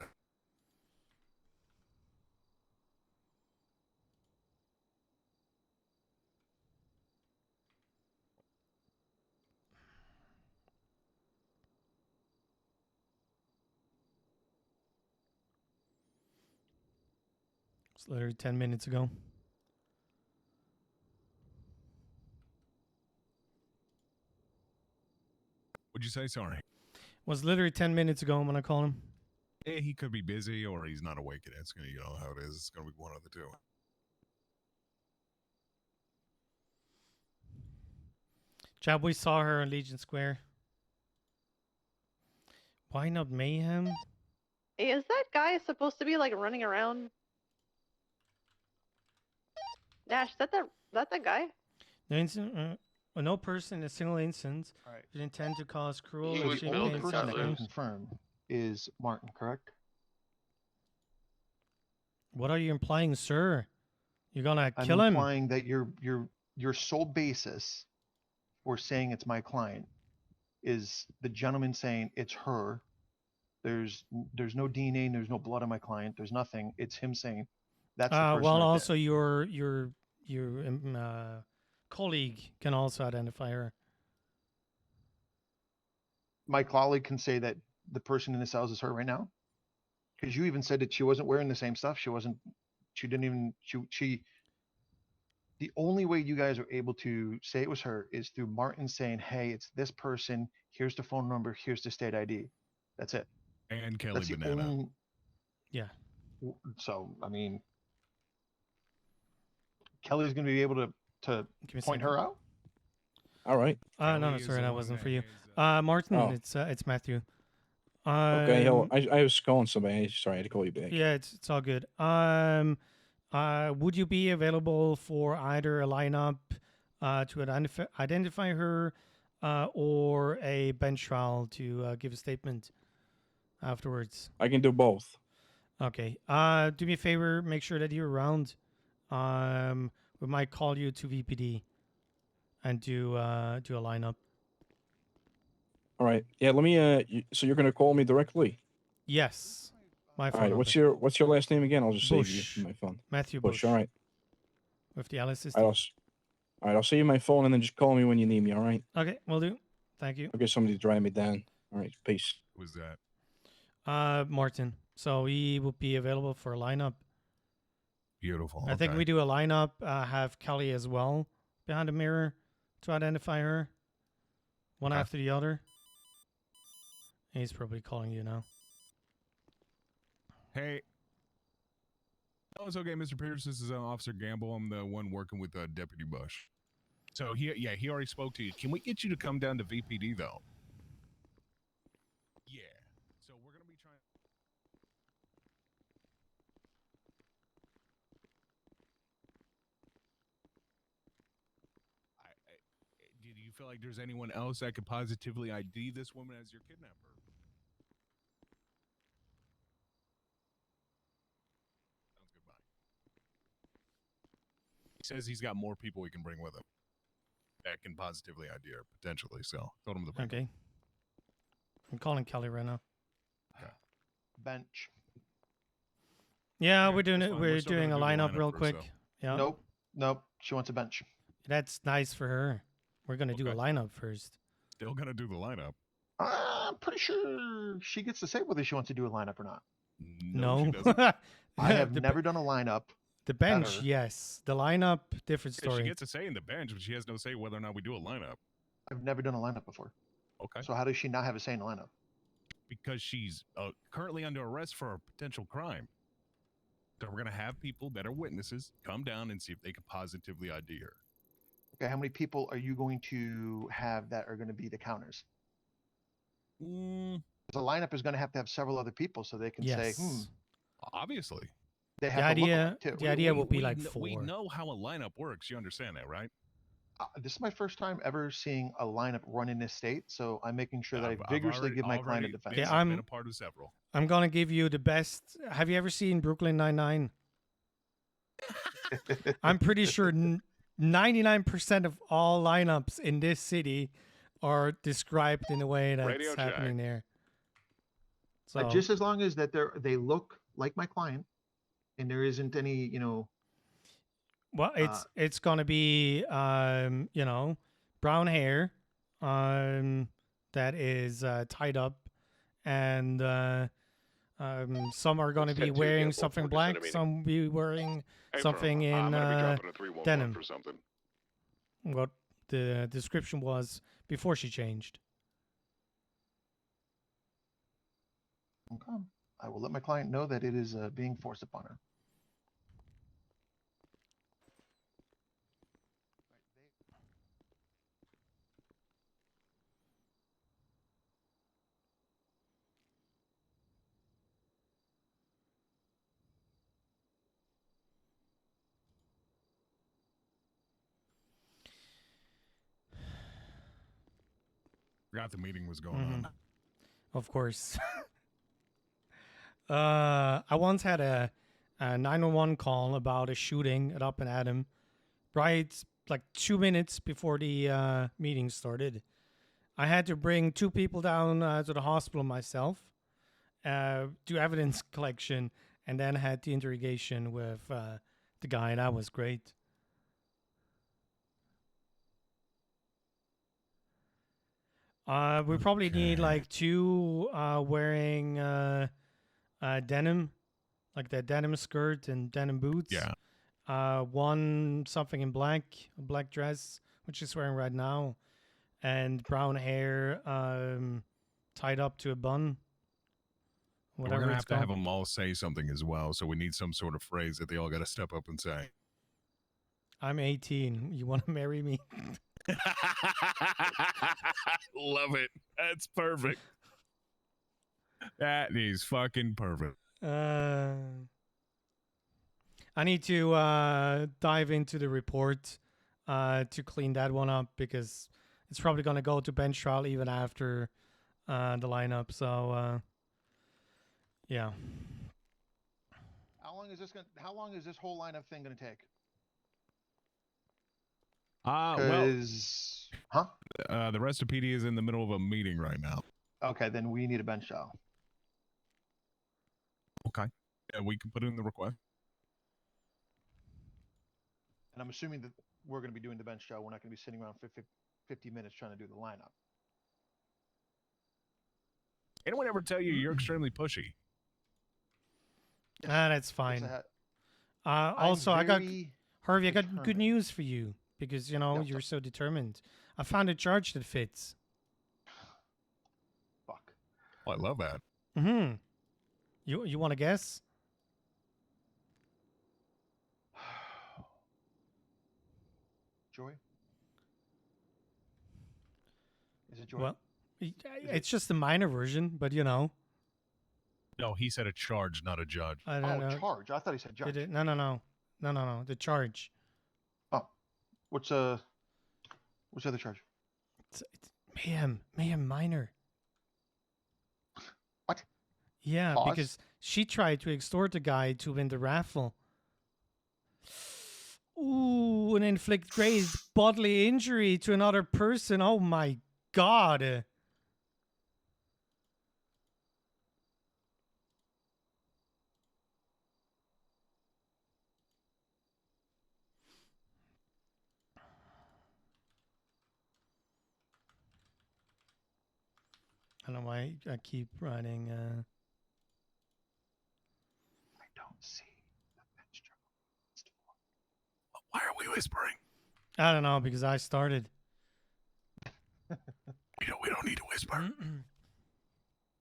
It's literally 10 minutes ago. What'd you say? Sorry. Was literally 10 minutes ago when I called him. Yeah, he could be busy or he's not awake yet. It's gonna, you know how it is. It's gonna be one of the two. Chad, we saw her in Legion Square. Why not Mayhem? Hey, is that guy supposed to be like running around? Dash, that guy? No, no person in a single instance Alright. should intend to cause cruel So or the extreme only pain, person that can suffering. confirm is Martin, correct? What are you implying, sir? You're gonna I'm kill him? implying that your sole basis for saying it's my client is the gentleman saying it's her. There's no DNA, there's no blood on my client, there's nothing. It's him saying that's the person Well, right there. also your colleague can also identify her. My colleague can say that the person in the cells is her right now? Because you even said that she wasn't wearing the same stuff. She the only way you guys are able to say it was her is through Martin saying, hey, it's this person. Here's the phone number. Here's the state ID. That's it. And Kelly That's the Banana. only- Yeah. So, I mean, Kelly's going to be able to Give me a point second. her out? All right. No, sorry, that wasn't for you. Martin, Oh. it's Matthew. Okay, hello. I was calling somebody. Sorry, I had to call you back. Yeah, it's all good. Would you be available for either a lineup to identify her or a bench trial to give a statement afterwards? I can do both. Okay. Do me a favor. Make sure that you're around. We might call you to VPD and do a lineup. All right. Yeah. Let me. So you're gonna call me directly? Yes. My phone All right. number. What's your last name again? I'll just save you Bush. in my phone. Matthew Bush. Bush. All right. With the Alice All system. right. I'll save you my phone and then just call me when you need me. All right. Okay, will do. Thank you. I'll get somebody to drive me down. All right. Peace. Who's that? Martin. So he will be available for a lineup. Beautiful. I think we do a lineup. Have Kelly as well behind the mirror to identify her. One after the other. He's probably calling you now. Hey. Oh, it's okay, Mr. Pierce. This is Officer Gamble. I'm the one working with Deputy Bush. So he already spoke to you. Can we get you to come down to VPD though? Yeah. So we're gonna be trying. Do you feel like there's anyone else that could positively ID this woman as your kidnapper? He says he's got more people he can bring with him that can positively ID her, potentially. So told him to bring. Okay. I'm calling Kelly right now. Okay. Bench. Yeah, we're doing that's it. fine. We're We're still doing a gonna do the lineup lineup real first, quick. though. Yeah. Nope. She wants a bench. That's nice for her. We're gonna do a lineup first. Still gonna do the lineup. I'm pretty sure she gets to say whether she wants to do a lineup or not. No. I have The never done a lineup. The bench, ever. yes. The lineup, different Yeah, she story. gets a say in the bench, but she has no say whether or not we do a lineup. I've never done a lineup before. Okay. So how does she not have a say in the lineup? Because she's currently under arrest for a potential crime. So we're gonna have people that are witnesses come down and see if they can positively ID her. Okay, how many people are you going to have that are going to be the counters? The lineup is going to have several other people so they can say, Yes. Obviously. They have to look alike, too. The idea will be like We 4. know how a lineup works. You understand that, right? This is my first time ever seeing a lineup run in this state, so I'm making sure that I I've vigorously already- give my client a already defense. been- Okay, I'm been a part of several. I'm gonna give you the best. Have you ever seen Brooklyn Nine-Nine? I'm pretty sure 99% of all lineups in this city are described in a way that's Radio happening check. there. So just as long as that they look like my client, and there isn't any, well, it's gonna be brown hair, that is tied up, and some are gonna be 10-2, wearing vehicle, something 4 black, descending. some be wearing Hey, something firm, in I'm gonna be dropping a 311 denim. for something. What the description was before she changed. Okay. I will let my client know that it is being forced upon her. Forgot the meeting was going Mhm. on. Of course. I once had a 911 call about a shooting at Up and Adam, right like 2 minutes before the meeting started. I had to bring 2 people down to the hospital myself, do evidence collection, and then had the interrogation with the guy. That was great. We probably need like 2 wearing denim, like that denim skirt and denim boots. Yeah. One something in black, a black dress, which she's wearing right now, and brown hair tied up to a bun. We're Whatever gonna it's have to have called. them all say something as well, so we need some sort of phrase that they all got to step up and say. I'm 18. You want to marry me? Love it. That's perfect. That is fucking perfect. I need to dive into the report to clean that one up, because it's probably going to go to bench trial even after the lineup. So, yeah. How long is this whole lineup thing gonna take? Well, huh? The rest of PD is in the middle of a meeting right now. Okay, then we need a bench trial. Okay. Yeah, we can put in the request. And I'm assuming that we're going to be doing the bench trial. We're not going to be sitting around for 50 minutes trying to do the lineup. Anyone ever tell you you're extremely pushy? That's fine. Also, very Harvey, I got good determined. news for you, because, you're so determined. I found a charge that fits. Fuck. Oh, I love that. Mm-hmm. You want to guess? Joy? Is it Joy? Well, it's just a minor version, but No, he said a charge, not a judge. I don't know. Charge. I thought he said judge. No. The charge. Oh, what's the other charge? It's mayhem minor. What? Yeah, Pause. because she tried to extort the guy to win the raffle. Ooh, and inflict great bodily injury to another person. Oh my god. I don't know why I keep writing. I don't see the bench trial. Why are we whispering? I don't know, because I started. We don't need to whisper.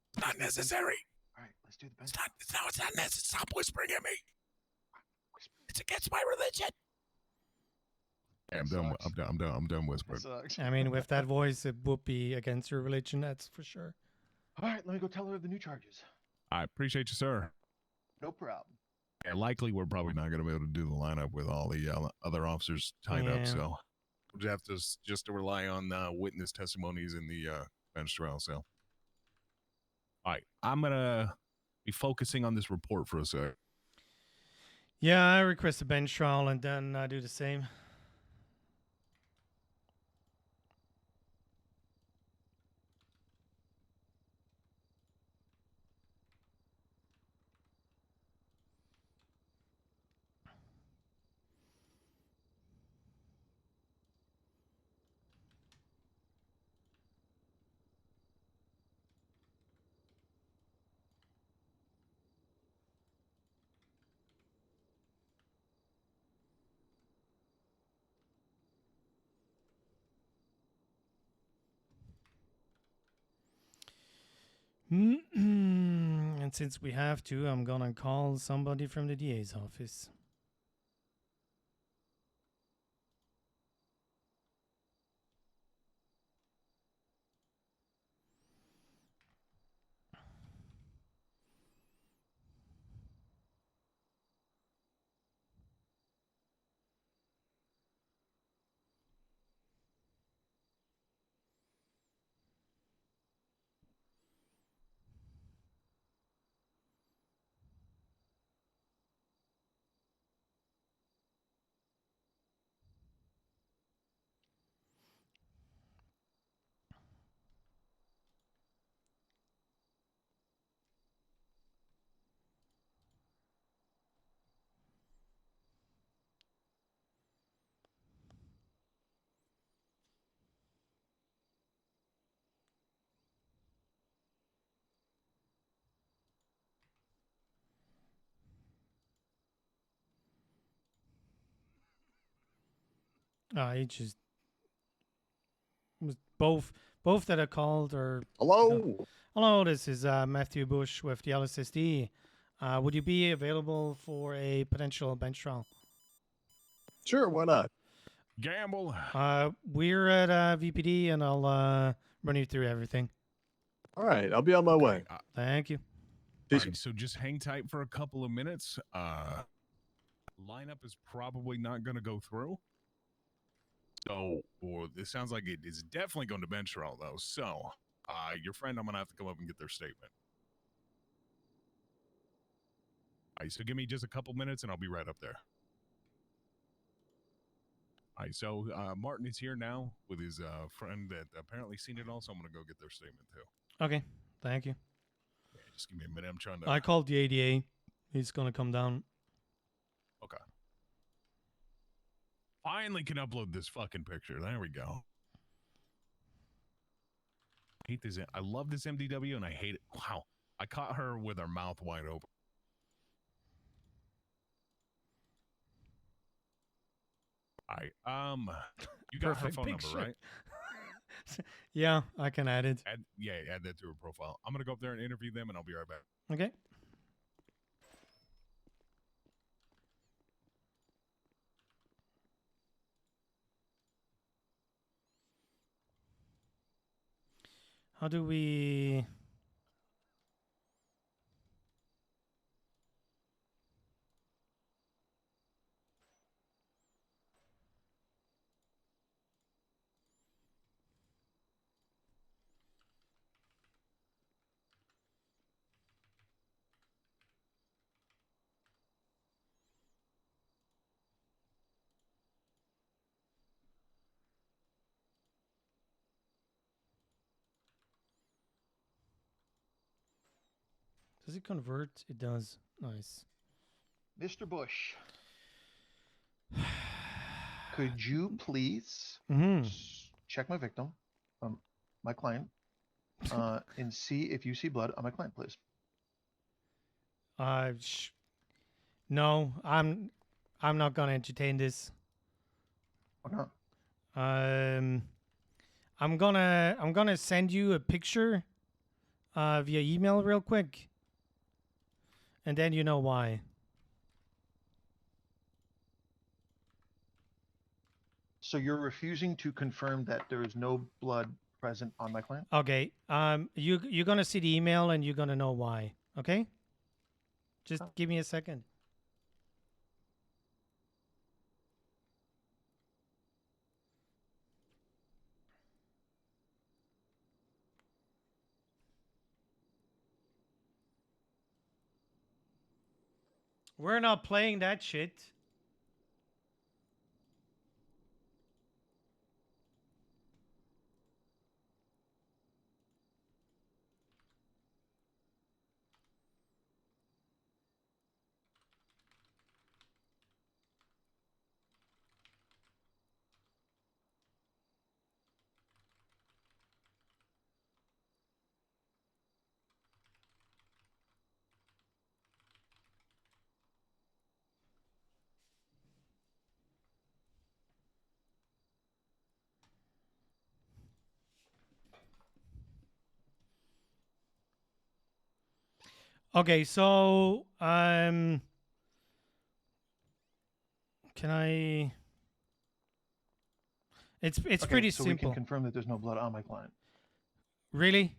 It's not necessary. All right, let's do the bench. It's not necessary. Stop whispering at me. It's against my religion. Yeah, I'm done whispering. I mean, with that voice, it would be against your religion, that's for sure. All right, let me go tell her the new charges. I appreciate you, sir. No problem. Yeah, likely we're probably not going to be able to do the lineup with all the other officers tied up, so we'll have to just to rely on witness testimonies in the bench trial. So, all right, I'm gonna be focusing on this report for a sec. Yeah, I request a bench trial and then I do the same. And since we have to, I'm gonna call somebody from the DA's office. It just was both that I called or Hello. Hello, this is Matthew Bush with the LSSD. Would you be available for a potential bench trial? Sure, why not? Gamble. We're at VPD, and I'll run you through everything. All right, I'll be on my way. Thank you. All right, so just hang tight for a couple of minutes. Lineup is probably not going to go through. So, or it sounds like it is definitely going to bench trial, though. So, your friend, I'm going to have to come up and get their statement. All right, so give me just a couple minutes, and I'll be right up there. All right, so Martin is here now with his friend that apparently seen it all, so I'm going to go get their statement, too. Okay, thank you. Yeah, just give me a minute. I'm trying to... I called the ADA. He's going to come down. Okay. Finally can upload this fucking picture. There we go. I hate this. I love this MDW, and I hate it. Wow. I caught her with her mouth wide open. All right. You got her Perfect phone picture. number, right? Yeah, I can add it. Add that to her profile. I'm gonna go up there and interview them, and I'll be right back. Okay. How do we... Does it convert? It does. Nice. Mr. Bush, could you please check my victim, my client, and see if you see blood on my client, please? No, I'm not gonna entertain this. Why not? I'm gonna send you a picture via email real quick, and then you know why. So you're refusing to confirm that there is no blood present on my client? Okay. You're gonna see the email and you're gonna know why. Okay. Just give me a second. We're not playing that shit. Okay, so can I? It's Okay, pretty so we simple. can confirm that there's no blood on my client. Really?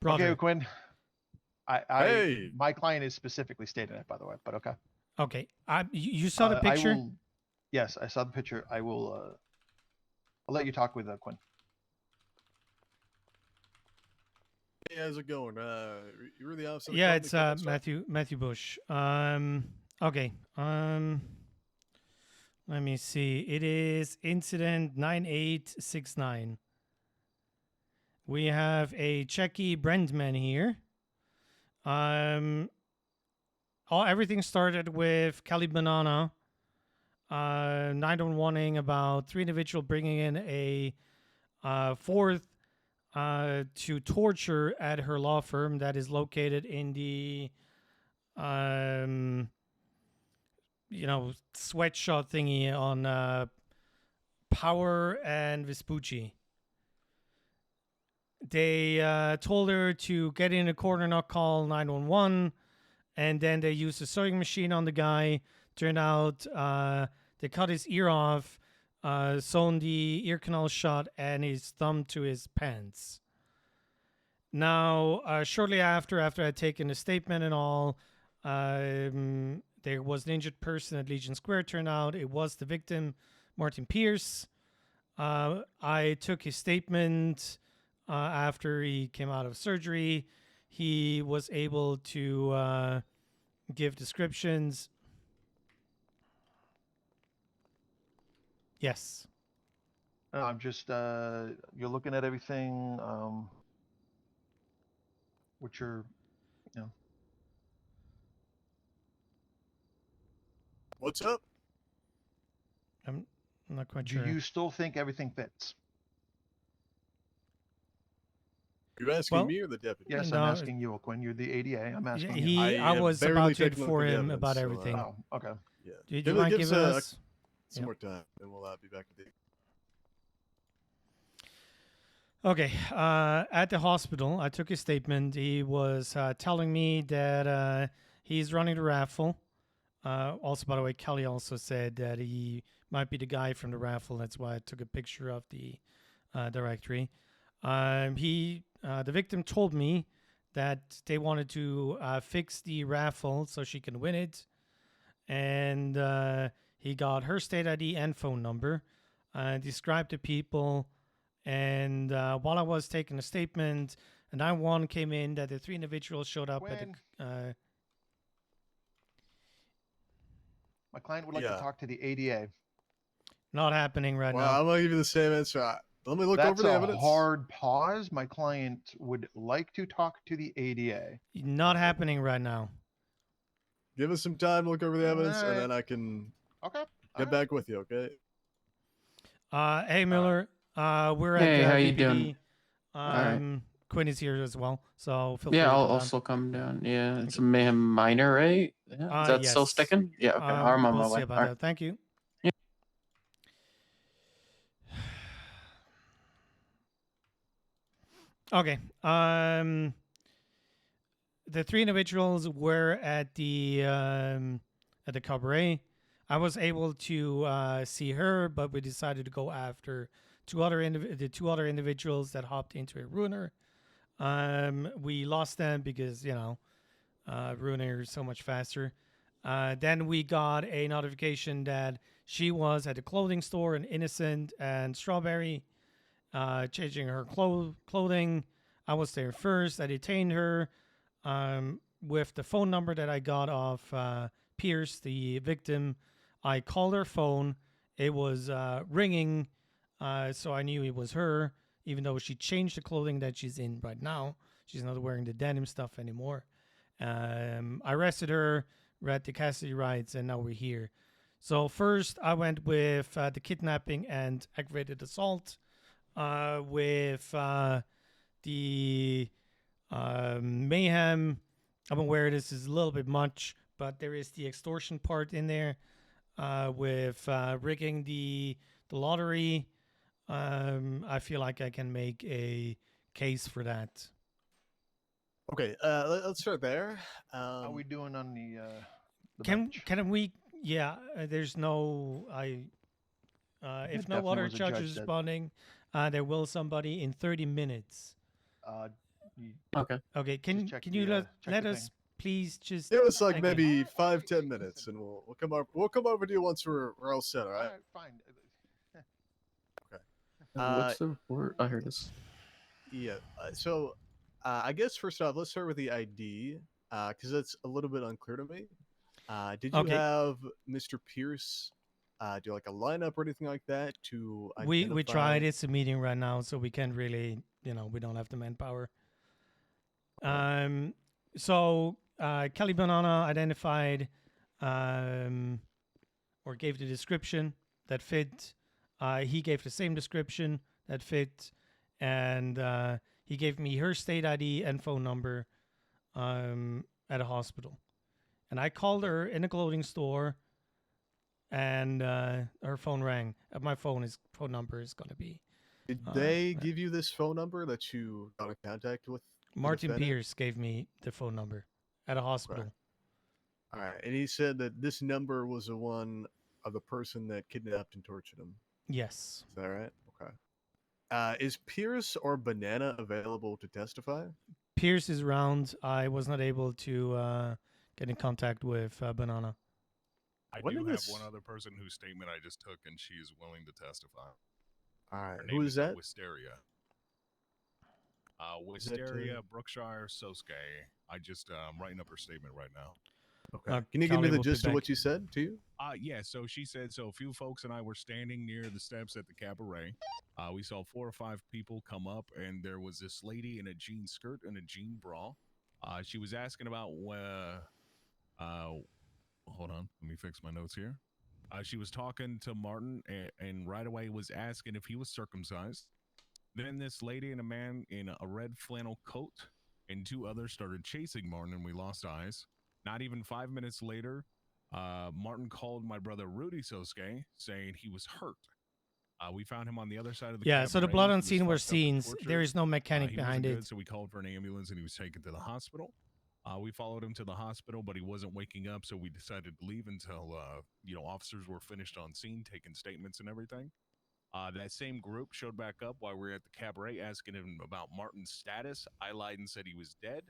Brother. Okay, Quinn. Hey! My client is specifically stating it, by the way, but okay. Okay. You saw the I picture? will. Yes, I saw the picture. I will. I'll let you talk with Quinn. Hey, how's it going? You were the officer. that Yeah, called it's me, Captain Star? Matthew Bush. Okay. Let me see. It is incident 9869. We have a Checky Brandman here. Everything started with Cali Banana 911ing about 3 individuals bringing in a fourth to torture at her law firm that is located in the sweatshop thingy on Power and Vespucci. They told her to get in a corner, not call 911, and then they used a sewing machine on the guy. Turned out they cut his ear off, sewn the ear canal shut, and his thumb to his pants. Now, shortly after I'd taken a statement and all, there was an injured person at Legion Square. Turned out it was the victim, Martin Pierce. I took his statement after he came out of surgery. He was able to give descriptions. Yes. I'm just. You're looking at everything. What you're. You know. What's up? I'm not quite Do sure. you still think everything fits? You asking me or the deputy? Yes, No, I'm asking you, Quinn. You're the ADA. I'm asking you. I was about to inform him about everything. Oh, okay. Yeah. Do you mind give giving us some more time, and we'll be back with you. Okay. At the hospital, I took his statement. He was telling me that he's running the raffle. Also, by the way, Kelly also said that he might be the guy from the raffle. That's why I took a picture of the directory. The victim told me that they wanted to fix the raffle so she can win it. And he got her state ID and phone number, described the people. And while I was taking a statement, and 911 came in that the 3 individuals showed up at the. My client would like to talk to the ADA. Not happening right now. Well, I'm gonna give you the same answer. Let me look That's over the evidence. That's a hard pause. My client would like to talk to the ADA. Not happening right now. Give us some time to look over the evidence, Alright. and then I can Okay. get back with you. Okay. Hey Miller, we're Hey, at how VPD. you doing? Alright. Quinn is here as well, so feel free Yeah, to I'll come down. also come down. Yeah, it's a Mayhem Minor, right? Yeah. Is that still Yes. sticking? Yeah, okay. I'm on We'll my see way. about Alright. that. Thank you. Yeah. Okay. The 3 individuals were at the cabaret. I was able to see her, but we decided to go after the 2 other individuals that hopped into a ruiner. We lost them because ruiner is so much faster. Then we got a notification that she was at a clothing store in Innocent and Strawberry, changing her clothing. I was there first. I detained her with the phone number that I got off Pierce, the victim. I called her phone. It was ringing, so I knew it was her, even though she changed the clothing that she's in right now. She's not wearing the denim stuff anymore. I arrested her, read the custody rights, and now we're here. So first, I went with the kidnapping and aggravated assault, with the mayhem. I'm aware this is a little bit much, but there is the extortion part in there, with rigging the lottery. I feel like I can make a case for that. Okay, let's start there. How are we doing on the Can we? Yeah, there's no if There no definitely other was a judge judges that- responding, there will somebody in 30 minutes. Okay. Okay. Can check you the, check let the us thing. please just Give us like thank you. maybe 5-10 minutes, and we'll come up. We'll come over to you once we're all set. All right. Fine. Okay. What's the report? I heard this. Yeah. So, I guess first off, let's start with the ID, because that's a little bit unclear to me. Did you Okay. have Mr. Pierce do like a lineup or anything like that to We identify? tried. It's a meeting right now, so we can't really, we don't have the manpower. So Kelly Banana identified, or gave the description that fit. He gave the same description that fit, and he gave me her state ID and phone number at a hospital. And I called her in a clothing store, and her phone rang. My phone number is going to be. Did they give you this phone number that you got in contact with? the Martin defendant? Pierce gave me the phone number at a hospital. All right, and he said that this number was the one of the person that kidnapped and tortured him. Yes. Is that right? Okay. Is Pierce or Banana available to testify? Pierce is around. I was not able to get in contact with Banana. I When do did have this- one other person whose statement I just took, and she is willing to testify. All right. Her Who name is that? Wisteria. Is that, Wisteria, Brookshire, Sosuke. I just writing up her statement right now. Okay. Can you give me the gist of what you said to you? Yeah, so she said, so a few folks and I were standing near the steps at the cabaret. We saw 4 or 5 people come up, and there was this lady in a jean skirt and a jean bra. She was asking about, hold on, let me fix my notes here. She was talking to Martin and right away was asking if he was circumcised. Then this lady and a man in a red flannel coat and 2 others started chasing Martin, and we lost eyes. Not even 5 minutes later, Martin called my brother Rudy Sosuke saying he was hurt. We found him on the other side of the Yeah, so the cabaret. blood He on was scene were fucked up and scenes. tortured. There is no mechanic He behind wasn't it. good, so we called for an ambulance and he was taken to the hospital. We followed him to the hospital, but he wasn't waking up, so we decided to leave until officers were finished on scene, taking statements and everything. That same group showed back up while we were at the cabaret, asking him about Martin's status. I lied and said he was dead.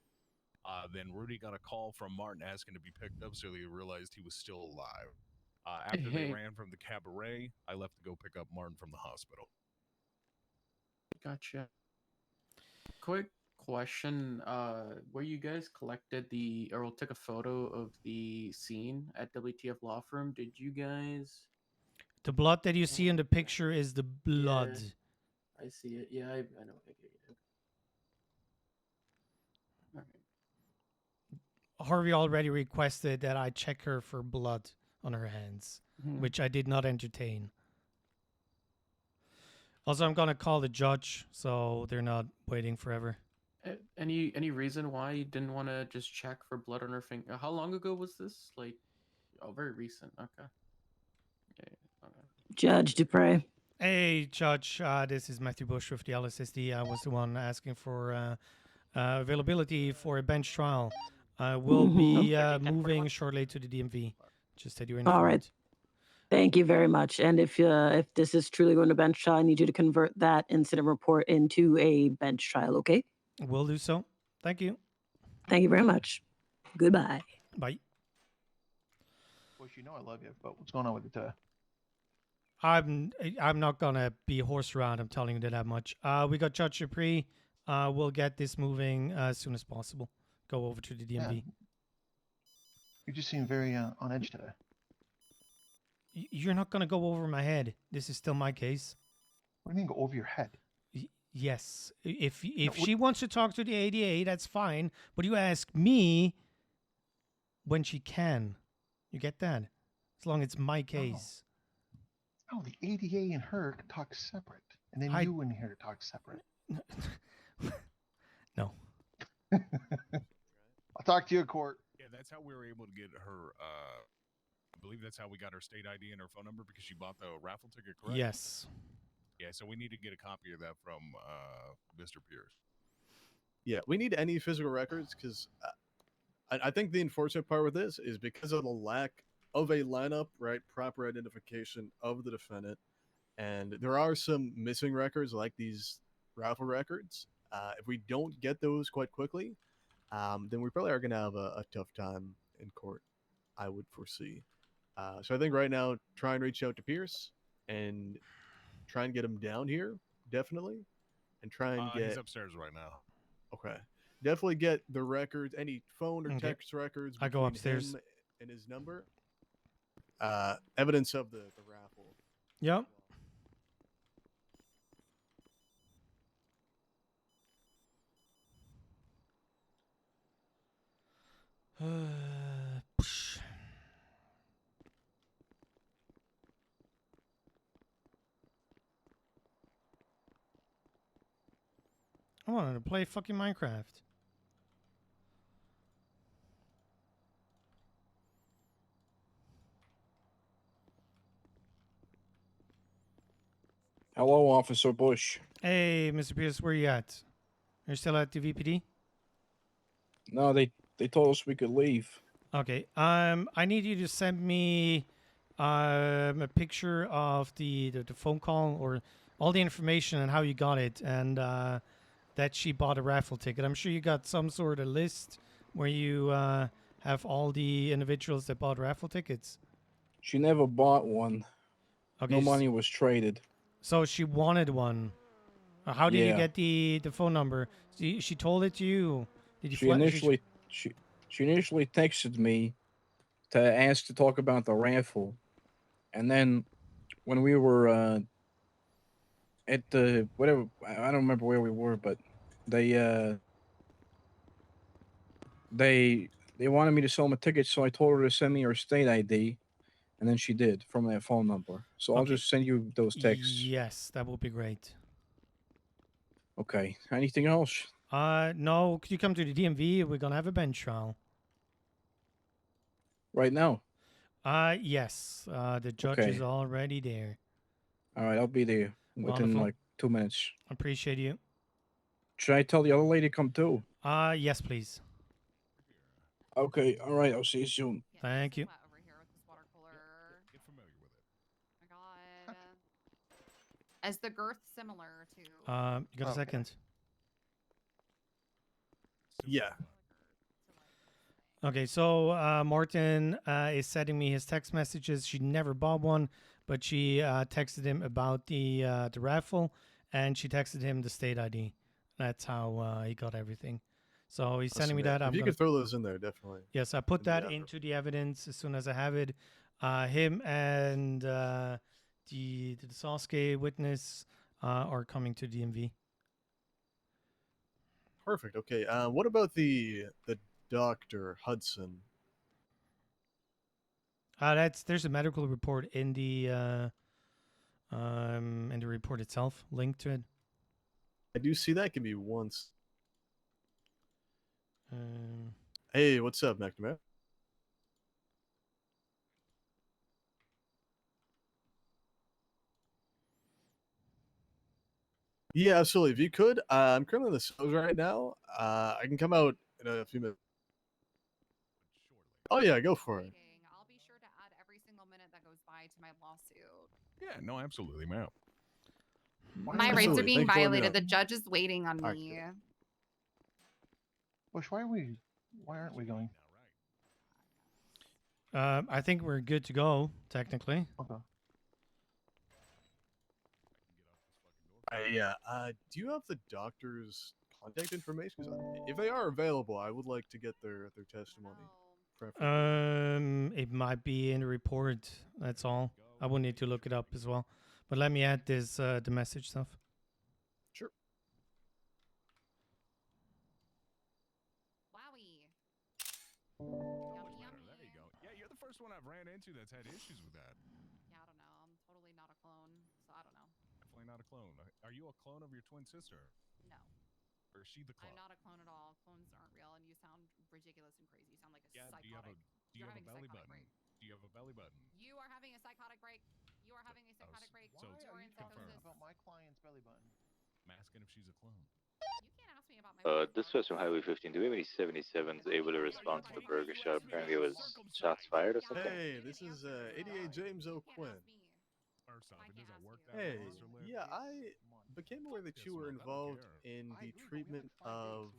Then Rudy got a call from Martin asking to be picked up, so he realized he was still alive. After they Hey. ran from the cabaret, I left to go pick up Martin from the hospital. Gotcha. Quick question. Where you guys collected or took a photo of the scene at WTF Law Firm, did you guys? The blood that you see in the picture is the blood. I see it. Yeah, I know. I get it. All right. Harvey already requested that I check her for blood on her hands, Mhm. which I did not entertain. Also, I'm gonna call the judge, so they're not waiting forever. Any reason why you didn't want to just check for blood on her finger? How long ago was this? Like, oh, very recent. Okay. Okay. Judge Dupre. Hey, Judge. This is Matthew Bush with the LSSD. I was the one asking for availability for a bench trial. We'll be moving shortly to the DMV. Just that you're informed. All right. Thank you very much. And if this is truly going to bench trial, I need you to convert that incident report into a bench trial, okay? We'll do so. Thank you. Thank you very much. Goodbye. Bye. Of course, you know I love you, but what's going on with it? I'm not gonna be horse around. I'm telling you that much. We got Judge Dupree. We'll get this moving as soon as possible. Go over to the DMV. Yeah. You just seem very on edge today. You're not gonna go over my head. This is still my case. What do you mean go over your head? Yes. If she wants to talk to the ADA, that's fine. But you ask me when she can. You get that? As long as it's my case. Oh, the ADA and her talk separate, and then you and her talk separate. No. I'll talk to you in court. Yeah, that's how we were able to get her. I believe that's how we got her state ID and her phone number because she bought the raffle ticket, correct? Yes. Yeah, so we need to get a copy of that from Mr. Pierce. Yeah, we need any physical records because I think the enforcement part with this is because of the lack of a lineup, right? Proper identification of the defendant, and there are some missing records like these raffle records. If we don't get those quite quickly, then we probably are going to have a tough time in court, I would foresee. So I think right now, try and reach out to Pierce and try and get him down here, definitely, and try and get. He's upstairs right now. Okay, definitely get the records, any phone or Okay. text records I go between upstairs. him and his number. Evidence of the raffle. Yep. I wanted to play fucking Minecraft. Hello, Officer Bush. Hey, Mr. Pierce, where you at? You're still at the VPD? No, they told us we could leave. Okay. I need you to send me a picture of the phone call or all the information and how you got it and that she bought a raffle ticket. I'm sure you got some sort of list where you have all the individuals that bought raffle tickets. She never bought one. Okay. No money was traded. So she wanted one. How did you Yeah. get the phone number? She told it to you. Did you She initially texted me to ask to talk about the raffle, and then when we were at the whatever, I don't remember where we were, but they wanted me to sell them a ticket, so I told her to send me her state ID, and then she did from that phone number. So I'll Okay. just send you those texts. Yes, that would be great. Okay. Anything else? No. Could you come to the DMV? We're gonna have a bench trial. Right now. Yes. The judge Okay. is already there. All right, I'll be there within Wonderful. like 2 minutes. Appreciate you. Should I tell the other lady to come too? Yes, please. Okay. All right. I'll see you soon. Thank you. Over here with this water cooler. Get familiar with it. Oh my god. Is the girth similar to? You got a second? Yeah. Okay, so Martin is sending me his text messages. She never bought one, but she texted him about the raffle, and she texted him the state ID. That's how he got everything. So he's sending me that. If you could throw those in there, definitely. Yes, I put in the that effort. into the evidence as soon as I have it. Him and the Sasuke witness are coming to DMV. Perfect. Okay. What about the Dr. Hudson? There's a medical report in the report itself, linked to it. I do see that. Give me once. Um, Hey, what's up, McNamara? Yeah, absolutely. If you could, I'm currently in the sales right now. I can come out in a few minutes. Oh yeah, go for it. I'll be sure to add every single minute that goes by to my lawsuit. Yeah, no, absolutely, ma'am. My rights are being violated. The judge is waiting on me. Bush, why aren't we going? I think we're good to go, technically. Okay. Yeah. Do you have the doctor's contact information? 'Cause if they are available, I would like to get their testimony. Preferably. It might be in the report. That's all. I will need to look it up as well. But let me add this the message stuff. Sure. Wowie. There you go. Yeah, you're the first one I've ran into that's had issues with that. Yeah, I don't know. I'm totally not a clone, so I don't know. Definitely not a clone. Are you a clone of your twin sister? No. Or is she the clone? I'm not a clone at all. Clones aren't real, and you sound ridiculous and crazy. You sound like a Yeah, psychotic. do you have a belly button? Break. Do you have a belly button? You are having a psychotic break. You are having a psychotic break. So you are in psychosis. About my client's belly button. Mask asking if she's a clone. You can't ask me about my Dispatch from Highway 15. Do we have any 77s able to respond to the burger shop? Apparently, it was shots fired or something. Hey, this is 88 James O'Quinn. First off, it doesn't work that Hey, way, Mr. Liv. yeah, I became aware that you were involved in the treatment of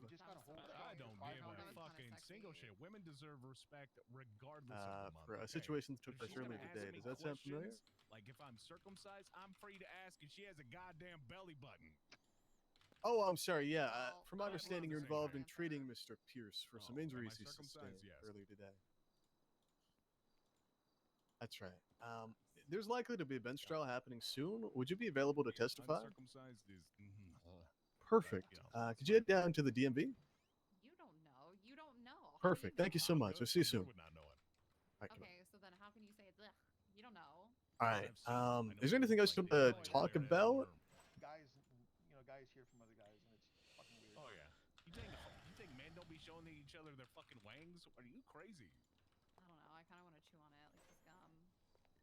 I don't give a fucking single shit. Women deserve respect regardless of the month. for a okay? situation that took If place she's gonna earlier ask today. me Does that sound familiar? questions, Like if I'm circumcised, I'm free to ask, and she has a goddamn belly button. Oh, I'm sorry. Yeah, from my we're on understanding, the you're same involved in page. treating Mr. Pierce for some Oh, am I injuries he circumcised? sustained Yes. earlier today. That's right. There's likely to be a bench trial happening soon. Would you be available to testify? Uncircumcised is. Perfect. Could you head down to the DMV? You don't know. You don't know. Perfect. Thank you so much. I'll see you soon. Okay, so then how can you say it's ugh? You don't know. All right. Is there anything else you want to talk about? Guys, guys hear from other guys, and it's fucking weird. Oh yeah. You think men don't be showing each other their fucking wangs? Are you crazy? I don't know. I kind of want to chew on it like this gum.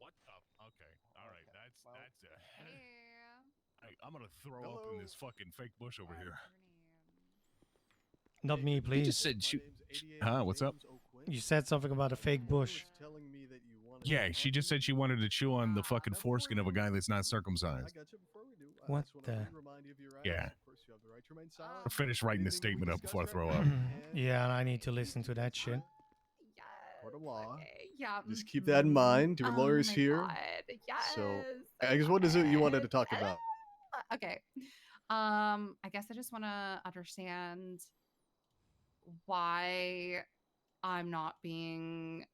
What the? Okay. All right. That's it. Hey. I'm gonna throw up in this fucking fake bush over here. Not me, You please. just said huh? What's up? You said something about a fake bush. Telling me that you wanted Yeah, she just said she wanted to chew on the fucking foreskin of a guy that's not I circumcised. got you before we do. What just want to the? remind you of your rights. Yeah. Of course, you have the right to remain silent. I'll finish writing the Anything we statement up discuss before I right throw now, up. Yeah, and I need to listen to that shit. Court of law. Yeah. Just keep that in mind. Your lawyer's my here. God. Yes. So, I guess what is it you wanted to talk about? Okay. I guess I just want to understand why I'm not being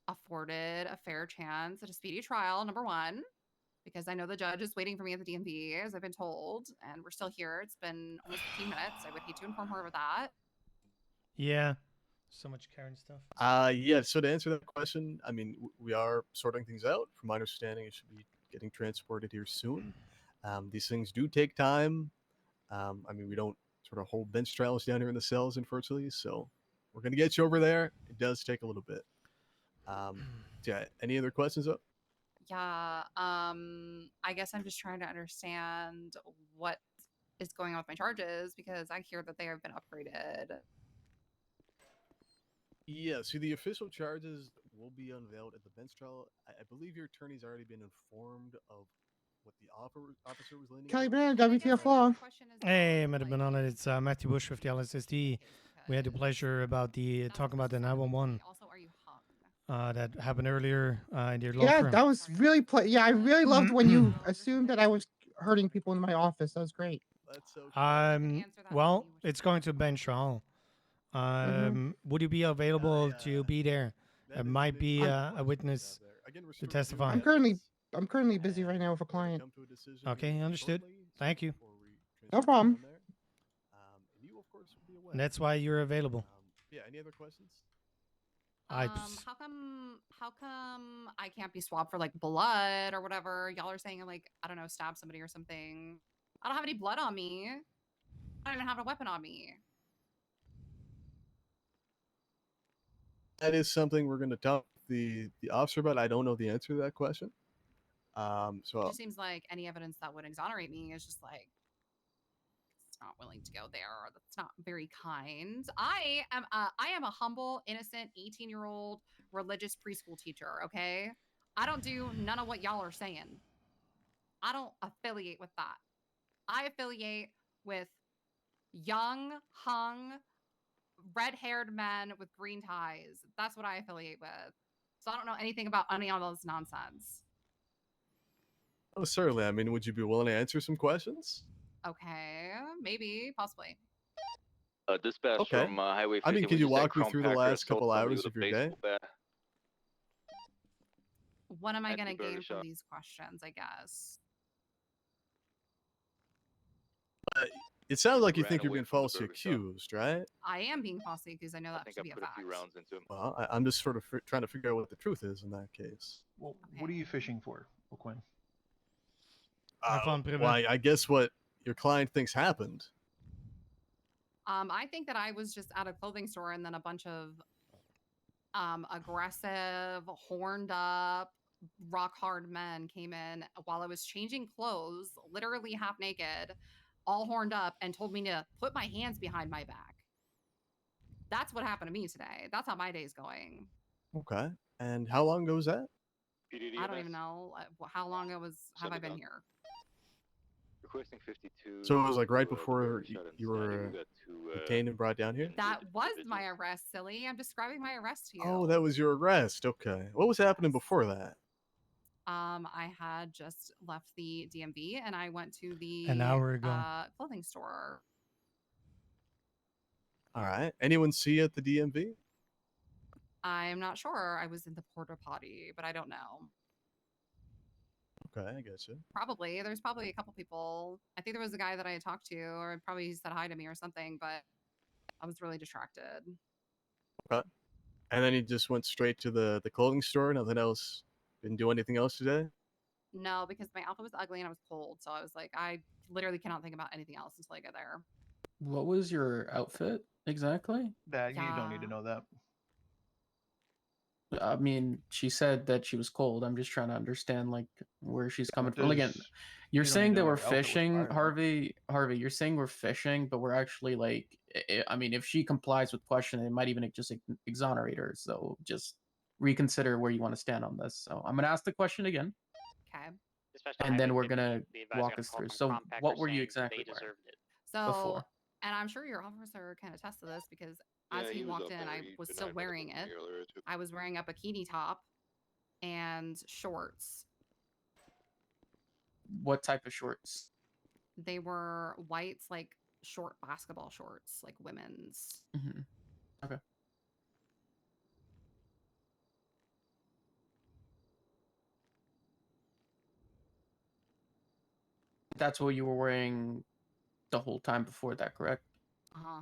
afforded a fair chance at a speedy trial, number one, because I know the judge is waiting for me at the DMV, as I've been told, and we're still here. It's been almost 15 minutes. I would hate to inform her of that. Yeah. So much Karen stuff. Yeah, so to answer that question, I mean, we are sorting things out. From my understanding, it should be getting transported here soon. These things do take time. I mean, we don't sort of hold bench trials down here in the cells, unfortunately. So we're going to get you over there. It does take a little bit. Yeah, any other questions up? Yeah. I guess I'm just trying to understand what is going on with my charges because I hear that they have been upgraded. Yeah, so the official charges will be unveiled at the bench trial. I believe your attorney's already been informed of what the officer was leaning Kelly towards. Brand, WTF Law. Hey, Madam Banana, it's Matthew Bush with the LSSD. We had the pleasure about talking about the 911 Also, are you hung? that happened earlier in your law Yeah, firm. that was really yeah, I really loved when you assumed that I was hurting people in my office. That was great. That's okay. Well, it's going to bench trial. Would you be available to be there? It might be a witness to testify. I'm currently busy right now with a client. Okay, understood. Thank you. No problem. And you, of course, will be aware. And that's why you're available. Yeah, any other questions? How come I can't be swabbed for like blood or whatever? Y'all are saying like, I don't know, stab somebody or something. I don't have any blood on me. I don't even have a weapon on me. That is something we're going to talk to the officer about. I don't know the answer to that question. It So just seems like any evidence that would exonerate me is just like it's not willing to go there. Or that's not very kind. I am a humble, innocent 18-year-old religious preschool teacher. Okay, I don't do none of what y'all are saying. I don't affiliate with that. I affiliate with young, hung, red-haired men with green ties. That's what I affiliate with. So I don't know anything about any of those nonsense. oh, certainly. I mean, would you be willing to answer some questions? Okay, maybe, possibly. Dispatch Okay. from Highway 15. I mean, can would you say walk me Chrome through the Packer last assault couple somebody hours with of a your day? baseball bat? What am I At the going to burger gain from shop. these questions, I guess? It sounds like you Ran think you're away being from the falsely burger shop. accused, right? I am being falsely accused. I know I that think should I be a put a fact. few rounds into him. Well, I'm just sort of trying to figure out what the truth is in that case. Well, what are you fishing for, O'Quinn? Have fun, Prima. Well, I guess what your client thinks happened. I think that I was just at a clothing store and then a bunch of aggressive, horned up, rock hard men came in while I was changing clothes, literally half naked, all horned up and told me to put my hands behind my back. That's what happened to me today. That's how my day's going. Okay. And how long ago was that? I don't even know how long have I been here. Requesting 52. So it was like right the before barrel shot and you Sandy. were We got two, detained and brought down here? That was my arrest, silly. I'm describing my arrest to you. Oh, that was your arrest. Okay. What was happening before that? I had just left the DMV and I went to the An hour ago. clothing store. All right. Anyone see you at the DMV? I'm not sure. I was in the porta potty, but I don't know. Okay, I guess you. Probably. There's probably a couple people. I think there was a guy that I had talked to, or probably he said hi to me or something, but I was really distracted. Okay. And then you just went straight to the clothing store. Nothing else. Didn't do anything else today. No, because my outfit was ugly and I was cold. So I was like, I literally cannot think about anything else until I get there. What was your outfit exactly? That you don't need to know that. I mean, she said that she was cold. I'm just trying to understand like where she's coming from. Again, you're saying that we're fishing, Harvey. Harvey, you're saying we're fishing, but we're actually like, I mean, if she complies with question, it might even just exonerate her. So just reconsider where you want to stand on this. So I'm gonna ask the question again. Okay. And then we're gonna walk us through. So what were you exactly wearing? So, before? and I'm sure your officer can attest to this because as Yeah, he he was walked up in, there. I He was still denied wearing messing with it. me earlier, too. I was wearing a bikini top and shorts. What type of shorts? They were whites, like short basketball shorts, like women's. Mm-hmm. Okay. That's what you were wearing the whole time before that, correct? Uh-huh.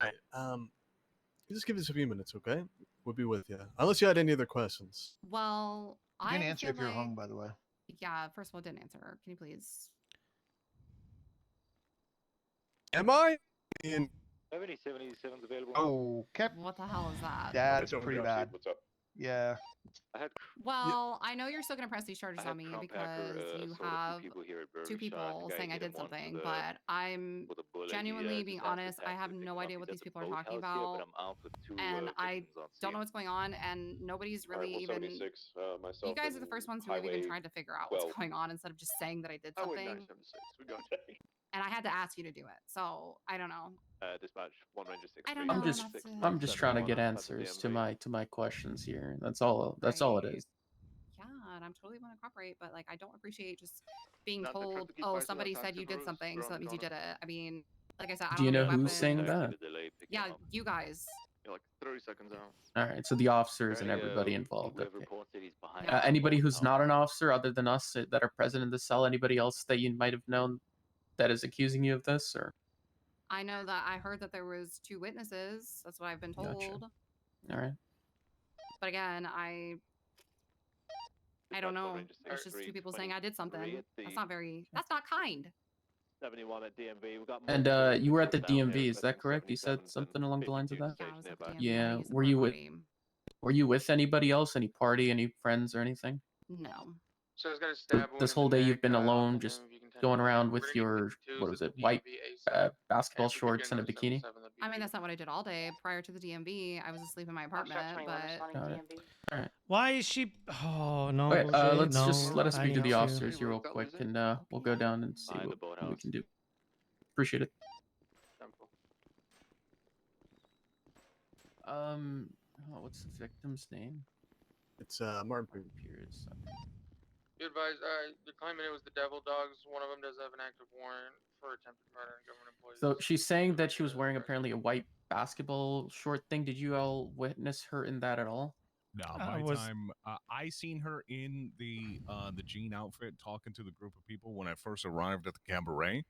All right. Just give us a few minutes, okay? We'll be with you. Unless you had any other questions. Well, You can I answer feel if you're like, hung, by the way. yeah, first of all, didn't answer. Can you please? Am I? In 77's available. Oh, What the hell is that? that's pretty bad. What's up? Yeah. I had Well, I know you're still gonna press these charges I on had me Crown Packer, because you assaulted have two people here at Burger two Shot. people The guy saying I hit did him once something, with but I'm with a bullet. genuinely being just asked honest. the I taxi have to pick no him up. idea He's what at these the people are talking boathouse here, but about, I'm out with two and I victims on don't know scene. what's going on, and nobody's All right, really well, even. 76, myself You guys are the and first ones who have even Highway tried to figure out 12. what's going on instead of just saying that I did Highway something. 976, we got And I had to ask you to do it, so I don't know. dispatch 1 Ranger 6. I don't know. I'm just trying to get answers to my questions here. That's all it is. Yeah, and I'm totally going to cooperate, but like I don't appreciate just being Not the told, truck to keep oh, by, so somebody that said you taxi did bros, something, we're so on that the means you corner. did it. I mean, like I said, I Do don't you have know any who's saying weapons. that? Yeah, you guys. You're like 30 seconds out. All right, so the officers and Any, everybody involved. people have Okay. reports that he's behind Yeah. Anybody who's not an officer other than us that are present in the cell? Anybody else that you might have known that is accusing you of this? Or I know that I heard that there was 2 witnesses. That's what I've been told. Gotcha. All right. But again, I don't know. It's just 2 people saying I did something. That's not very. That's not kind. 71 at DMV. We got And you were at the DMV, is that correct? You said something along the lines of that? Yeah, I was at the DMV. Yeah. He's a Were you with party. anybody else? Any party? Any friends or anything? No. So it's gonna stab wound This in whole the day neck, you've been alone, off the just move, you can tend going to around We're with gonna get your 52s what was at it? the White DMV ASAP. basketball And if we shorts get and a another bikini. 77, that'd be I mean, that's not what I did all day. Prior to the DMV, I was asleep in my apartment, but Got it. All right. Why is she? Oh no. Okay, Jose, let's no, just let us I speak to need the officers here real What quick, color is it? and we'll go down and see Behind the what we boathouse. can do. Appreciate it. What's the victim's name? It's Martin Pierce. Okay. Be advised, the claimant it was the Devil Dogs. One of them does have an active warrant for attempted murder and government employees. So she's saying that she was wearing apparently a white basketball short thing. Did you all witness her in that at all? No, I by was- time I seen her in the jean outfit talking to the group of people when I first arrived at the cabaret.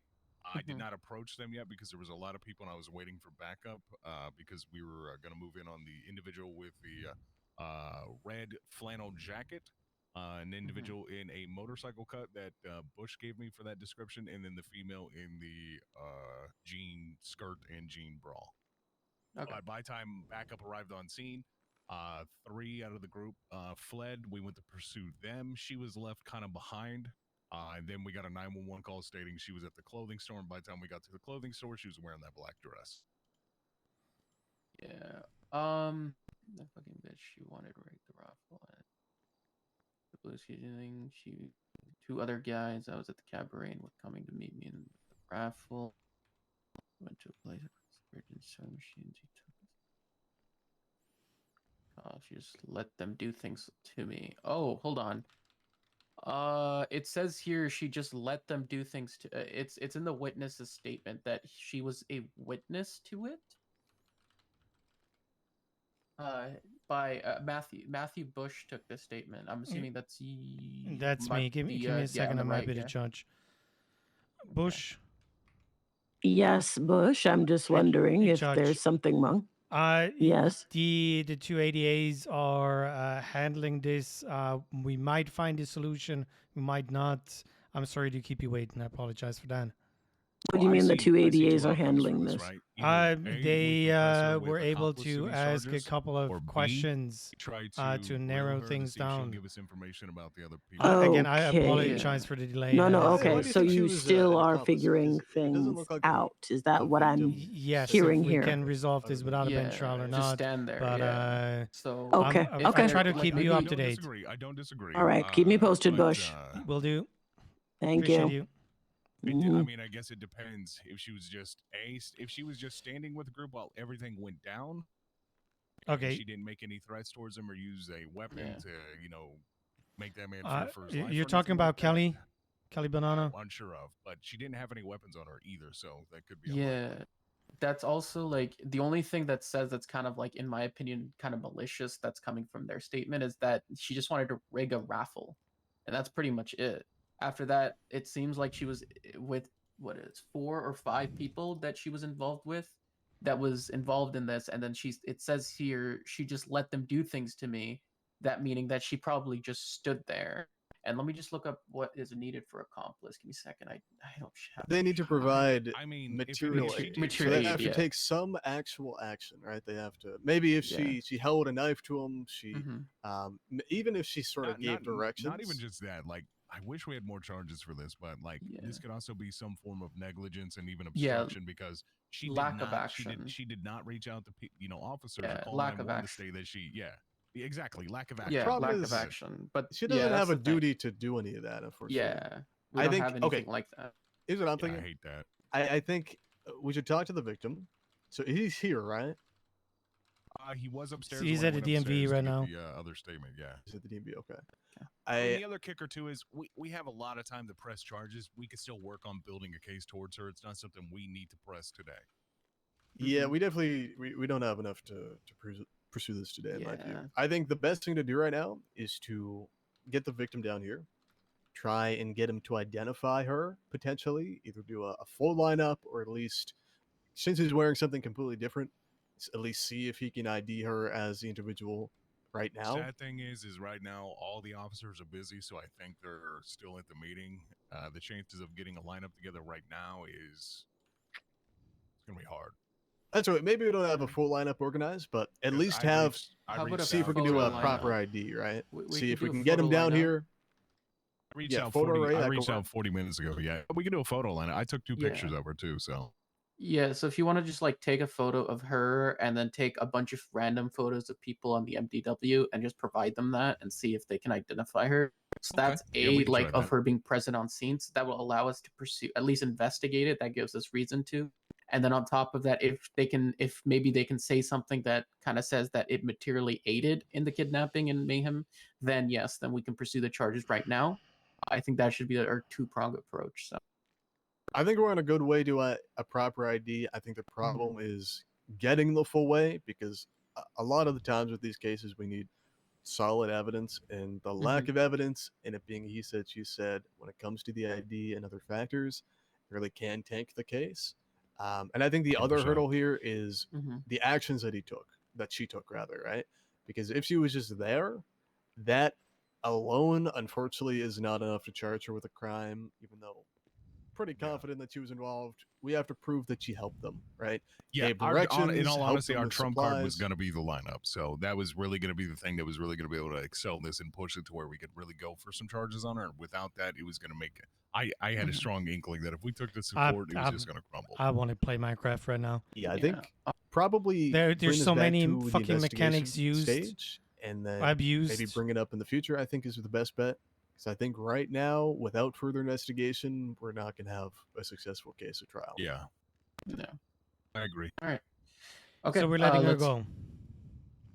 I did not approach them yet because there was a lot of people and I was waiting for backup because we were going to move in on the individual with the red flannel jacket, an individual in a motorcycle cut that Bush gave me for that description, and then the female in the jean skirt and jean bra. Okay. But by the time backup arrived on scene, 3 out of the group fled. We went to pursue them. She was left kind of behind. And then we got a 911 call stating she was at the clothing store. And by the time we got to the clothing store, she was wearing that black dress. Yeah. That fucking bitch. She wanted to rake the raffle. The blue scheduling. She, 2 other guys. I was at the cabaret and were coming to meet me in the raffle. Went to a place of sewing machines. He took. She just let them do things to me. Oh, hold on. It says here she just let them do things to. It's in the witness's statement that she was a witness to it. By Matthew Bush took this statement. I'm assuming that's That's me. Give me a second. I'm happy to judge. Bush. Yes, Bush. I'm just wondering if Judge. there's something wrong. Yes. The 2 ADAs are handling this. We might find a solution. We might not. I'm sorry to keep you waiting. I apologize for that. What do you mean the 2 ADAs are handling this? They were able to ask a couple of questions to narrow things down. Give us information about the other people. Again, I apologize for the delay. No, That is- okay. So you still are figuring things out. Is that what I'm hearing if we here? can resolve this without a bench trial or just not. stand there, But yeah. So Okay, I okay. try to keep you up to date. I don't disagree. All right, keep me posted, Bush. Will do. Thank Appreciate you. I Mhm. mean, I guess it depends. If she was just standing with the group while everything went down, and Okay. she didn't make any threats towards him or use a weapon to, make that man fear for his life. You're or talking anything about like that, Kelly Banana? I'm unsure of, but she didn't have any weapons on her either, so that could be. Yeah, that's also like the only thing that says that's kind of like, in my opinion, kind of malicious that's coming from their statement is that she just wanted to rig a raffle, and that's pretty much it. After that, it seems like she was with 4 or 5 people that she was involved with, that was involved in this, and then it says here she just let them do things to me. That meaning that she probably just stood there. And let me just look up what is needed for accomplice. Give me a second. I don't have. They need to provide I mean, material if it- aid. if So it- they aid, have to yeah. take some actual action, right? They have to maybe if Yeah. she held a knife to him, she even if she sort of Not- gave not- directions. Not even just that. Like, I wish we had more charges for this, but like this could also be some form of negligence and even Yeah, obstruction because she lack did of not, action. She did not reach out to officers Yeah, or call lack of 911 to action. say that she exactly lack of action. Yeah, Problem lack is, of action. But she yeah, doesn't that's have a the thing. duty to do any of that, unfortunately. Yeah, we I don't think have anything okay. like that. Here's what I'm Yeah, I thinking. hate that. I think we should talk to the victim. So he's here, right? He was upstairs. He's when I at the went DMV upstairs to right get now. The other statement, yeah. He's at the DMV. Okay. And the other kicker too is we have a lot of time to press charges. We can still work on building a case towards her. It's not something we need to press today. Yeah, we definitely we don't have enough to pursue this today, in my view. Yeah. I think the best thing to do right now is to get the victim down here, try and get him to identify her potentially, either do a full lineup or at least, since he's wearing something completely different, at least see if he can ID her as the individual right now. Sad thing is right now all the officers are busy, so I think they're still at the meeting. The chances of getting a lineup together right now it's gonna be hard. That's right. Maybe we don't have a full lineup organized, but at least have see if we can do a proper ID, right? See if we can get him down here. I reached out 40 minutes ago. Yeah, we can do a photo lineup. I took 2 pictures of her too, so. Yeah, so if you want to just like take a photo of her and then take a bunch of random photos of people on the MDW and just provide them that and see if they can identify her. So that's Yeah, we can try of that. her being present on scene. So that will allow us to pursue, at least investigate it. That gives us reason to. And then on top of that, if maybe they can say something that kind of says that it materially aided in the kidnapping and mayhem, then yes, then we can pursue the charges right now. I think that should be our 2-pronged approach. So. I think we're on a good way to a proper ID. I think the problem is getting the full way, because a lot of the times with these cases we need solid evidence, and the lack of evidence and it being he said she said when it comes to the ID and other factors really can tank the case. And I think the other 100%. hurdle here is the actions that she took rather, right? Because if she was just there, that alone unfortunately is not enough to charge her with a crime, even though pretty confident that she was involved. We have to prove that she helped them, right? Yeah, Gave in directions, all helped honesty, them our with trump card was supplies. going to be the lineup. So that was really going to be the thing that was really going to be able to excel this and push it to where we could really go for some charges on her. And without that, it was going to make it. I had a strong inkling that if we took this to court, it was just going to crumble. I want to play Minecraft right now. Yeah, I think probably there's bring this so back many to the fucking mechanics investigation used, stage, and then abused. maybe bring it up in the future. I think is the best bet. Because I think right now, without further investigation, we're not going to have a successful case or trial. Yeah. No. I agree. All right. Okay. So we're letting her let's- go.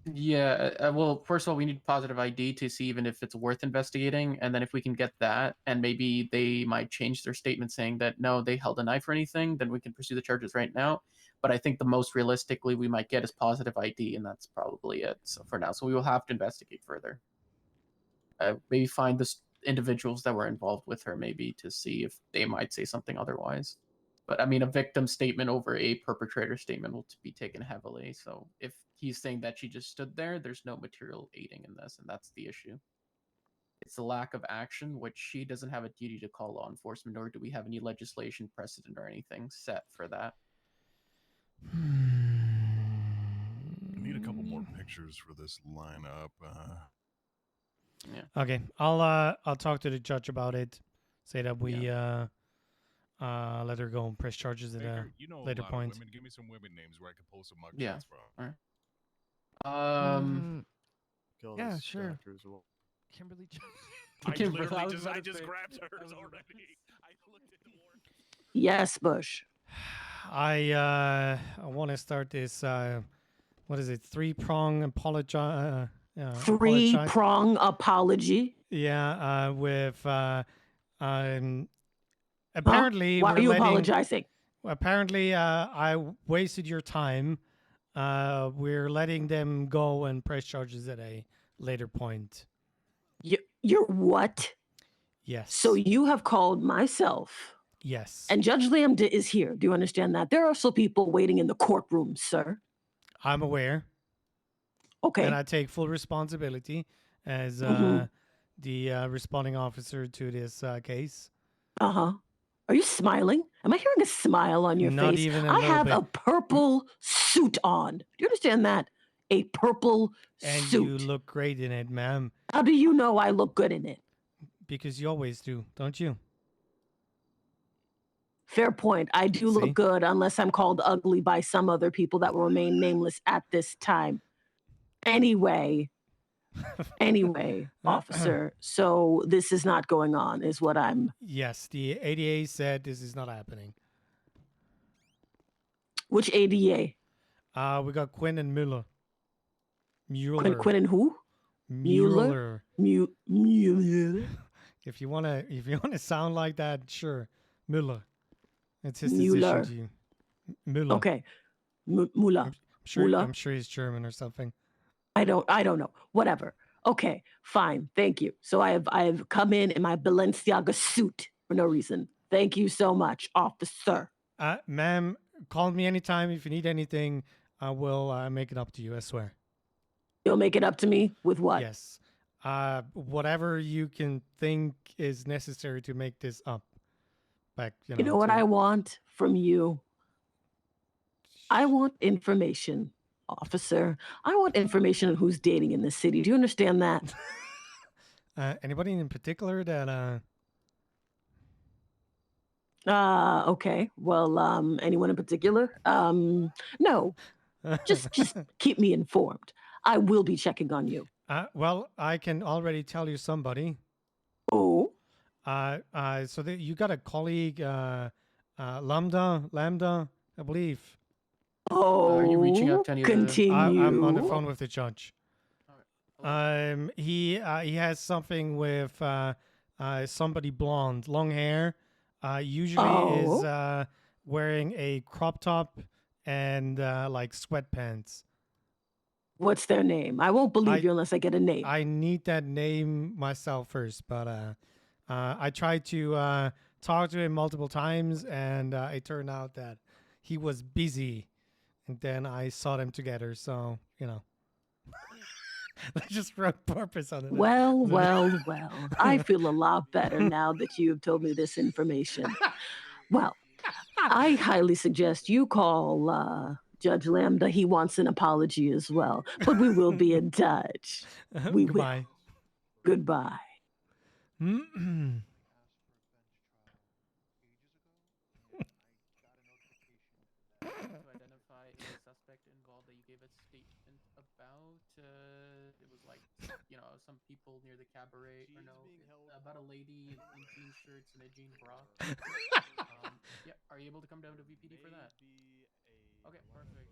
Yeah. Well, first of all, we need positive ID to see even if it's worth investigating, and then if we can get that, and maybe they might change their statement saying that no, they held a knife or anything, then we can pursue the charges right now. But I think the most realistically we might get is positive ID, and that's probably it. So for now, so we will have to investigate further. Maybe find the individuals that were involved with her, maybe to see if they might say something otherwise. But I mean, a victim statement over a perpetrator statement will be taken heavily. So if he's saying that she just stood there, there's no material aiding in this, and that's the issue. It's the lack of action, which she doesn't have a duty to call law enforcement, nor do we have any legislation precedent or anything set for that. I need a couple more pictures for this lineup. Yeah. Okay, I'll talk to the judge about it. Say that we let her go and press charges at a You know later a lot point. Of women. Give me some women names where I can pull some mugshots Yeah. from. All right. Yeah, sure. Well. Kimberly. I just grabbed hers already. I looked at the warrant. Yes, Bush. I want to start this. What is it? 3-prong apologize. Three-prong apology. Yeah. With apparently. Why are you apologizing? Apparently, I wasted your time. We're letting them go and press charges at a later point. You're what? Yes. So you have called myself. Yes. And Judge Lambda is here. Do you understand that? There are also people waiting in the courtroom, sir. I'm aware. Okay. And I take full responsibility as the responding officer to this case. Uh-huh. Are you smiling? Am I hearing a smile on your Not face? even a I little have bit. a purple suit on. Do you understand that? A purple And suit. you look great in it, ma'am. How do you know I look good in it? Because you always do, don't you? Fair point. I do See? look good unless I'm called ugly by some other people that will remain nameless at this time. Anyway, officer, so this is not going on, is what I'm... Yes, the ADA said this is not happening. Which ADA? We got Quinn and Mueller. Quinn and who? Mueller. Mueller. If you wanna sound like that, sure. Mueller. It's his Mueller. decision to you. Mueller. Okay. Mueller. I'm sure he's German or something. I don't know. Whatever. Okay, fine. Thank you. So I have come in my Balenciaga suit for no reason. Thank you so much, officer. Ma'am, call me anytime if you need anything. I will make it up to you, I swear. You'll make it up to me with what? Yes. Whatever you can think is necessary to make this up. Back, You know what I want from you? I want information, officer. I want information on who's dating in the city. Do you understand that? Anybody in particular that Okay. Well, anyone in particular? No. Just keep me informed. I will be checking on you. Well, I can already tell you somebody. Oh. So you got a colleague, Lambda, I believe. Oh. Are you reaching out to any continue. I'm on the phone with the judge. He has something with somebody blonde, long hair. Usually is wearing a crop top and like sweatpants. What's their name? I won't believe you unless I get a name. I need that name myself first, but I tried to talk to him multiple times, and it turned out that he was busy, and then I saw them together. So let's just run purpose on it. Well. I feel a lot better now that you have told me this information. Well, I highly suggest you call Judge Lambda. He wants an apology as well, but we will be in touch. We Goodbye. will. Goodbye. To identify a suspect involved that you gave a statement about. It was like, some people near the cabaret, or no, about a lady in jean shirts and a jean bra. Yeah, are you able to come down to VPD for that? Okay, perfect.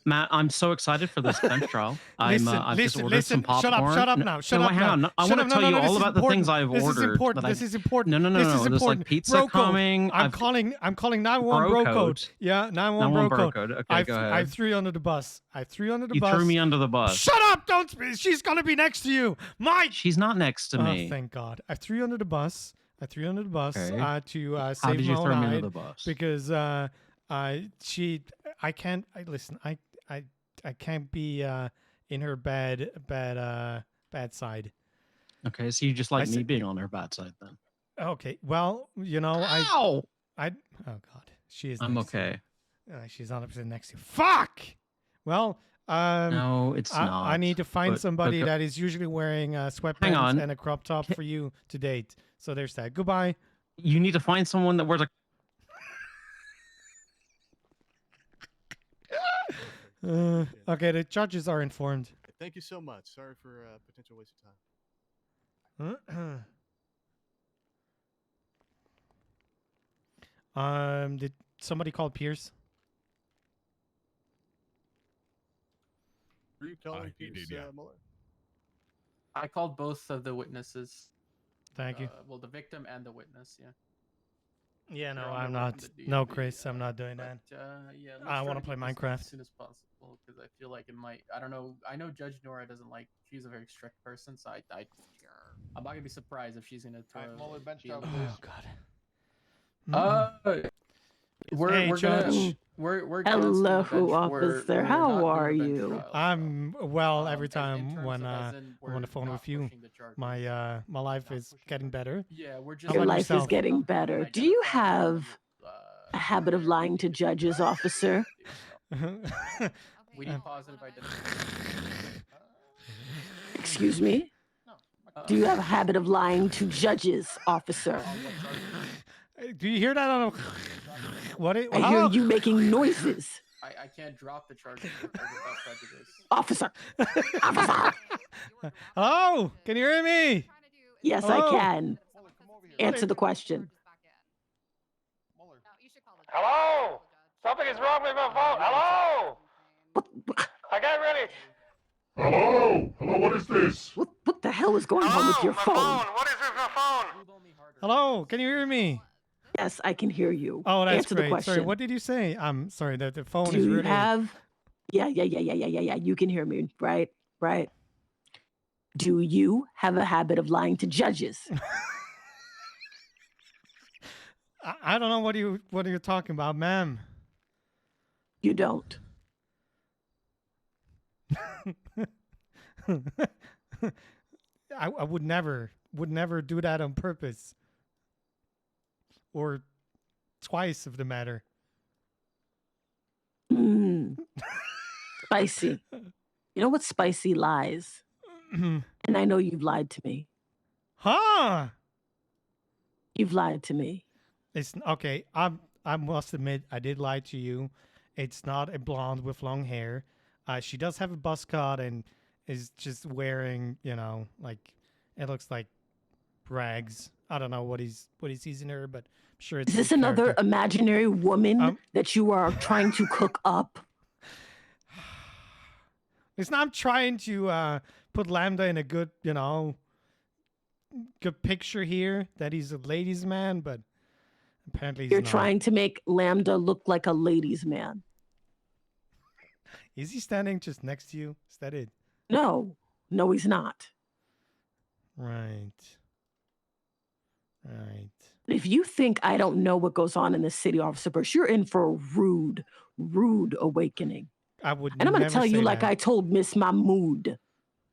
Matt, I'm so excited for this bench trial. I've just ordered some Shut popcorn. up now. Shut up hang now. on. I want to tell you all about the things I've this ordered. Is important. This is important. No. This is There's important. like pizza bro coming. I'm calling 911 bro code. Yeah, 911 bro code. Okay, go ahead. I threw you under the bus. You threw me under the bus. Shut up! Don't. She's gonna be next to you. She's not next to me. Oh, thank God. I threw you under the bus. Okay. To How save did you my throw own me under hide the bus? because I can't. Listen. I can't be in her bad side. Okay, so you just like me being on her bad side then? Okay, well, Ow! oh God, she is. I'm okay. She's 100% next to you. Fuck. Well, no, it's not. I need to find somebody okay. that is usually wearing sweatpants and a crop top for you to date. So there's that. Goodbye. You need to find someone that wears a. Okay, the judges are informed. Thank you so much. Sorry for potential waste of time. Did somebody call Pierce? Were you calling he Pierce, did, yeah. Muller? I called both of the witnesses. Thank you. Well, the victim and the witness, yeah. Yeah, no, They're on I'm the way not. from the No, DMV, Chris, I'm not doing that. Yeah, let's I try want to to play get this done Minecraft. as soon as possible because I feel like it might. I don't know. I know Judge Nora doesn't like. She's a very strict person, so I'm not gonna be surprised if she's gonna throw. Muller, bench BLM. trial, please. God. We're Judge. gonna we're Hello, canceling the bench. officer. We're How not doing are a bench you? trial. I'm well every in time terms when of as in I'm on the phone with you. My life is getting better. Yeah, we're How just. Your about life is yourself? getting better. Do you have a habit of lying to judges, officer? We need positive identification. Excuse me? Do you have a habit of lying to judges, officer? Do you hear that on a... What? I hear you making noises. I can't drop the charges without prejudice. Officer! Officer! Hello? Can you hear me? Yes, Hello? I can. Answer the question. Hello? Something is wrong with my phone. Hello? I got ready. Hello? Hello, what is this? What the hell is going on with your phone? What is with my phone? Hello? Can you hear me? Yes, I can hear you. Oh, that's Answer the great. question. Sorry, what did you say? I'm sorry, the phone Do is you really... have... Yeah. You can hear me, right? Right. Do you have a habit of lying to judges? I don't know what you're talking about, ma'am. You don't. I would never do that on purpose. Or twice of the matter. Spicy. You know what spicy lies? And I know you've lied to me. Huh? You've lied to me. It's okay. I must admit I did lie to you. It's not a blonde with long hair. She does have a buzz cut and is just wearing, like it looks like rags. I don't know what he sees in her, but I'm sure it's Is this his another character. imaginary woman that you are trying to cook up? Listen, I'm trying to put Lambda in a good, good picture here that he's a ladies' man, but apparently he's You're not. trying to make Lambda look like a ladies' man. Is he standing just next to you? Is that it? No, he's not. Right. If you think I don't know what goes on in the city, Officer Bush, you're in for a rude awakening. I would And I'm going to never tell you say like that. I told Miss Mahmood,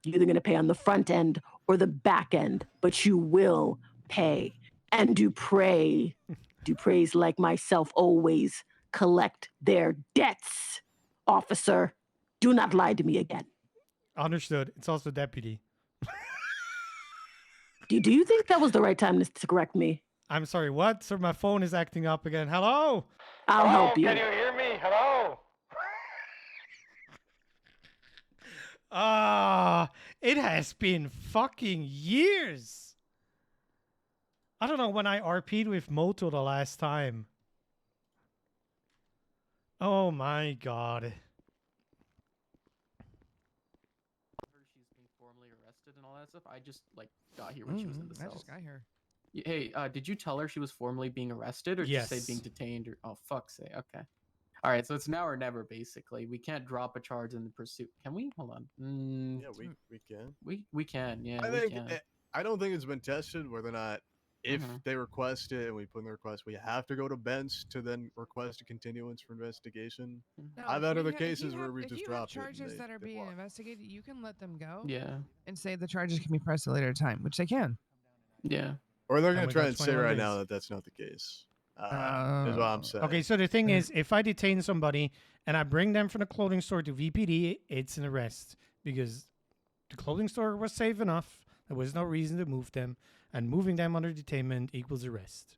you're either going to pay on the front end or the back end, but you will pay. and Dupre's like myself always collect their debts. Officer, do not lie to me again. Understood. It's also deputy. Do you think that was the right time to correct me? I'm sorry, what? Sir, my phone is acting up again. Hello? I'll Hello, help you. can you hear me? Hello? It has been fucking years. I don't know when I RP'd with Moto the last time. Oh my god. She's being formally arrested and all that stuff. I just like got here when she was in the I cells. just got here. Hey, did you tell her she was formally being arrested, or just say being Yes. detained? Or oh fuck's sake. Okay. All right, so it's now or never. Basically, we can't drop a charge in the pursuit. Can we? Hold on. Yeah, we can. We can. Yeah, I we think can. I don't think it's been tested whether or not if Mhm. they request it and we put in the request, we have to go to bench to then request a continuance for investigation. Mm-hmm. No, I've if had we other ha- cases where we if just you have dropped it. and charges they- that are they being blocked. investigated, you can let them go. Yeah. And say the charges can be pressed at a later time, which they can. Yeah. Or they're And going we to try got and say 21 right days. now that that's not the case. Is what I'm saying. Okay, so the thing is, if I detain somebody and I bring them from the clothing store to VPD, it's an arrest because the clothing store was safe enough. There was no reason to move them, and moving them under detainment equals arrest.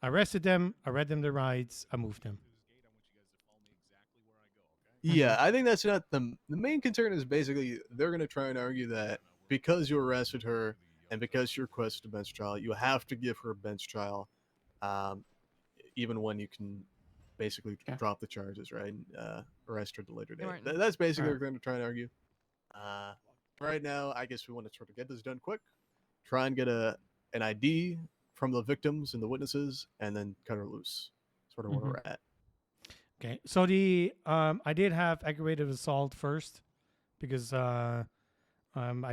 I arrested them. I read them the rights. I moved them. Yeah, I think that's not the main concern. Is basically they're going to try and argue that because you arrested her and because she requested a bench trial, you have to give her a bench trial, even when you can basically drop the charges, right? And, arrest her at a later date. Martin. That's basically Alright. what they're going to try and argue. Right now, I guess we want to sort of get this done quick, try and get an ID from the victims and the witnesses, and then cut her loose. Sort of where we're at. Okay, so the I did have aggravated assault first because I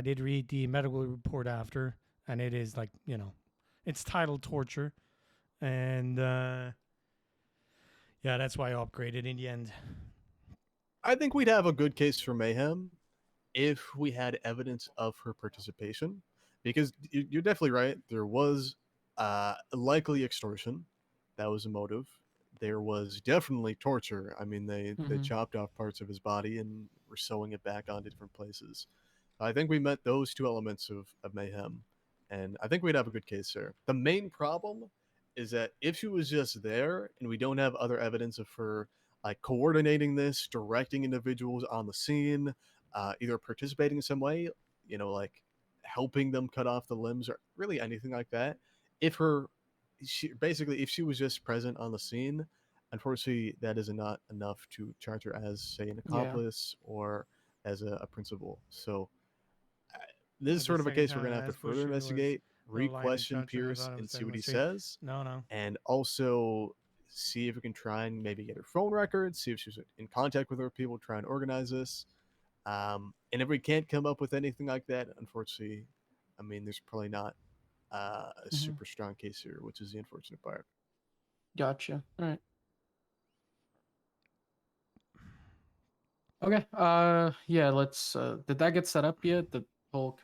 did read the medical report after, and it is like it's titled torture, and yeah, that's why I upgraded in the end. I think we'd have a good case for mayhem if we had evidence of her participation, because you're definitely right. There was likely extortion, that was a motive. There was definitely torture. I mean, they Mhm. chopped off parts of his body and were sewing it back onto different places. I think we met those two elements of mayhem, and I think we'd have a good case there. The main problem is that if she was just there and we don't have other evidence of her like coordinating this, directing individuals on the scene, either participating in some way, like helping them cut off the limbs or really anything like that. If she was just present on the scene, unfortunately, that is not enough to charge her as, say, an accomplice or as a principal. So this is The sort of a second case we're time going to I have to asked further Bush, it was investigate, no line in re-question judgment. I Pierce, thought I was and see saying, what he let's see. says. No. And also see if we can try and maybe get her phone records, see if she's in contact with other people, try and organize this. And if we can't come up with anything like that, unfortunately, I mean, there's probably not a super strong case here, which is the unfortunate part. Gotcha. All right. Okay. Yeah. Let's. Did that get set up yet? The whole.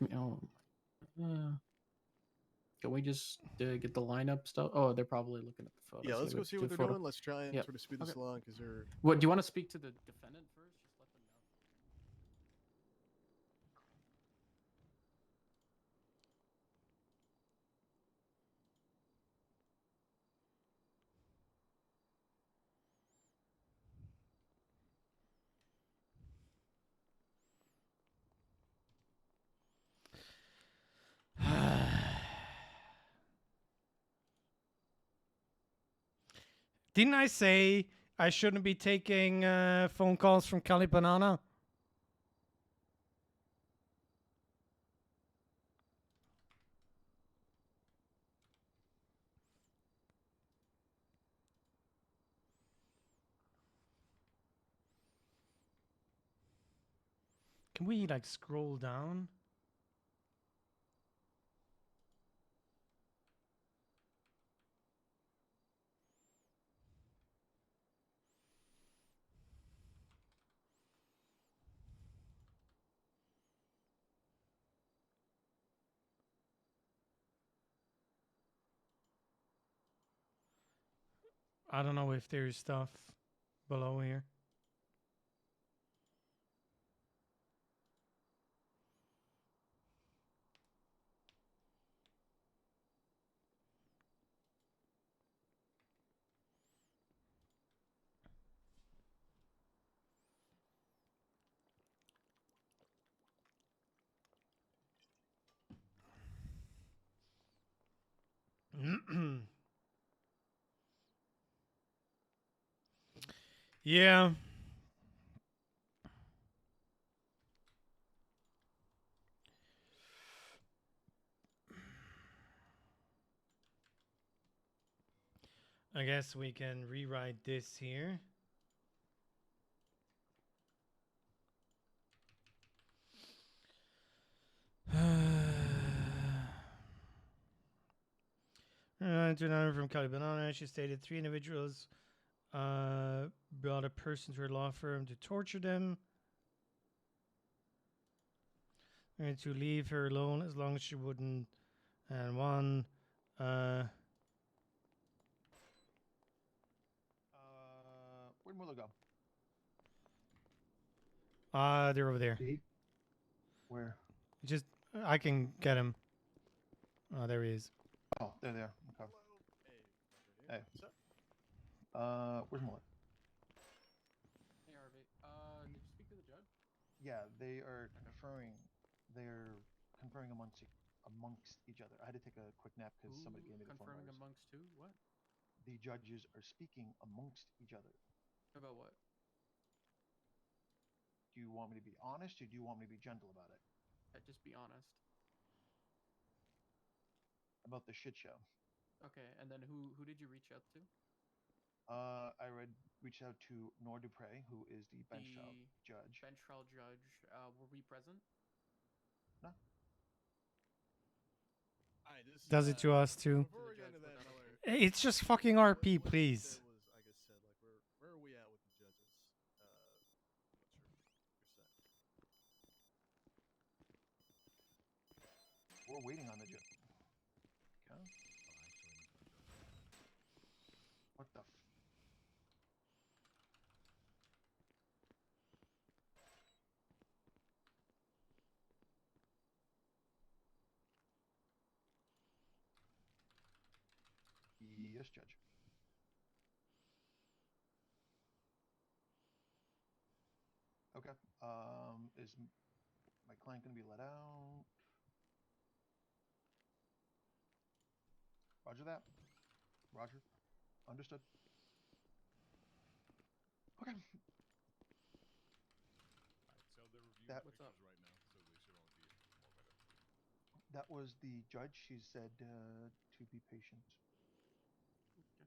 Can we just get the lineup stuff? Oh, they're probably looking at the photos. Yeah, let's go see what they're doing. Let's try and Yep. sort of speed this Okay. along because they're. What do you want to speak to the defendant first? Just let them know. Didn't I say I shouldn't be taking phone calls from Cali Banana? Can we like scroll down? I don't know if there's stuff below here. Yeah. I guess we can rewrite this here. To another from Cali Banana, she stated 3 individuals brought a person to her law firm to torture them and to leave her alone as long as she wouldn't. And one, where'd Muller go? they're over there. See? Where? Just, I can get him. Oh, there he is. Oh, they're there. Okay. Hey. Where's Muller? Hey, Harvey. Did you speak to the judge? Yeah, they are conferring. They're conferring amongst each other. I had to take a quick nap because somebody gave me the phone. Confirming numbers. amongst who? What? The judges are speaking amongst each other. About what? Do you want me to be honest or do you want me to be gentle about it? Just be honest. About the shit show. Okay, and then who did you reach out to? I reached out to Nor Dupre, who is the bench trial judge. Bench trial judge. Were we present? No. Alright, this, Does it to us too. Before we get into that, Miller, It's just fucking RP, please. was, like I said, like where are we at with the judges? What's your set? We're waiting on the judge. Okay. What the? Yes, Judge. Okay. Is my client going to be let out? Roger that. Roger. Understood. Okay. So they're reviewing That- pictures right now, so they should only be a few more minutes. That was the judge. She said to be patient. Okay.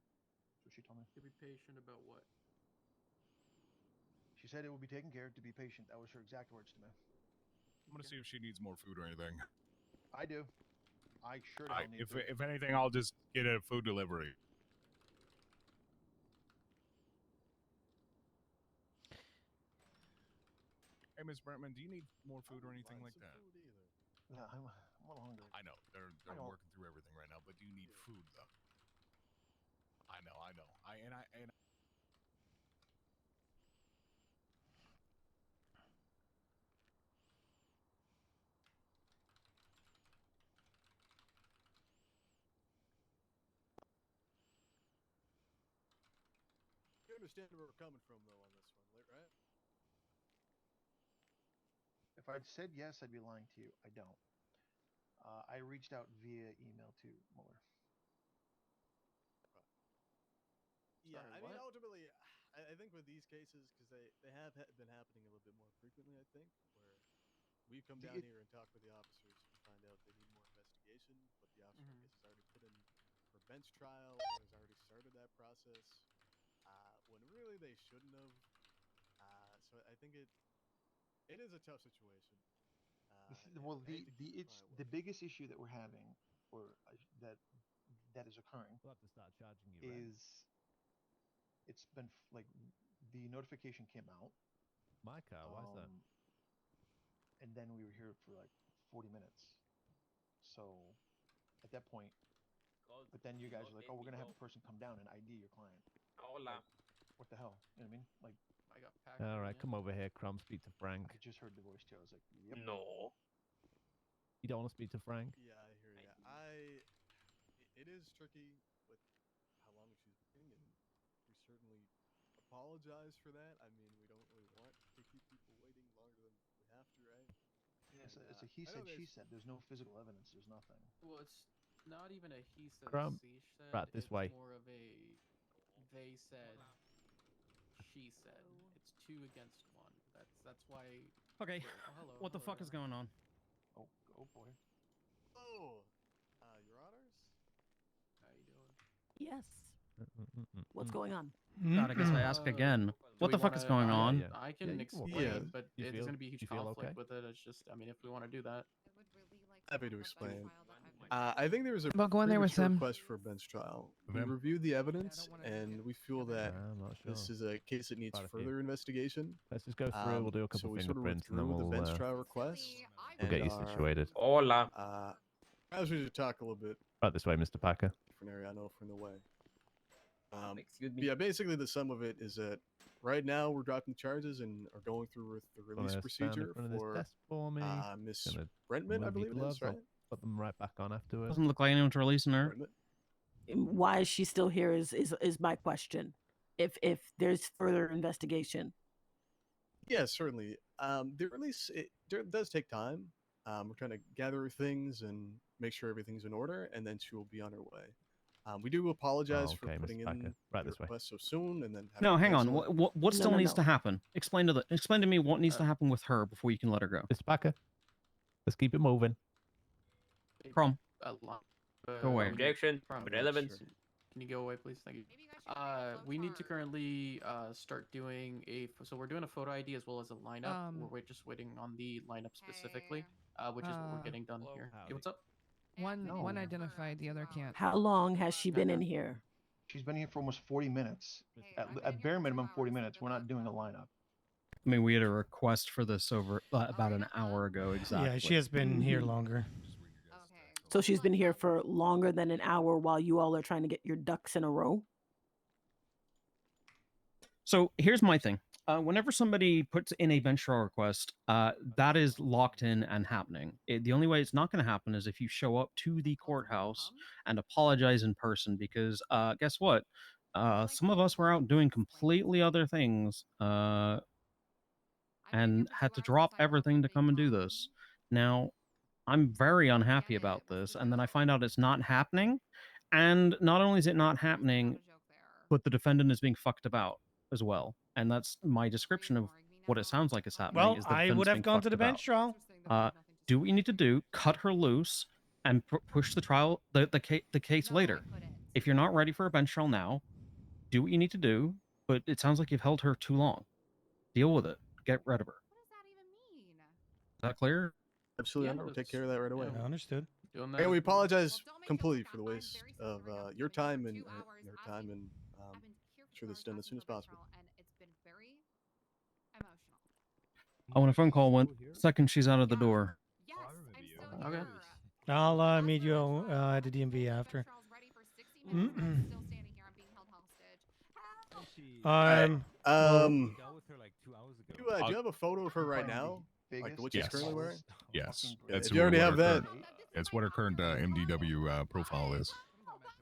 That's what she told me. To be patient about what? She said it will be taken care of. To be patient. That was her exact words to me. I'm gonna see if she needs more food or anything. I do. I sure don't need food. If anything, I'll just get a food delivery. Hey, Miss Brentman, do you need more food or anything like that? Yeah, I'm a little hungry. I know they're don't- working through everything right now, but do you need food though? I know. And You understand where we're coming from, though, on this one, right? If I'd said yes, I'd be lying to you. I don't. I reached out via email to Mueller. Yeah, Sorry, I mean, what? ultimately, I think with these cases, because they have been happening a little bit more frequently, I think, where we come down here and talk with the officers and find out they need more investigation, but the officer, I guess, has already put in for bench trial or has already started that process, when really they shouldn't have. So I think it is a tough situation. Well, I hate to keep it my way. the biggest issue that we're having, or that is occurring, We'll have to start charging you. is it's been like the notification came out. My car. Why is that? And then we were here for like 40 minutes. So at that point, but then you guys are like, oh, we're gonna have a person come down and ID your client. What the hell? You know what I mean? Like, I got packed. All right, come over here, Crumb. Speak to Frank. I just heard the voice too. I was like, yep. No. You don't want to speak to Frank? Yeah, I hear you. It is tricky with how long she's waiting, and we certainly apologize for that. I mean, we don't really want to keep people waiting longer than we have to, right? Yeah, it's And, a he I know said, she there's- said. There's no physical evidence. There's nothing. Well, it's not even a he said, Crumb. she said. Right, this it's way. more of a they said, she said. It's 2 against 1. That's why. Okay. Oh, hello, What the hello, fuck is hello. going on? Oh boy. Oh, Your Honors. How you doing? Yes. What's going on? God, I guess I ask again. Do What we the fuck is going wanna- on? I can Yeah, you can explain, walk around. but You there's feel- gonna be a huge you feel conflict okay? with it. It's just, I mean, if we want to do that. Happy to explain. I think there was a Well, go in there with premature him. request for a bench trial. We Them? reviewed the evidence, and we feel that I'm not sure. this is a case that needs Quite a few. further investigation. Let's just go through. We'll do a couple So we sort of fingerprints, and then withdrew the we'll bench trial request. we'll get you and are, situated. Hola. As we should talk a little bit Right this way, Mr. Packer. different area. I know from the way. Excuse me. Yeah, basically the sum of it is that right now we're dropping charges and are going through with the release Gonna stand in procedure front of this for desk for me. Miss Gonna Brentman, I remove your believe it is, gloves. right? I'll put them right back on afterwards. Doesn't look like anyone's releasing her. Why is she still here? Is my question. If there's further investigation. Yeah, certainly. The release does take time. We're trying to gather things and make sure everything's in order, and then she will be on her way. We do apologize for okay, putting Mr. Packer. in Right the this way. request so soon, and then No, hang on. cancel it. What still no, needs no. to happen? Explain to me what needs to happen with her before you can let her go. Mr. Packer, let's keep it moving. Chrome. Go away. Objection. Relevance. Can you go away, please? Thank you. We need to currently start doing so we're doing a photo ID as well as a lineup. We're just waiting on the lineup specifically, which is what we're getting done here. Hey, what's up? One identified, the other can't. How long has she been in here? She's been here for almost 40 minutes. At bare minimum, 40 minutes. We're not doing a lineup. I mean, we had a request for this over about an hour ago exactly. Yeah, she has been here longer. So she's been here for longer than an hour while you all are trying to get your ducks in a row? So here's my thing. Whenever somebody puts in a bench trial request, that is locked in and happening. The only way it's not going to happen is if you show up to the courthouse and apologize in person, because guess what? Some of us were out doing completely other things and had to drop everything to come and do this. Now, I'm very unhappy about this, and then I find out it's not happening. And not only is it not happening, but the defendant is being fucked about as well. And that's my description of what it sounds like is happening. Well, is the I defendant's would have being gone to fucked the bench about. trial. Do what you need to do, cut her loose, and push the trial, the case later. If you're not ready for a bench trial now, do what you need to do. But it sounds like you've held her too long. Deal with it. Get rid of her. Is that clear? Absolutely, we'll take care of that right away. I understood. And we apologize completely for the waste of your time and her time, and sure this is done as soon as possible. I want a phone call when second she's out of the door. Okay. I'll meet you at the DMV after. Do you have a photo of her right now? Like what she's currently wearing? Yes. If you already have that, it's what her current MDW profile is.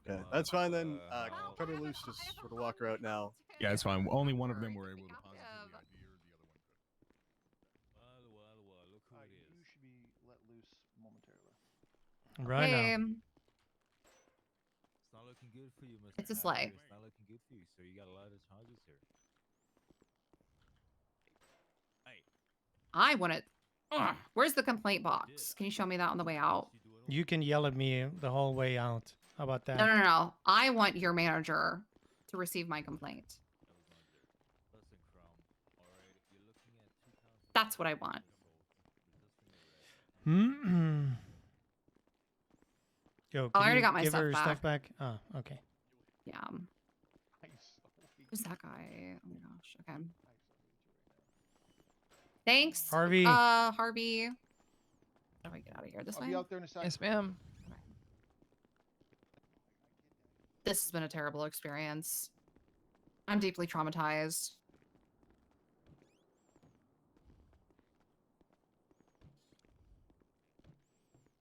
okay, that's fine then. Cut her loose, just sort of walk her out now. Yeah, it's fine. Only one of them were able to positively ID her. You should be let loose momentarily. Right Hey, now. It's not looking good for you, Mr. It's a Packer. sleigh. It's not looking good for you, so you got a lot of charges here. I want it. Where's the complaint box? Can you show me that on the way out? You can yell at me the whole way out. How about that? No. I want your manager to receive my complaint. That's what I want. Yo, I can already you got my give stuff her back. stuff back. Oh, okay. Yeah. Who's that guy? Oh my gosh. Okay. Thanks. Harvey. Harvey. How do I get out of here? This I'll way? be out there in a second. Yes, ma'am. This has been a terrible experience. I'm deeply traumatized.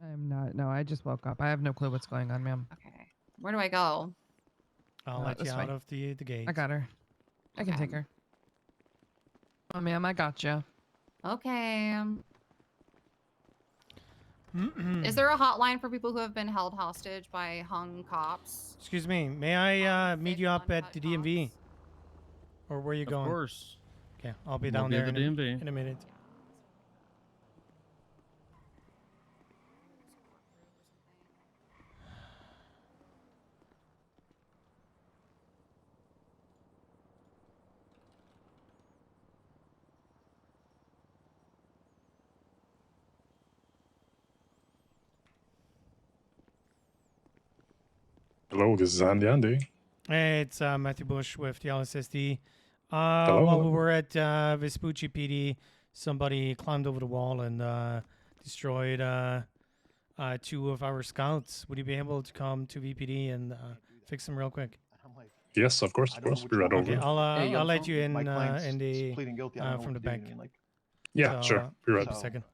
I'm not. No, I just woke up. I have no clue what's going on, ma'am. Okay. Where do I go? I'll let you this out way. of the gate. I got her. I can take her. Oh, ma'am, I got you. Okay. Is there a hotline for people who have been held hostage by hung cops? Excuse me, may I meet you up at the DMV? Or where are you Of going? course. Okay, I'll be We'll down be there at the DMV. in a minute. Hello, this is Andy. Hey, it's Matthew Bush with the LSSD. Hello. While we were at Vespucci PD, somebody climbed over the wall and destroyed 2 of our scouts. Would you be able to come to VPD and fix them real quick? Yes, of course, Be right over. Okay, I'll let you in My client's in the pleading guilty. I don't know from what the to do. back. I mean, like, Yeah, So, sure. Be right keep a second.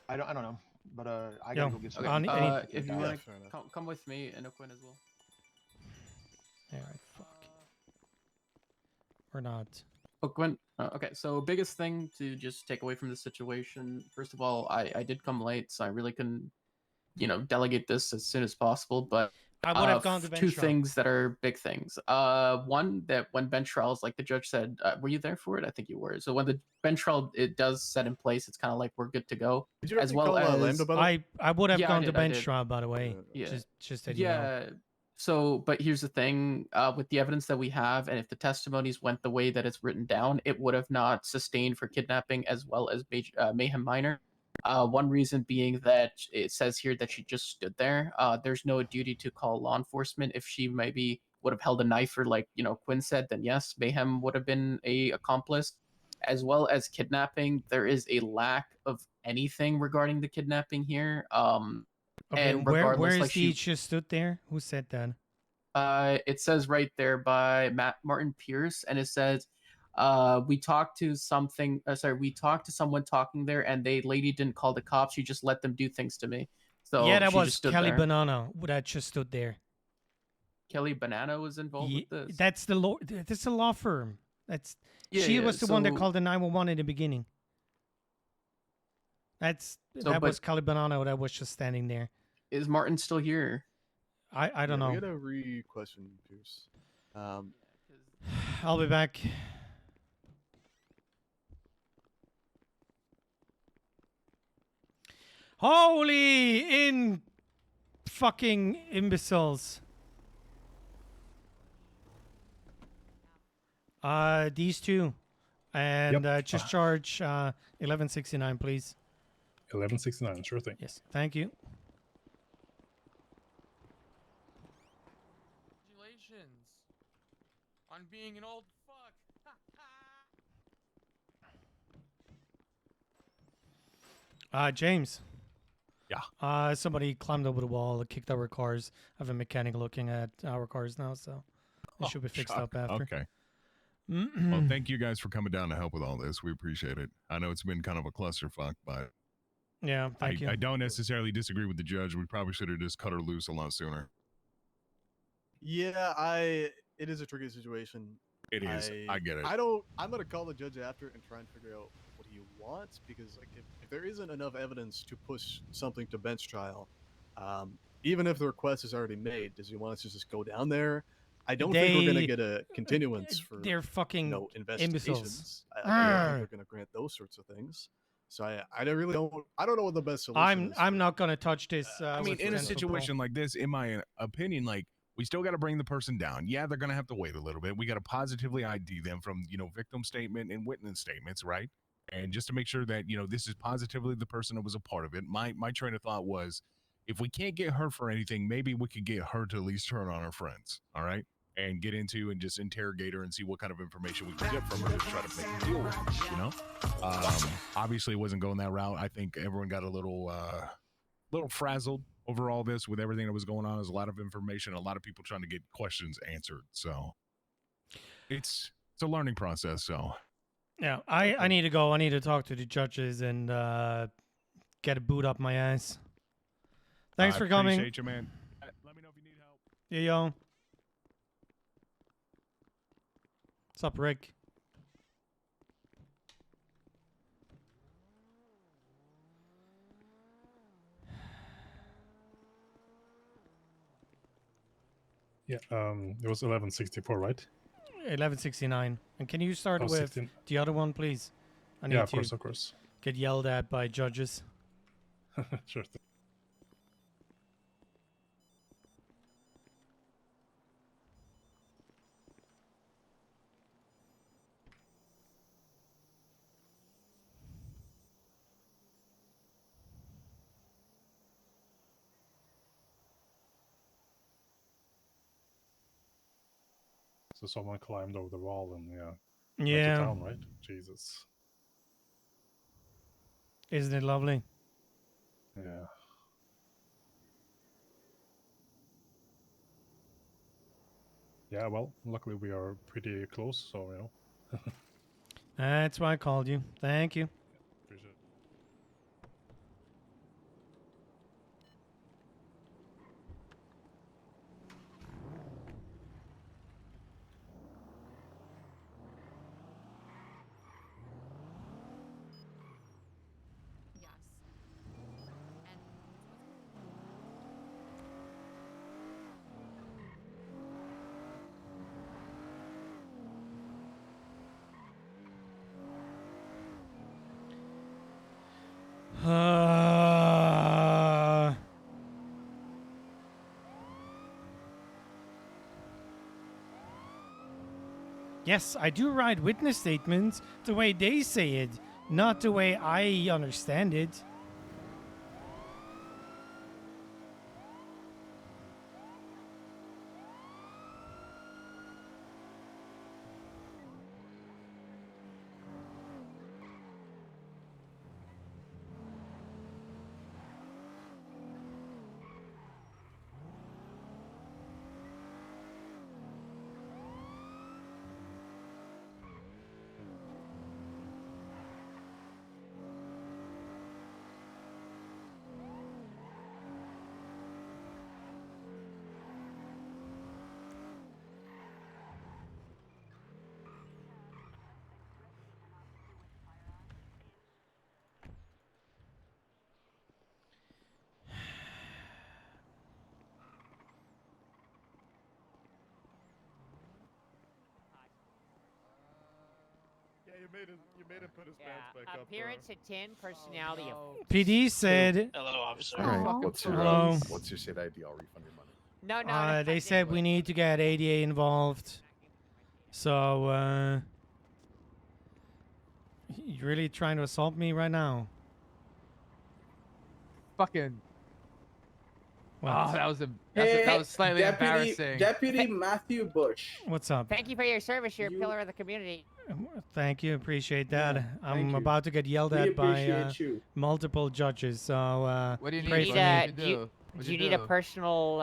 I don't know, but I Yo, gotta go get some. If you want to come with me and Quinn as well. Alright, fuck. Or not. Oh, Gwen. Okay, so biggest thing to just take away from the situation. First of all, I did come late, so I really couldn't, delegate this as soon as possible. But I would have gone to bench 2 trial. things that are big things. One, that when bench trials, like the judge said, were you there for it? I think you were. So when the bench trial it does set in place, it's kind of like we're good to go. Did you as already well call, as Lambda, by the way? I would have Yeah, gone to I bench did. trial, by the way. Yeah. Just that you know. Yeah. So, but here's the thing: with the evidence that we have, and if the testimonies went the way that it's written down, it would have not sustained for kidnapping as well as mayhem minor. One reason being that it says here that she just stood there. There's no duty to call law enforcement. If she maybe would have held a knife, or like Quinn said, then yes, mayhem would have been a accomplice. As well as kidnapping, there is a lack of anything regarding the kidnapping here. Okay, And where regardless, is like the just stood there? Who said that? it says right there by Martin Pierce, and it says, we talked to something. We talked to someone talking there, and the lady didn't call the cops. She just let them do things to me. So Yeah, that she was just stood Kelly there. Banana that just stood there. Kelly Banana was involved with this. That's the law. That's a law firm. That's Yeah, she yeah, was the one that so- called the 911 in the beginning. That was Kelly Banana that was just standing there. Is Martin still here? I don't know. We gotta re-question Pierce. I'll be back. Holy in fucking imbeciles. These 2. And just charge 1169, please. 1169, sure thing. Yes, thank you. Congratulations on being an old fuck. James. Yeah. Somebody climbed over the wall, kicked our cars. I have a mechanic looking at our cars now, so it should be fixed up after. Okay. Well, thank you guys for coming down to help with all this. We appreciate it. I know it's been kind of a clusterfuck, but yeah, thank you. I don't necessarily disagree with the judge. We probably should have just cut her loose a lot sooner. Yeah, it is a tricky situation. It is. I get it. I'm gonna call the judge after and try and figure out what he wants, because like if there isn't enough evidence to push something to bench trial, even if the request is already made, does he want us to just go down there? I don't think we're gonna get a continuance for they're fucking investigations. imbeciles. I don't think they're gonna grant those sorts of things. So I really don't. I don't know what the best solution is. I'm not gonna touch this. I mean, with in a Central situation like this, in my opinion, like we still got to bring the person down. Yeah, they're gonna have to wait a little bit. We got to positively ID them from victim statement and witness statements, right? And just to make sure that this is positively the person that was a part of it. My train of thought was, if we can't get her for anything, maybe we could get her to at least turn on her friends. All right. And get into and just interrogate her and see what kind of information we can get from her to try to make a deal with her, Obviously it wasn't going that route. I think everyone got a little frazzled over all this with everything that was going on. There's a lot of information, a lot of people trying to get questions answered. So it's a learning process. So Yeah, I need to go. I need to talk to the judges and get a boot up my ass. Thanks I for coming. appreciate you, man. Let me know if you need help. Yeah, yo. What's up, Rick? Yeah, it was 1164, right? 1169. And can you start Oh, with 16. the other one, please? I need Yeah, of to course, of course. get yelled at by judges. Sure thing. So someone climbed over the wall and went to town, right? Jesus. Isn't it lovely? Yeah. Yeah, well, luckily we are pretty close, so, you know. That's why I called you. Thank you. Appreciate it. Yes, I do write witness statements the way they say it, not the way I understand it. Yeah, you made him put his pants back up. Appearance at 10, personality of PD said. Hello, officer. All right. What's your Hello. what's your state ID? I'll refund your money. No, They said we need to get ADA involved. So, you really trying to assault me right now? Fucking. What? Oh, that was slightly embarrassing. Deputy Matthew Bush. What's up? Thank you for your service. You're a pillar of the community. Thank you, appreciate that. I'm you. about to get yelled We at by appreciate you. multiple judges, so What do you pray need? for me. Do you need a personal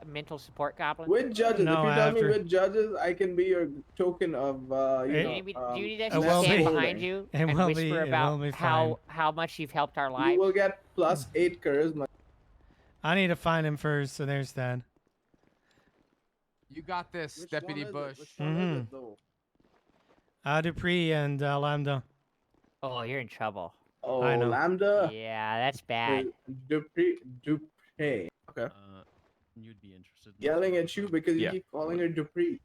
mental support goblin? With judges, No, if you tell me after. with judges, I can be your token of Do you need us it to will stand be- behind you it and will whisper be- it about will be how much you've helped our lives? You will get +8 charisma. I need to find him first, so there's that. You got this, Deputy Bush. Dupree and Lambda. Oh, you're in trouble. Oh, I know. Lambda. Yeah, that's bad. Dupree. Okay. You'd be interested. Yelling at you because you Yeah. keep calling her Dupree.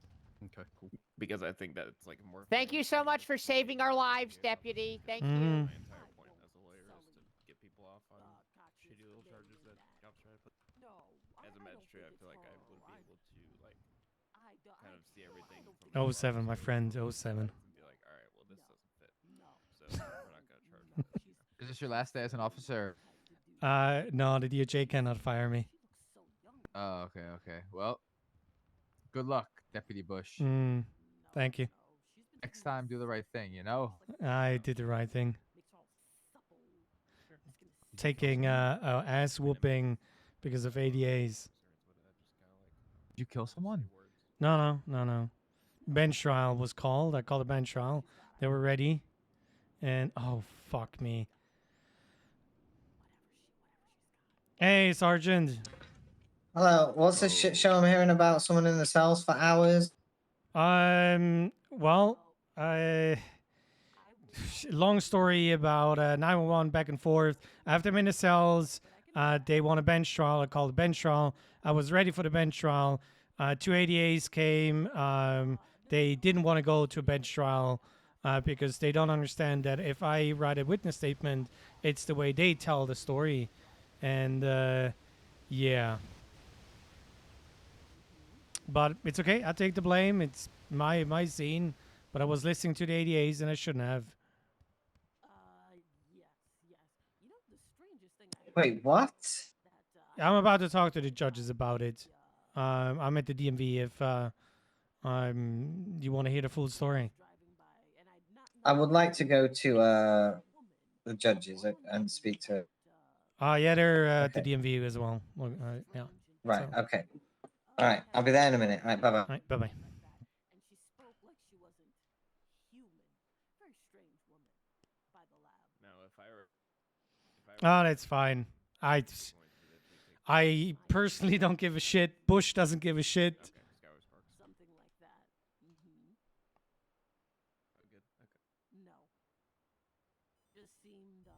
Okay, cool. Because I think that it's like more. Thank you so much for saving our lives, Deputy. Thank you. My entire point as a lawyer is to get people off on shitty little charges that cops try to put. As a magistrate, I feel like I would be able to like kind of see everything from 07, my friend, 07. and be like, all right, well this doesn't fit, so we're not gonna charge that. Is this your last day as an officer? No, the DOJ cannot fire me. Oh, okay. Well, good luck, Deputy Bush. Thank you. Next time, do the right thing, you know? I did the right thing. Taking a ass whooping because of ADAs. Did you kill someone? No. bench trial was called. I called a bench trial. They were ready, and oh fuck me. Hey, Sergeant. Hello, what's this shit show I'm hearing about someone in the cells for hours? Well, long story about 911 back and forth. After I'm in the cells, they want a bench trial. I called a bench trial. I was ready for the bench trial. Two ADAs came. They didn't want to go to a bench trial because they don't understand that if I write a witness statement, it's the way they tell the story. And yeah. But it's okay. I take the blame. It's my scene. But I was listening to the ADAs and I shouldn't have. Wait, what? I'm about to talk to the judges about it. I'm at the DMV if you want to hear the full story. I would like to go to the judges and speak to. Yeah, they're at the DMV as well. Yeah. Right. So. Okay. All right. I'll be there in a minute. All right. Bye bye. All right. Bye bye. No, if I were Oh, that's fine. I personally don't give a shit. Bush doesn't give a shit. Something like that. Mm-hmm. Oh, good. Okay. No. Just seemed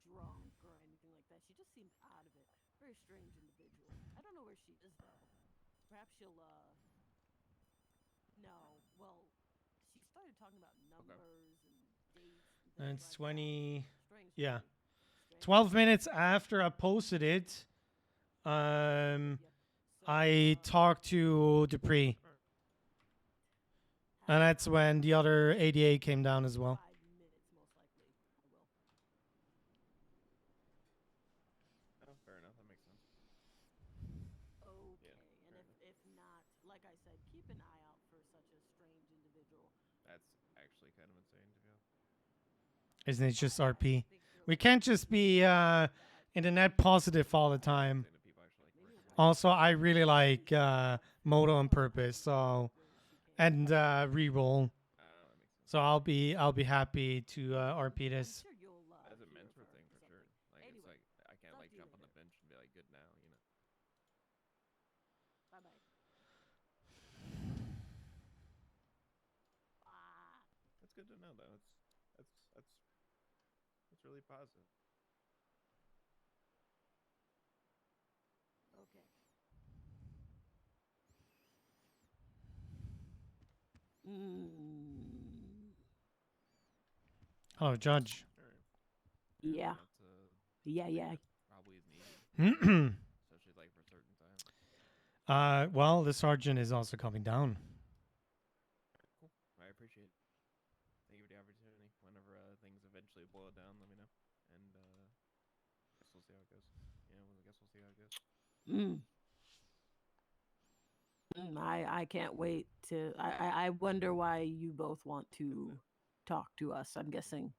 drunk or anything like that. She just seemed out of it. Very strange individual. I don't know where she is though. Perhaps she'll no. Well, she started talking about numbers and dates and And it's 20. Yeah. 12 minutes after I posted it, I talked to Dupree. And that's when the other ADA came down as well. Oh, fair enough. That makes sense. Okay, and if not, like I said, keep an eye out for such a strange individual. That's actually kind of insane to be honest. Isn't it just RP? We can't just be in the net positive all the time. Also, I really like Moto on purpose, so and reroll. So I'll be happy to RP this. As a mentor thing for sure. Like it's like I can't like jump on the bench and be like good now, you know. Bye bye. That's good to know though. That's really positive. Okay. Hello, Judge. Yeah. Yeah. Probably is needed. Hmm. Especially like for certain times. Well, the sergeant is also coming down. Cool. I appreciate it. Thank you for the opportunity. Whenever things eventually boil down, let me know. And I guess we'll see how it goes. I guess we'll see how it goes. I can't wait to. I wonder why you both want to talk to us. I'm guessing.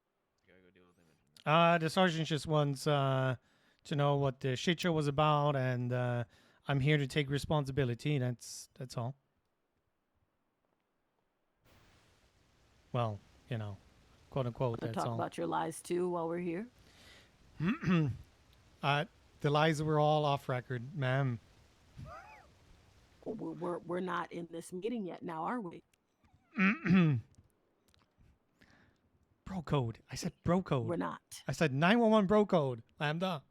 Gotta go deal with him. The sergeant just wants to know what the shit show was about, and I'm here to take responsibility. That's all. Well, quote unquote. That's Talk all. about your lies too while we're here. The lies were all off record, ma'am. We're not in this meeting yet now, are we? Bro code. I said bro code. We're not. I said 911 bro code. Lambda.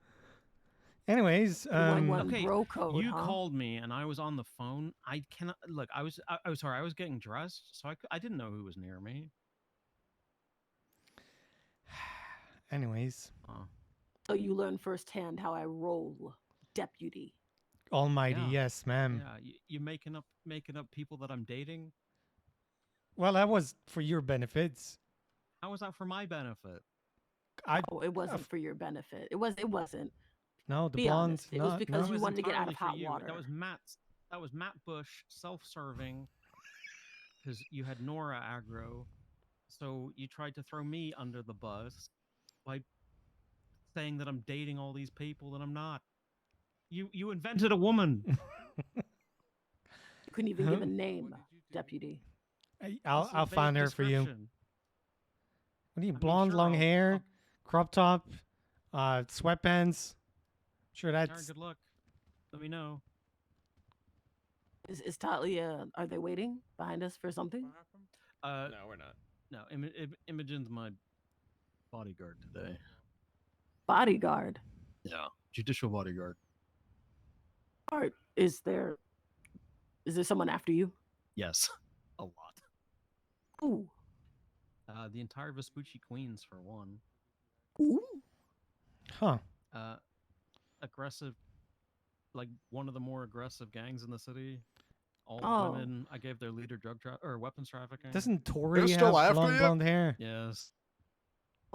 Anyways, okay, bro code, you huh? called me and I was on the phone. I cannot look. I was sorry. I was getting dressed, so I didn't know who was near me. Anyways. So you learn firsthand how I roll, deputy. Almighty, Yeah. yes, ma'am. Yeah, you making up people that I'm dating. Well, that was for your benefits. How was that for my benefit? It wasn't for your benefit. It wasn't. No, the Be blonde. honest. It was because you wanted to get out of entirely for hot you. water. That was Matt Bush self-serving because you had Nora aggro, so you tried to throw me under the bus by saying that I'm dating all these people that I'm not. You invented a woman. couldn't even give a name, deputy. I'll find her for you. What do you, blonde, sure, long I'll- hair, crop top, sweatpants? Sure, Tara, that's. good luck. Let me know. Is Talia? Are they waiting behind us for something? No, we're not. No, Imogen's my bodyguard today. Bodyguard. Yeah, judicial bodyguard. Art, is there someone after you? Yes, a lot. Ooh. The entire Vespucci Queens for one. Ooh. Huh. Aggressive, like one of the more aggressive gangs in the city. All Oh. women. I gave their leader or weapons trafficking. Doesn't They're Tori have still after long you? blonde hair? Yes.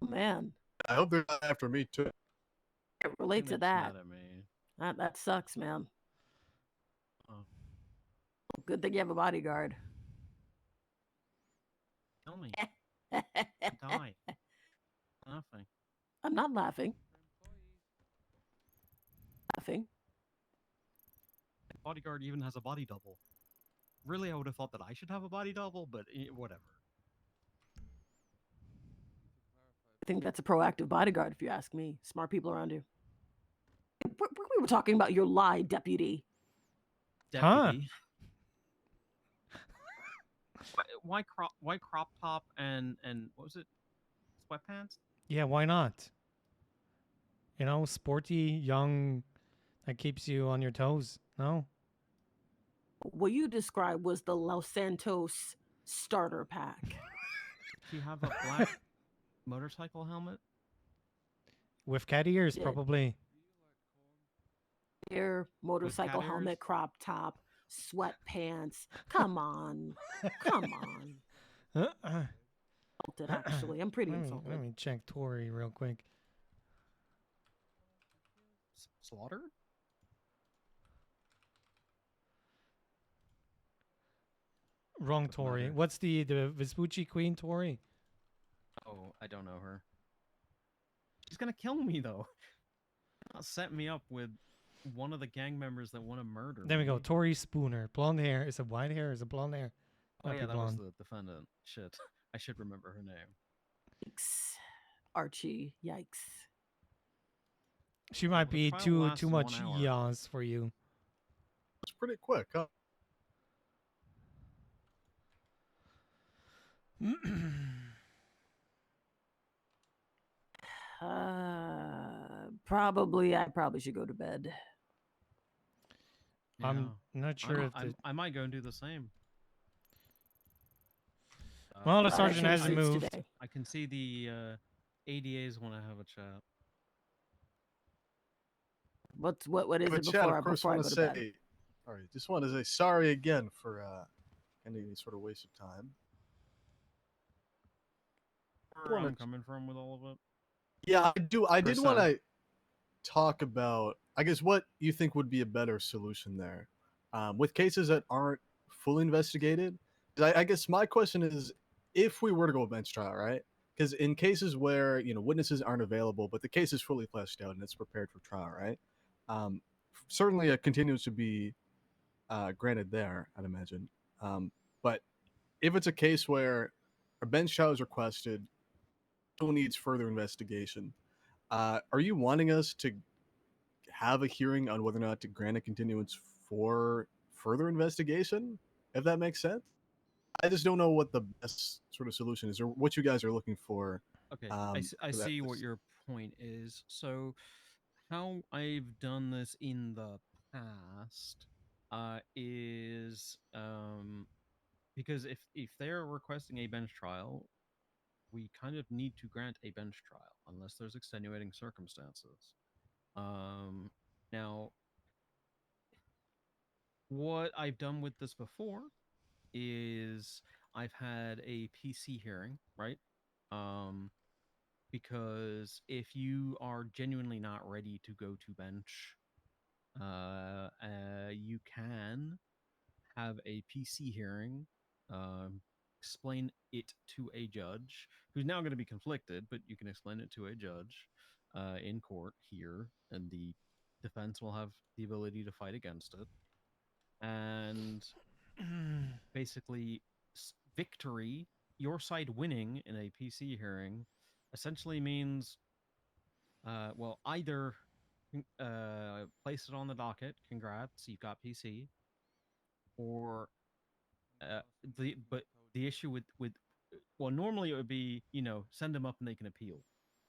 Oh, man. I hope they're not after me too. I can relate to that. Mad at me. That sucks, man. Oh. Good thing you have a bodyguard. Tell me. Die. Nothing. I'm not laughing. Laughing. Bodyguard even has a body double. Really, I would have thought that I should have a body double, but whatever. I think that's a proactive bodyguard, if you ask me. Smart people around you. We were talking about your lie, deputy. Deputy. Why crop top and what was it? Sweatpants? Yeah, why not? You know, sporty, young, that keeps you on your toes. No? What you described was the Los Santos starter pack. Do you have a black motorcycle helmet? With cat ears, Yeah. probably. Air, motorcycle cat helmet, ears? crop top, sweatpants. Come on. Come on. Insulted, actually. I'm pretty insulted. Let me check Tori real quick. Slaughter? Wrong Tori. matter. What's the Vespucci Queen Tori? Oh, I don't know her. She's gonna kill me though. Not set me up with one of the gang members that want to murder There we me. go. Tori Spooner. Blonde hair. Is it white hair? Is it blonde hair? Oh Might yeah, be that was blonde. the defendant. Shit, I should remember her name. Yikes. Archie, yikes. She might the be trial too lasts 1 much hour. yas for you. It's pretty quick, huh? I probably should go to bed. I'm not sure if the... I might go and do the same. Well, the sergeant hasn't moved. Today. I can see the ADAs want to have a chat. What is But it Chad, before I of course, before I want go to to bed? say, all right, just want to say sorry again for any sort of waste of time. Where I'm coming from with all of it. Yeah, I do. I did want Percent. to talk about, I guess, what you think would be a better solution there, with cases that aren't fully investigated. 'Cause I guess my question is, if we were to go bench trial, right? Because in cases where witnesses aren't available, but the case is fully fleshed out and it's prepared for trial, right? Certainly, a continuance should be granted there, I'd imagine. But if it's a case where a bench trial is requested, still needs further investigation, are you wanting us to have a hearing on whether or not to grant a continuance for further investigation? If that makes sense. I just don't know what the best sort of solution is, or what you guys are looking for. Okay, for I that- see what your point is. So, how I've done this in the past is because if they're requesting a bench trial, we kind of need to grant a bench trial unless there's extenuating circumstances. Now, what I've done with this before is I've had a PC hearing, right? Because if you are genuinely not ready to go to bench, you can have a PC hearing, explain it to a judge who's now going to be conflicted, but you can explain it to a judge in court here, and the defense will have the ability to fight against it. And basically victory, your side winning in a PC hearing, essentially means, well, either place it on the docket, congrats, you've got PC, or the issue with well, normally it would be, send them up and they can appeal,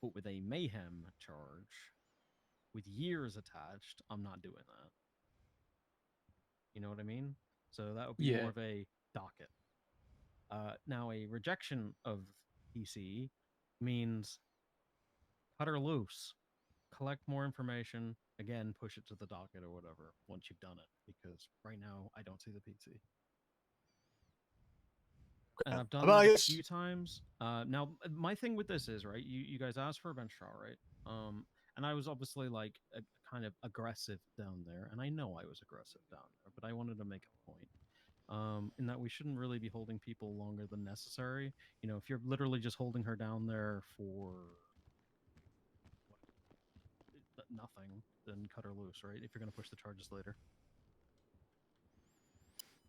but with a mayhem charge with years attached, I'm not doing that. You know what I mean? So that would be more Yeah. of a docket. Now, a rejection of PC means cut her loose, collect more information, again, push it to the docket or whatever once you've done it, because right now I don't see the PC. And I've done Well, I that a guess- few times. Now, my thing with this is, right, you guys asked for a bench trial, right? And I was obviously like kind of aggressive down there, and I know I was aggressive down there, but I wanted to make a point. In that we shouldn't really be holding people longer than necessary. If you're literally just holding her down there for nothing, then cut her loose, right? If you're going to push the charges later.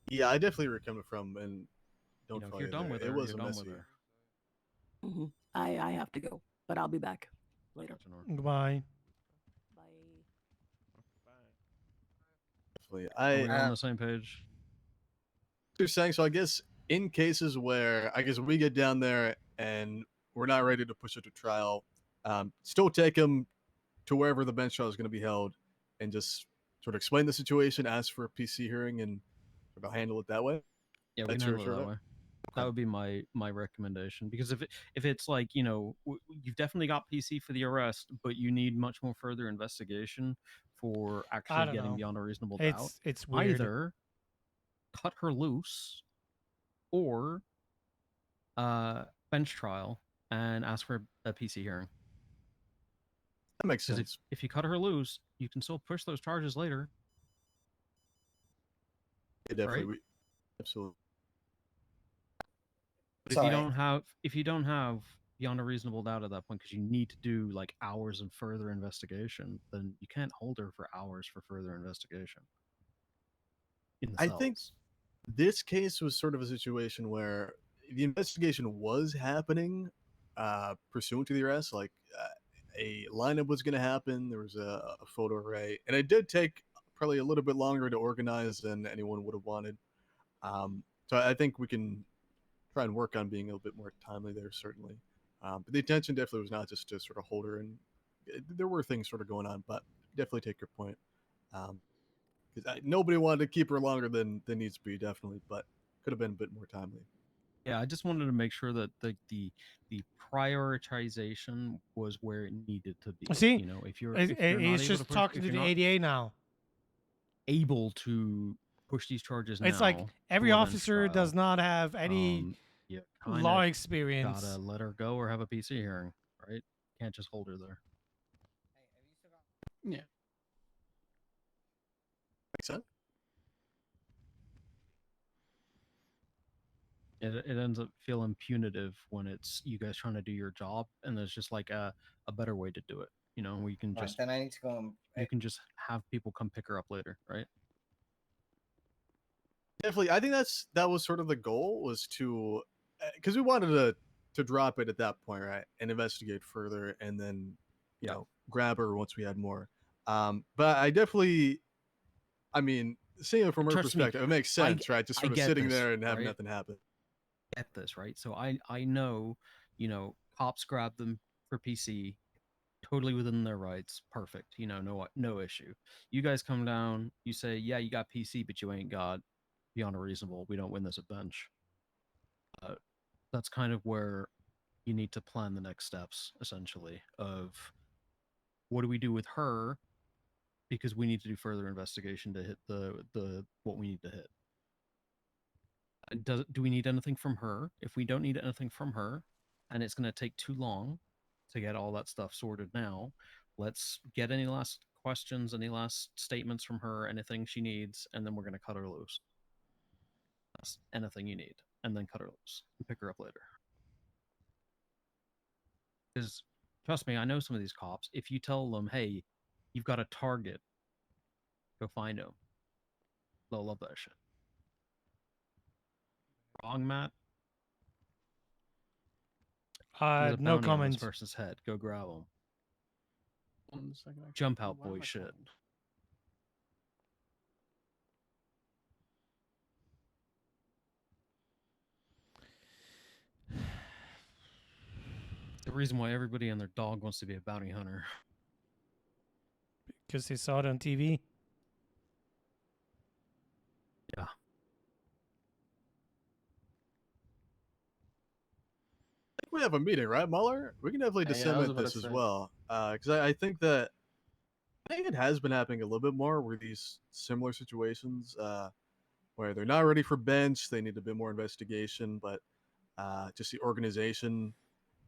Yeah, I definitely where you're coming from, and don't if follow you're you done there. with It her, was you're a done messy. with her. I have to go, but I'll be back later. Goodbye. Definitely. Are we on the same page? You're saying so. I guess in cases where I guess we get down there and we're not ready to push it to trial, still take him to wherever the bench trial is going to be held, and just sort of explain the situation, ask for a PC hearing, and sort of handle it that way. Yeah, we can handle it that way. That would be my recommendation, because if it's like, you've definitely got PC for the arrest, but you need much more further investigation for actually don't getting know. beyond a reasonable doubt. It's weird. Either cut her loose or bench trial and ask for a PC hearing. That makes 'Cause sense. If you cut her loose, you can still push those charges later. Yeah, definitely. Right? Absolutely. But if you don't have beyond a reasonable doubt at that point, because you need to do like hours of further investigation, then you can't hold her for hours for further investigation. I think this case was sort of a situation where the investigation was happening pursuant to the arrest. Like a lineup was going to happen. There was a photo array, and it did take probably a little bit longer to organize than anyone would have wanted. So I think we can try and work on being a little bit more timely there, certainly. But the intention definitely was not just to sort of hold her, and there were things sort of going on, but definitely take your point. Because nobody wanted to keep her longer than needs to be, definitely, but could have been a bit more timely. Yeah, I just wanted to make sure that the prioritization was where it needed to be. See, if you're he's not able just to push, talking to the ADA now. Able to push these charges now. It's like every to a bench officer trial, does not have any you law kinda experience. Gotta let her go or have a PC hearing, right? Can't just hold her there. Yeah. Makes sense. It ends up feeling punitive when it's you guys trying to do your job, and there's just like a better way to do it. We can Right, just then I need to go and you can just have people come pick her up later, right? Definitely, I think that was sort of the goal, was to, because we wanted to drop it at that point, right, and investigate further, and then grab her once we had more. But I definitely, I mean, seeing it from her Trust me, perspective, it makes sense, right? Just I sort of get sitting this, there and having right? nothing happen. Get this, right? So I know, cops grab them for PC, totally within their rights, perfect. No issue. You guys come down, you say, yeah, you got PC, but you ain't got beyond a reasonable. We don't win this at bench. That's kind of where you need to plan the next steps, essentially, of what do we do with her, because we need to do further investigation to hit the what we need to hit. Do we need anything from her? If we don't need anything from her, and it's going to take too long to get all that stuff sorted now, let's get any last questions, any last statements from her, anything she needs, and then we're going to cut her loose. That's anything you need, and then cut her loose and pick her up later. Because trust me, I know some of these cops. If you tell them, "Hey, you've got a target, go find him," they'll love that shit. Bong mat. There's a No bounty on this comment. person's head. Go grab him. 1 second. Jump out, boy. Shit. The reason why everybody and their dog wants to be a bounty hunter. Because they saw it on TV. Yeah. I think we have a meeting, right, Mueller? We can definitely disseminate this as well. Because I think it has been happening a little bit more where these similar situations where they're not ready for bench, they need a bit more investigation, but just the organization,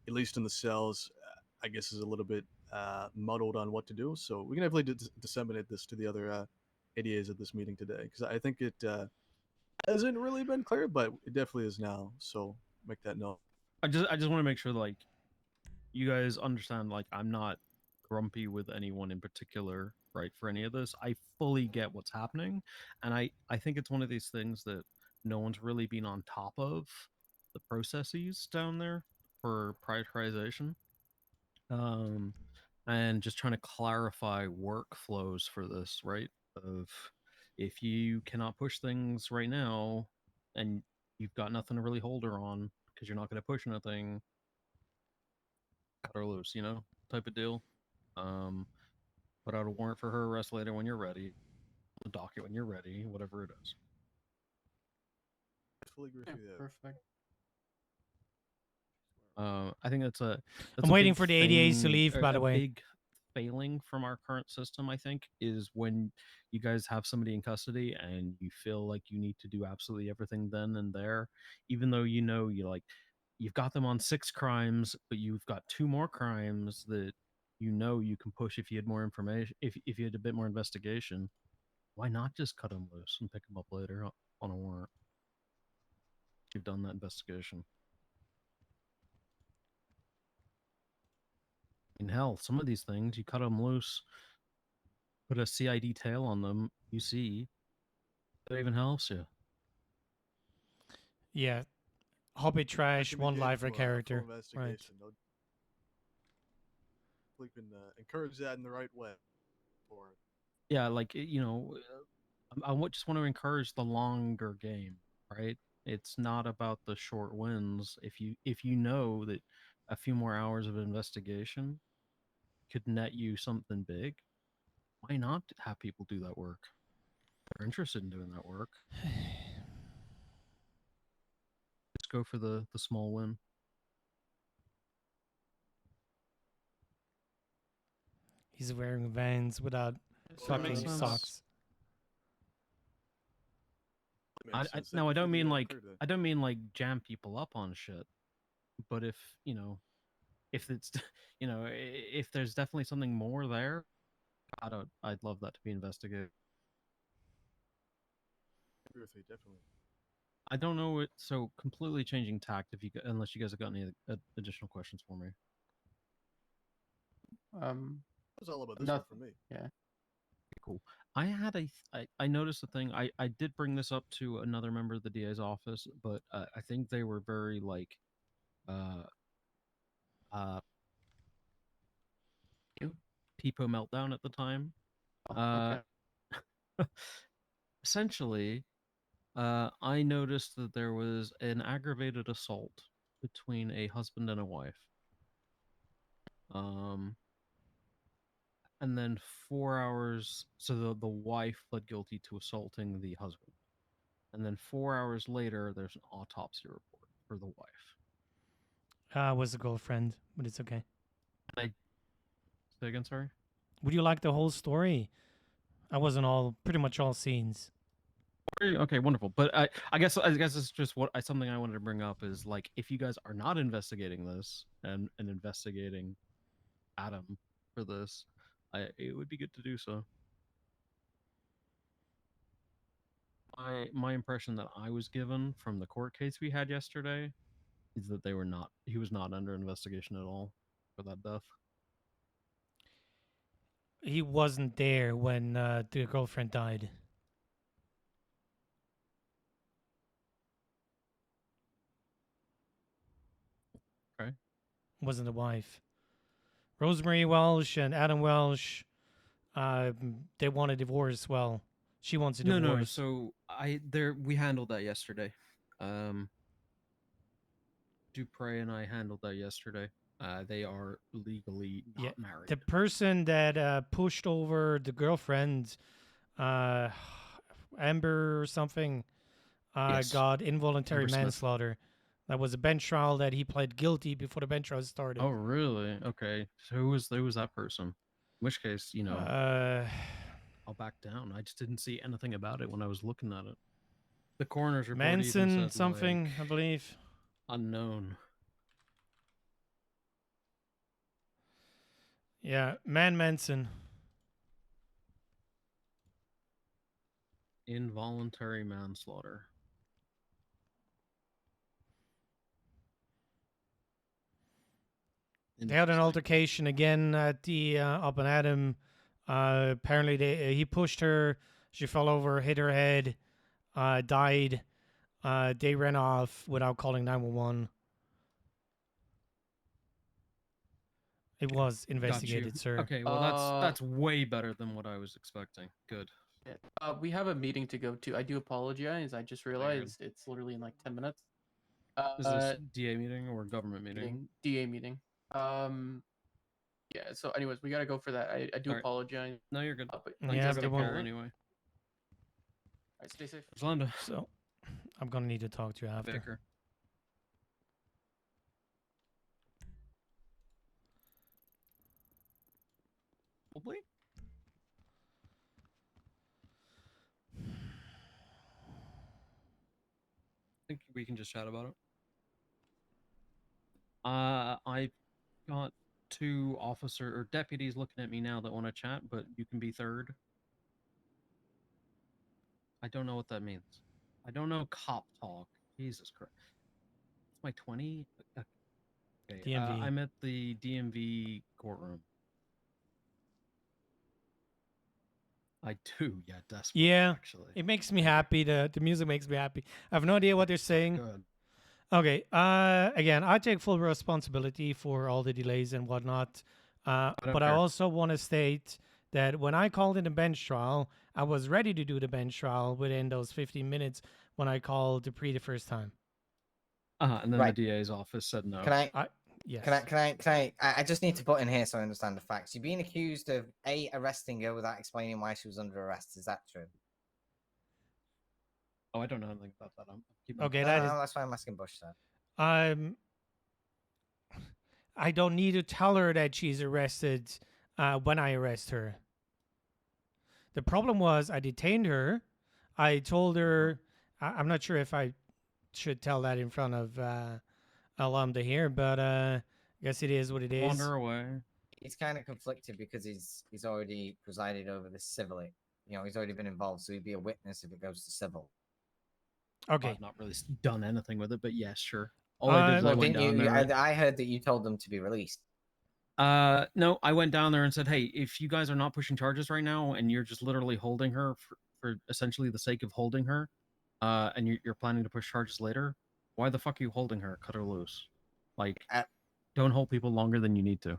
at least in the cells, I guess is a little bit muddled on what to do. So we can definitely disseminate this to the other ADAs at this meeting today, because I think it hasn't really been clear, but it definitely is now. So make that note. I just want to make sure like you guys understand like I'm not grumpy with anyone in particular, right? For any of this, I fully get what's happening, and I think it's one of these things that no one's really been on top of the processes down there for prioritization, and just trying to clarify workflows for this, right? Of if you cannot push things right now, and you've got nothing to really hold her on because you're not going to push nothing, cut her loose, you know, type of deal. Put out a warrant for her arrest later when you're ready, the docket when you're ready, whatever it is. I fully agree with you there. Perfect. I think that's I'm a waiting big for the ADAs to thing, leave, by the a way. big failing from our current system, I think, is when you guys have somebody in custody and you feel like you need to do absolutely everything then and there, even though you know you've got them on 6 crimes, but you've got 2 more crimes that you know you can push if you had more information, if you had a bit more investigation. Why not just cut them loose and pick them up later on a warrant? You've done that investigation. In hell, some of these things, you cut them loose, put a CID tail on them, you see, that even helps you. Yeah. Hobby That trash, can be one gated live for to a full character. Right. investigation. We can encourage that in the right way. For Yeah, like, you know, just want to encourage the longer game, right? It's not about the short wins. If you know that a few more hours of investigation could net you something big, why not have people do that work? They're interested in doing that work. Just go for the small win. He's wearing Vans without That makes fucking sense. socks. No, I don't mean like jam people up on shit. But if you know, if it's you know, if there's definitely something more there, I'd love that to be investigated. I agree with you, definitely. I don't know it. So completely changing tact. Unless you guys have got any additional questions for me. It's all about this one for me. Yeah. Cool. I noticed a thing. I did bring this up to another member of the DA's office, but I think they were very like, Peepo meltdown at the time. Okay. Essentially, I noticed that there was an aggravated assault between a husband and a wife. And then 4 hours, so the wife pled guilty to assaulting the husband. And then 4 hours later, there's an autopsy report for the wife. Was a girlfriend, but it's okay. Say again, sorry? Would you like the whole story? I wasn't pretty much all scenes. Okay, wonderful. But I guess it's just something I wanted to bring up is like if you guys are not investigating this and investigating Adam for this, it would be good to do so. My impression that I was given from the court case we had yesterday is that he was not under investigation at all for that death. He wasn't there when the girlfriend died. wasn't the wife. Rosemary Welsh and Adam Welsh, they want a divorce. Well, she wants a No, divorce. no. So we handled that yesterday. Dupre and I handled that yesterday. They are legally not married. The person that pushed over the girlfriend, Amber or something, Yes. got involuntary Amber Smith. manslaughter. That was a bench trial that he pled guilty before the bench trial started. Oh, really? Okay. So who was that person? In which case, I'll back down. I just didn't see anything about it when I was looking at it. The coroner's report even Manson said, something, like, I believe. unknown. Yeah, Manson. Involuntary manslaughter. They had an altercation again at the up and Adam. Apparently, he pushed her. She fell over, hit her head, died. They ran off without calling 911. It was Got you. investigated, sir. Okay, well that's way better than what I was expecting. Good. We have a meeting to go to. I do apologize. I just realized it's literally in like 10 minutes. Is this DA meeting or government meeting? DA meeting. Yeah. So, anyways, we gotta go for that. I do All right. apologize. No, you're good. But Yeah, you have guys a take good one. care. Anyway. All right, stay safe. Yolanda. So, I'm gonna need to talk to you after. Baker. Probably. I think we can just chat about it. I got 2 officer or deputies looking at me now that want to chat, but you can be third. I don't know what that means. I don't know cop talk. Jesus Christ. It's my 20? Okay. DMV. I'm at the DMV courtroom. I do, yeah, desperately. Yeah, actually. it makes me happy. The music makes me happy. I have no idea what they're saying. Good. Okay. Again, I take full responsibility for all the delays and whatnot. don't But I care. also want to state that when I called in the bench trial, I was ready to do the bench trial within those 15 minutes when I called Dupree the first time. And then Right. the DA's office said no. Can I? Yes. I just need to put in here so I understand the facts. You're being accused of arresting her without explaining why she was under arrest. Is that true? Oh, I don't know anything about that. I'm keeping Okay, No, that no, is. that's why I'm asking Bush, sir. I don't need to tell her that she's arrested when I arrest her. The problem was I detained her. I told her. I'm not sure if I should tell that in front of Alumda here, but I guess it is what it is. Wander away. He's kind of conflicted because he's already presided over this civilly. You know, he's already been involved, so he'd be a witness if it goes to civil. Okay. I've not really done anything with it, but yes, sure. All I did is I Well, went didn't down you? there. I heard that you told them to be released. No, I went down there and said, hey, if you guys are not pushing charges right now and you're just literally holding her for essentially the sake of holding her, and you're planning to push charges later, why the fuck are you holding her? Cut her loose. Like, don't hold people longer than you need to.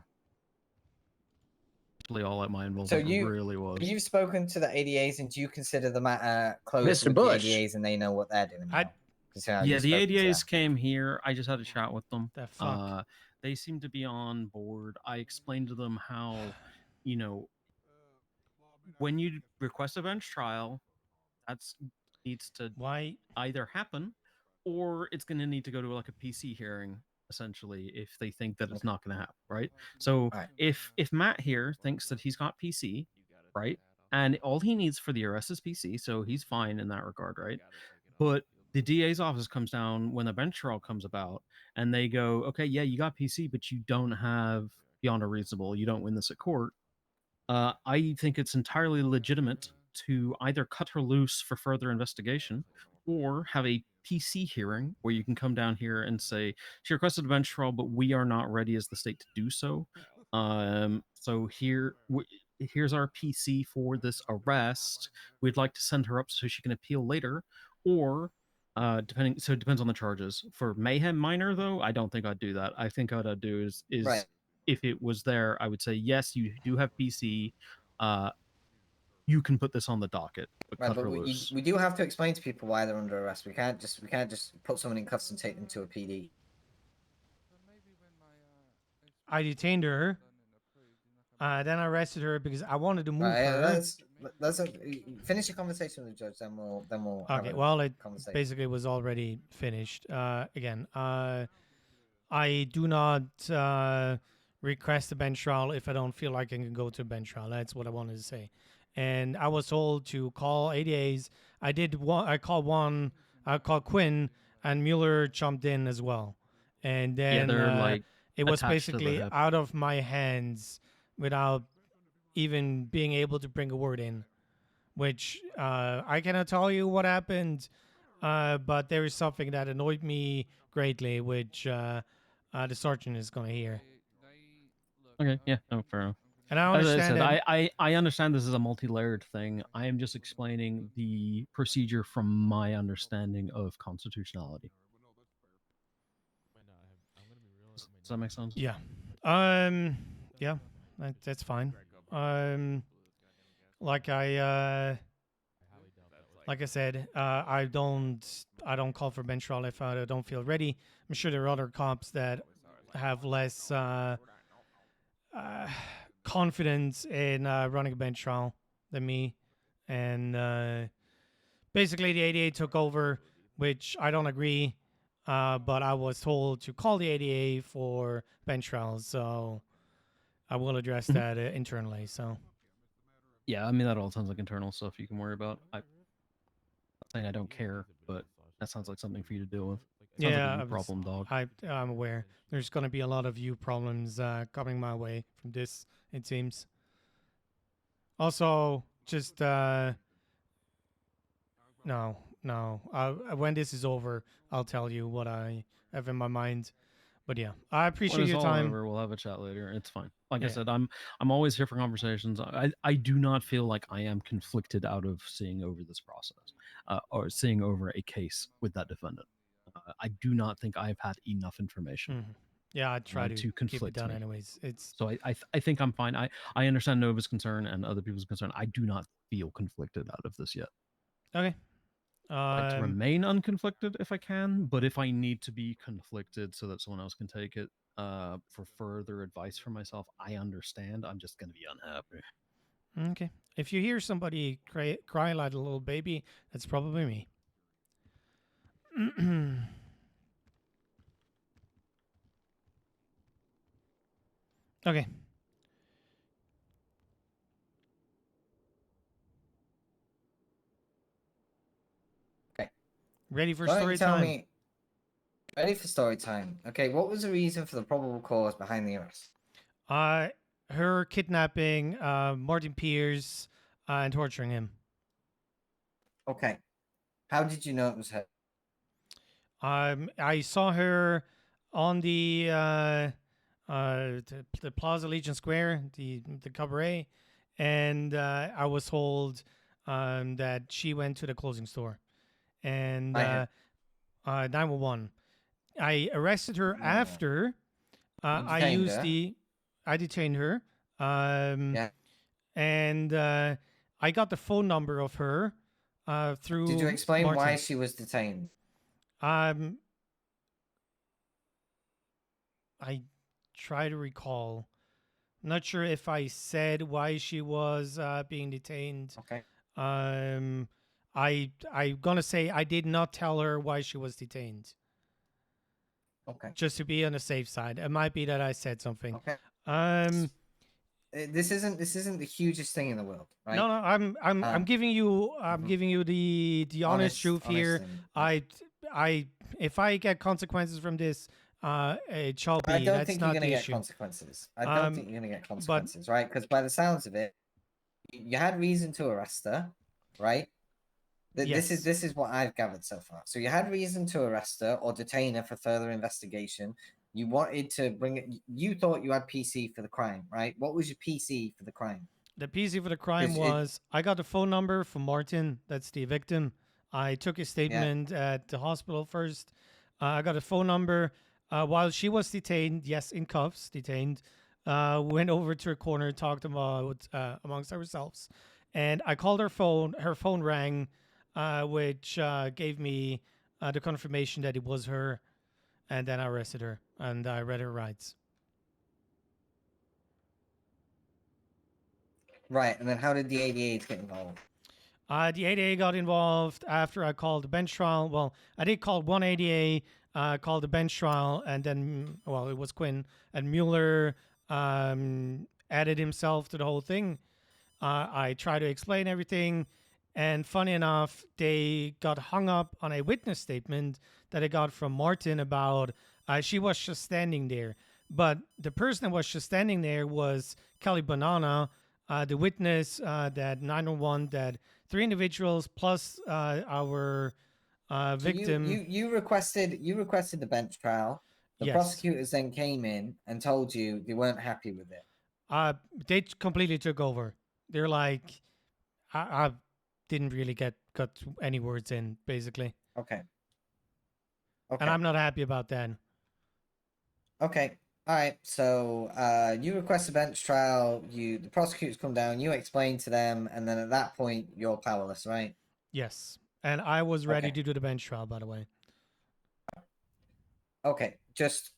Actually, all that my involvement really was. You've spoken to the ADAs, and do you consider the matter closed Mr. with Bush. the ADAs, and they know what they're doing now? Yeah, the ADAs came here. I just had a chat with them. The fuck? They seem to be on board. I explained to them how, when you request a bench trial, that's needs to either happen, or it's going to need to go to like a PC hearing, essentially, if they think that it's not going to happen, right? So if Matt here thinks that he's got PC, right, and all he needs for the arrest is PC, so he's fine in that regard, right? But the DA's office comes down when the bench trial comes about, and they go, okay, yeah, you got PC, but you don't have beyond a reasonable, you don't win this at court. I think it's entirely legitimate to either cut her loose for further investigation or have a PC hearing where you can come down here and say, she requested a bench trial, but we are not ready as the state to do so. So here's our PC for this arrest. We'd like to send her up so she can appeal later. Or Depending, so it depends on the charges. For mayhem minor, though, I don't think I'd do that. I think what I'd do is Right. if it was there, I would say yes, you do have PC. You can put this on the docket, but Right, cut but her we loose. do have to explain to people why they're under arrest. We can't just put someone in cuffs and take them to a PD. I detained her. Then I arrested her because I wanted to move Right, her. let's finish your conversation with the judge. Then we'll have Okay, a well, it conversation. basically was already finished. Again, I do not request a bench trial if I don't feel like I can go to a bench trial. That's what I wanted to say. And I was told to call ADAs. I did one. I called one. I called Quinn, and Mueller jumped in as well. And Yeah, then they're like it was attached to the basically hip. out of my hands without even being able to bring a word in, which I cannot tell you what happened, but there is something that annoyed me greatly, which the sergeant is going to hear. Okay, yeah, no, fair enough. And I As I understand said, that. I understand this is a multi-layered thing. I am just explaining the procedure from my understanding of constitutionality. Does that make sense? Yeah. Yeah, that's fine. Like I said, I don't call for bench trial if I don't feel ready. I'm sure there are other cops that have less confidence in running a bench trial than me, and basically the ADA took over, which I don't agree. But I was told to call the ADA for bench trials, so I will address that internally. So Yeah, I mean that all sounds like internal stuff you can worry about. I'm not saying I don't care, but that sounds like something for you to deal with. Sounds yeah, like a you problem, dog. I'm aware. There's going to be a lot of you problems coming my way from this, it seems. Also, just no. When this is over, I'll tell you what I have in my mind. But yeah, I appreciate When it's your all time. over, we'll have a chat later. It's fine. Like I Yeah. said, I'm always here for conversations. I do not feel like I am conflicted out of seeing over this process, or seeing over a case with that defendant. I do not think I've had enough information. Yeah, I try to keep it conflict down me. anyways. It's So I think I'm fine. I understand Nova's concern and other people's concern. I do not feel conflicted out of this yet. okay. I'd like to remain unconflicted if I can, but if I need to be conflicted so that someone else can take it for further advice for myself, I understand. I'm just going to be unhappy. Okay. If you hear somebody cry like a little baby, that's probably me. Okay. Okay. Ready for Why don't story you tell time? me? Ready for story time. Okay, what was the reason for the probable cause behind the arrest? Her kidnapping Martin Pierce and torturing him. Okay. How did you know it was her? I saw her on the Plaza Legion Square, the cabaret, and I was told that she went to the closing store, and 911. I arrested her after I detained used her? I detained her. Yeah. And I got the phone number of her through. Did you explain why Martin. she was detained? I try to recall. I'm not sure if I said why she was being detained. Okay. I'm gonna say I did not tell her why she was detained. Okay. Just to be on the safe side. It might be that I said something. Okay. This isn't the hugest thing in the world, right? No, I'm giving you the honest truth here. If I get consequences from this, it shall be. I don't That's think not you're going the to get issue. consequences. I don't think you're going to get consequences, right? Because by the sounds of it, you had reason to arrest her, right? Yes. This is what I've gathered so far. So you had reason to arrest her or detain her for further investigation. You wanted to bring it. You thought you had PC for the crime, right? What was your PC for the crime? The PC for the crime was I got the phone number from Martin. That's the victim. I took his statement at the hospital first. I got a phone number. While she was detained, yes, in cuffs, detained, went over to her corner, talked about amongst ourselves, and I called her phone. Her phone rang, which gave me the confirmation that it was her, and then I arrested her and I read her rights. Right, and then how did the ADAs get involved? The ADA got involved after I called the bench trial. Well, I did call one ADA, called the bench trial, and then, well, it was Quinn, and Mueller added himself to the whole thing. I tried to explain everything, and funny enough, they got hung up on a witness statement that I got from Martin about she was just standing there. But the person that was just standing there was Kelly Banana, the witness that 911, that 3 individuals plus our victim. You requested the bench trial. The Yes. prosecutors then came in and told you they weren't happy with it. They completely took over. They're like, I didn't really got any words in, basically. Okay. And I'm not happy about that. Okay. All right. So you request a bench trial. The prosecutors come down. You explain to them, and then at that point, you're powerless, right? Yes. And I was ready to do the bench trial, by the way. Okay. Just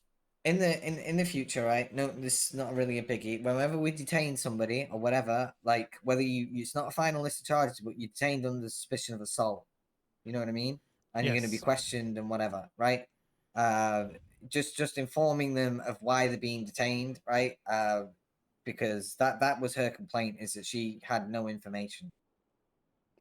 in the future, right? No, this is not really a biggie. Whenever we detain somebody or whatever, like whether it's not a final list of charges, but you're detained under suspicion of assault. You know what I mean? And you're going to be Yes. questioned and whatever, right? Just informing them of why they're being detained, right? Because that was her complaint, is that she had no information.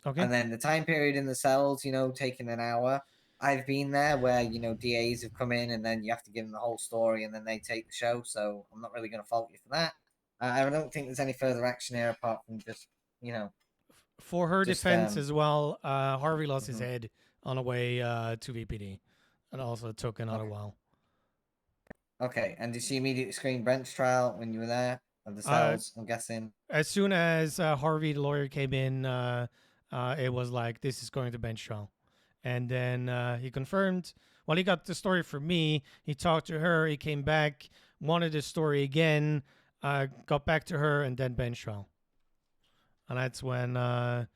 Okay. And then the time period in the cells, taking an hour. I've been there where DAs have come in and then you have to give them the whole story and then they take the show. So I'm not really going to fault you for that. I don't think there's any further action here apart from just For her defense as well, Harvey lost his head on the way to VPD. It also took another while. Okay, and did she immediately scream bench trial when you were there at the cells? I'm guessing. As soon as Harvey, the lawyer, came in, it was like, this is going to bench trial. And then he confirmed. Well, he got the story from me. He talked to her. He came back, wanted the story again, got back to her, and then bench trial. And that's when I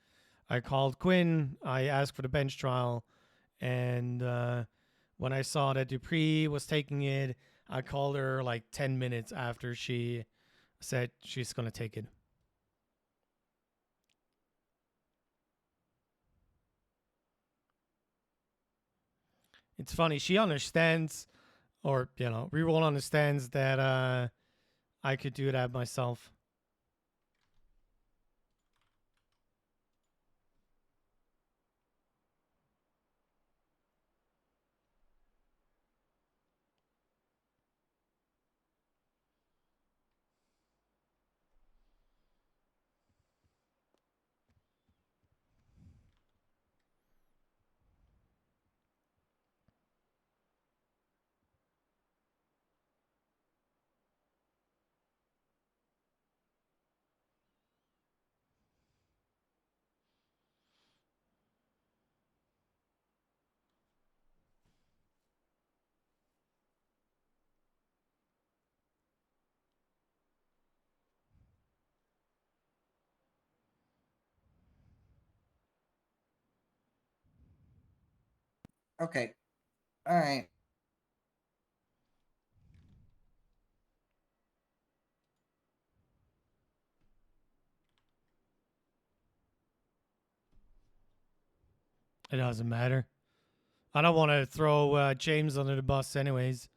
called Quinn. I asked for the bench trial. And when I saw that Dupree was taking it, I called her like 10 minutes after she said she's going to take it. It's funny. She understands, or, Reroll understands that I could do that myself. Okay. All right. It doesn't matter. I don't want to throw James under the bus anyways.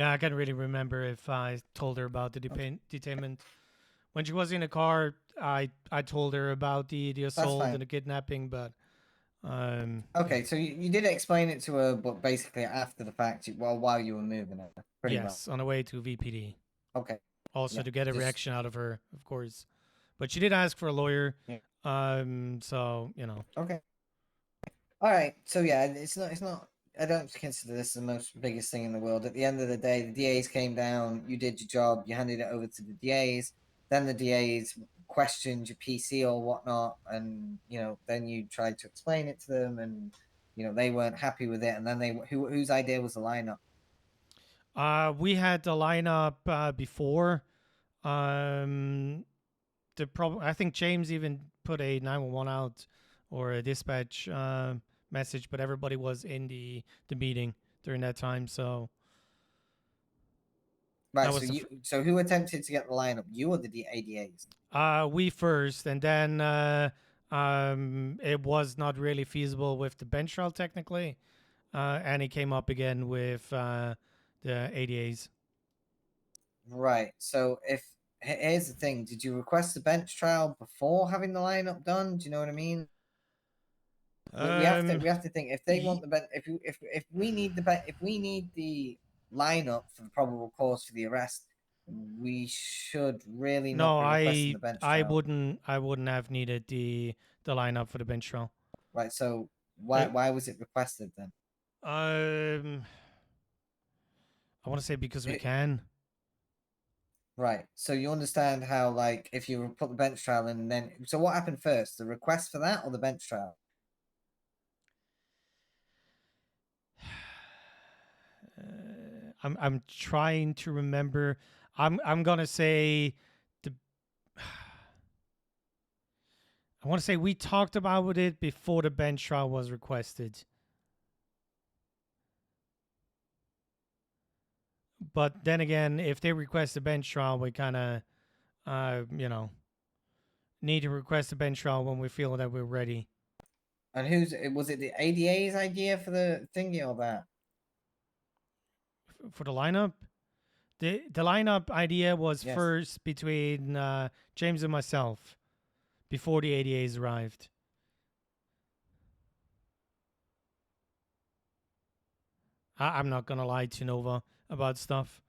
Yeah, I can't really remember if I told her about the detainment. When she was in the car, I told her about the assault fine. and the kidnapping, but Okay, so you did explain it to her, but basically after the fact, while you were moving her, pretty much. yes, on the way to VPD. Okay. Also Yeah, to get a just- reaction out of her, of course. But she did ask for a lawyer. Yeah. So you know. Okay. All right. So yeah, it's not. I don't consider this the most biggest thing in the world. At the end of the day, the DAs came down. You did your job. You handed it over to the DAs. Then the DAs questioned your PC or whatnot, and then you tried to explain it to them, and they weren't happy with it. And then whose idea was the lineup? We had the lineup before. The problem. I think James even put a 911 out or a dispatch message, but everybody was in the meeting during that time. So Right. So who attempted to get the lineup? You or the ADAs? we first, and then it was not really feasible with the bench trial technically, and it came up again with the ADAs. Right. So here's the thing: did you request the bench trial before having the lineup done? Do you know what I mean? We have to think if they want the if we need the lineup for the probable cause for the arrest, we should really not No, be requesting the bench trial. I wouldn't have needed the lineup for the bench trial. Right. So why was it requested then? I want to say because we can. Right. So you understand how, like, if you put the bench trial in, then so what happened first? The request for that or the bench trial? I'm trying to remember. I'm gonna say the. I want to say we talked about it before the bench trial was requested. But then again, if they request a bench trial, we kind of, need to request a bench trial when we feel that we're ready. And was it the ADA's idea for the thingy or that? For the lineup? The lineup idea was Yes. first between James and myself before the ADAs arrived. I'm not going to lie to Nova about stuff.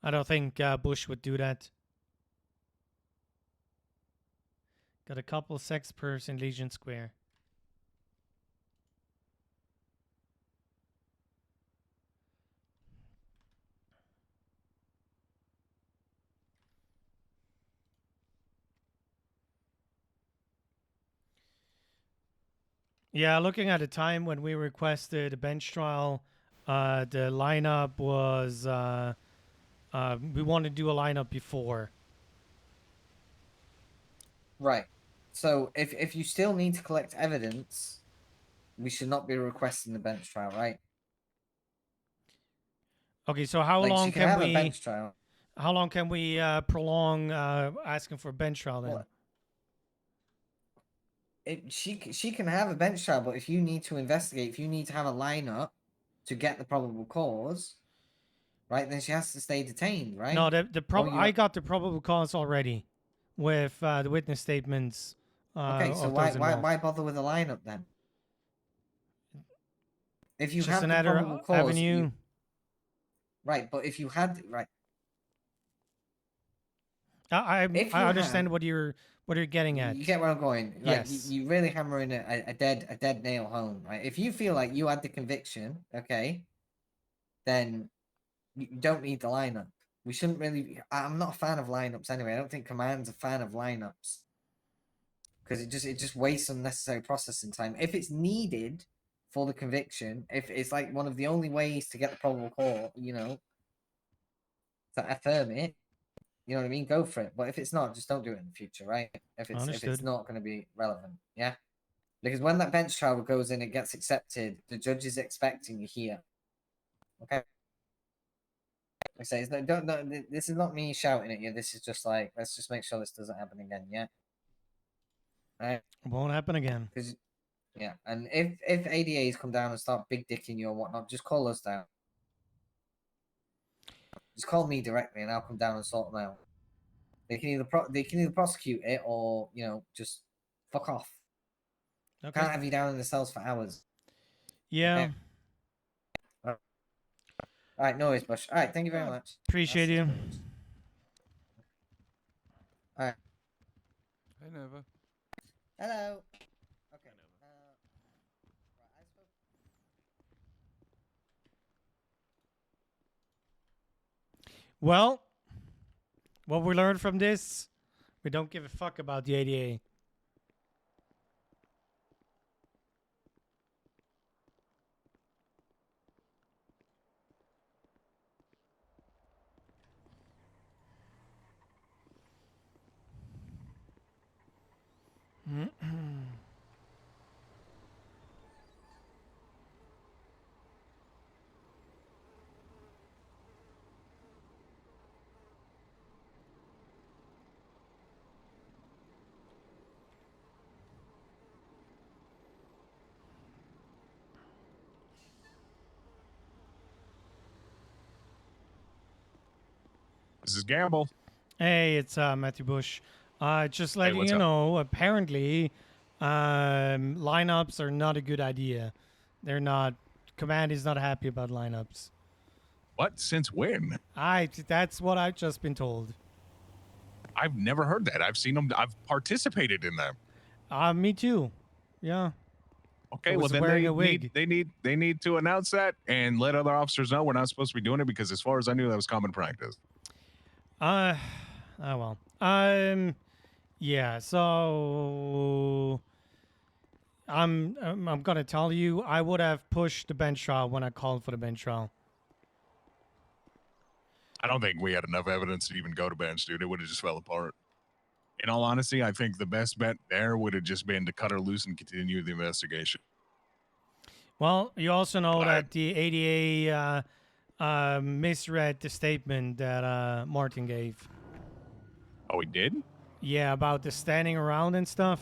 I don't think Bush would do that. Got a couple sex pervs in Legion Square. Yeah, looking at the time when we requested a bench trial, the lineup was we wanted to do a lineup before. Right. So if you still need to collect evidence, we should not be requesting the bench trial, right? Okay, so how Like, long she can can have we? a bench trial. How long can we prolong asking for a bench trial then? Well, she can have a bench trial, but if you need to investigate, if you need to have a lineup to get the probable cause, right, then she has to stay detained, right? No, I got the probable cause already with the witness statements. Okay, so of those involved. why bother with a lineup then? If you Just have the another probable cause, avenue. Right, but if you had right, I if I you understand had- what you're getting at. you get where I'm going. Like, Yes. you really hammering a dead nail home, right? If you feel like you had the conviction, okay, then you don't need the lineup. We shouldn't really. I'm not a fan of lineups anyway. I don't think Command's a fan of lineups because it just wastes unnecessary processing time. If it's needed for the conviction, if it's like one of the only ways to get the probable cause, to affirm it, you know what I mean? Go for it. But if it's not, just don't do it in the future, right? If it's Understood. not going to be relevant, yeah. Because when that bench trial goes in, it gets accepted. The judge is expecting you here. Okay. I say, this is not me shouting at you. This is just like, let's just make sure this doesn't happen again. Yeah. Right. It won't happen again. Yeah, and if ADAs come down and start big dicking you or whatnot, just call us down. just call me directly, and I'll come down and sort them out. They can either prosecute it or just fuck off. Okay. Can't have you down in the cells for hours. Yeah. Okay. All right, no worries, Bush. All right, thank you very much. Appreciate you. All right. Hey, Nova. Hello. Okay. Well, what we learned from this, we don't give a fuck about the ADA. This is Gamble. Hey, it's Matthew Bush. Just letting what's you up? know, apparently, lineups are not a good idea. They're not. Command is not happy about lineups. What? Since when? That's what I've just been told. I've never heard that. I've seen them. I've participated in them. Me too. Yeah. Okay, I well was then wearing a wig. they need to announce that and let other officers know we're not supposed to be doing it because as far as I knew, that was common practice. Oh well. Yeah. So I'm gonna tell you, I would have pushed the bench trial when I called for the bench trial. I don't think we had enough evidence to even go to bench, dude. It would have just fell apart. In all honesty, I think the best bet there would have just been to cut her loose and continue the investigation. Well, you also know that the ADA misread the statement that Martin gave. Oh, he did? Yeah, about the standing around and stuff.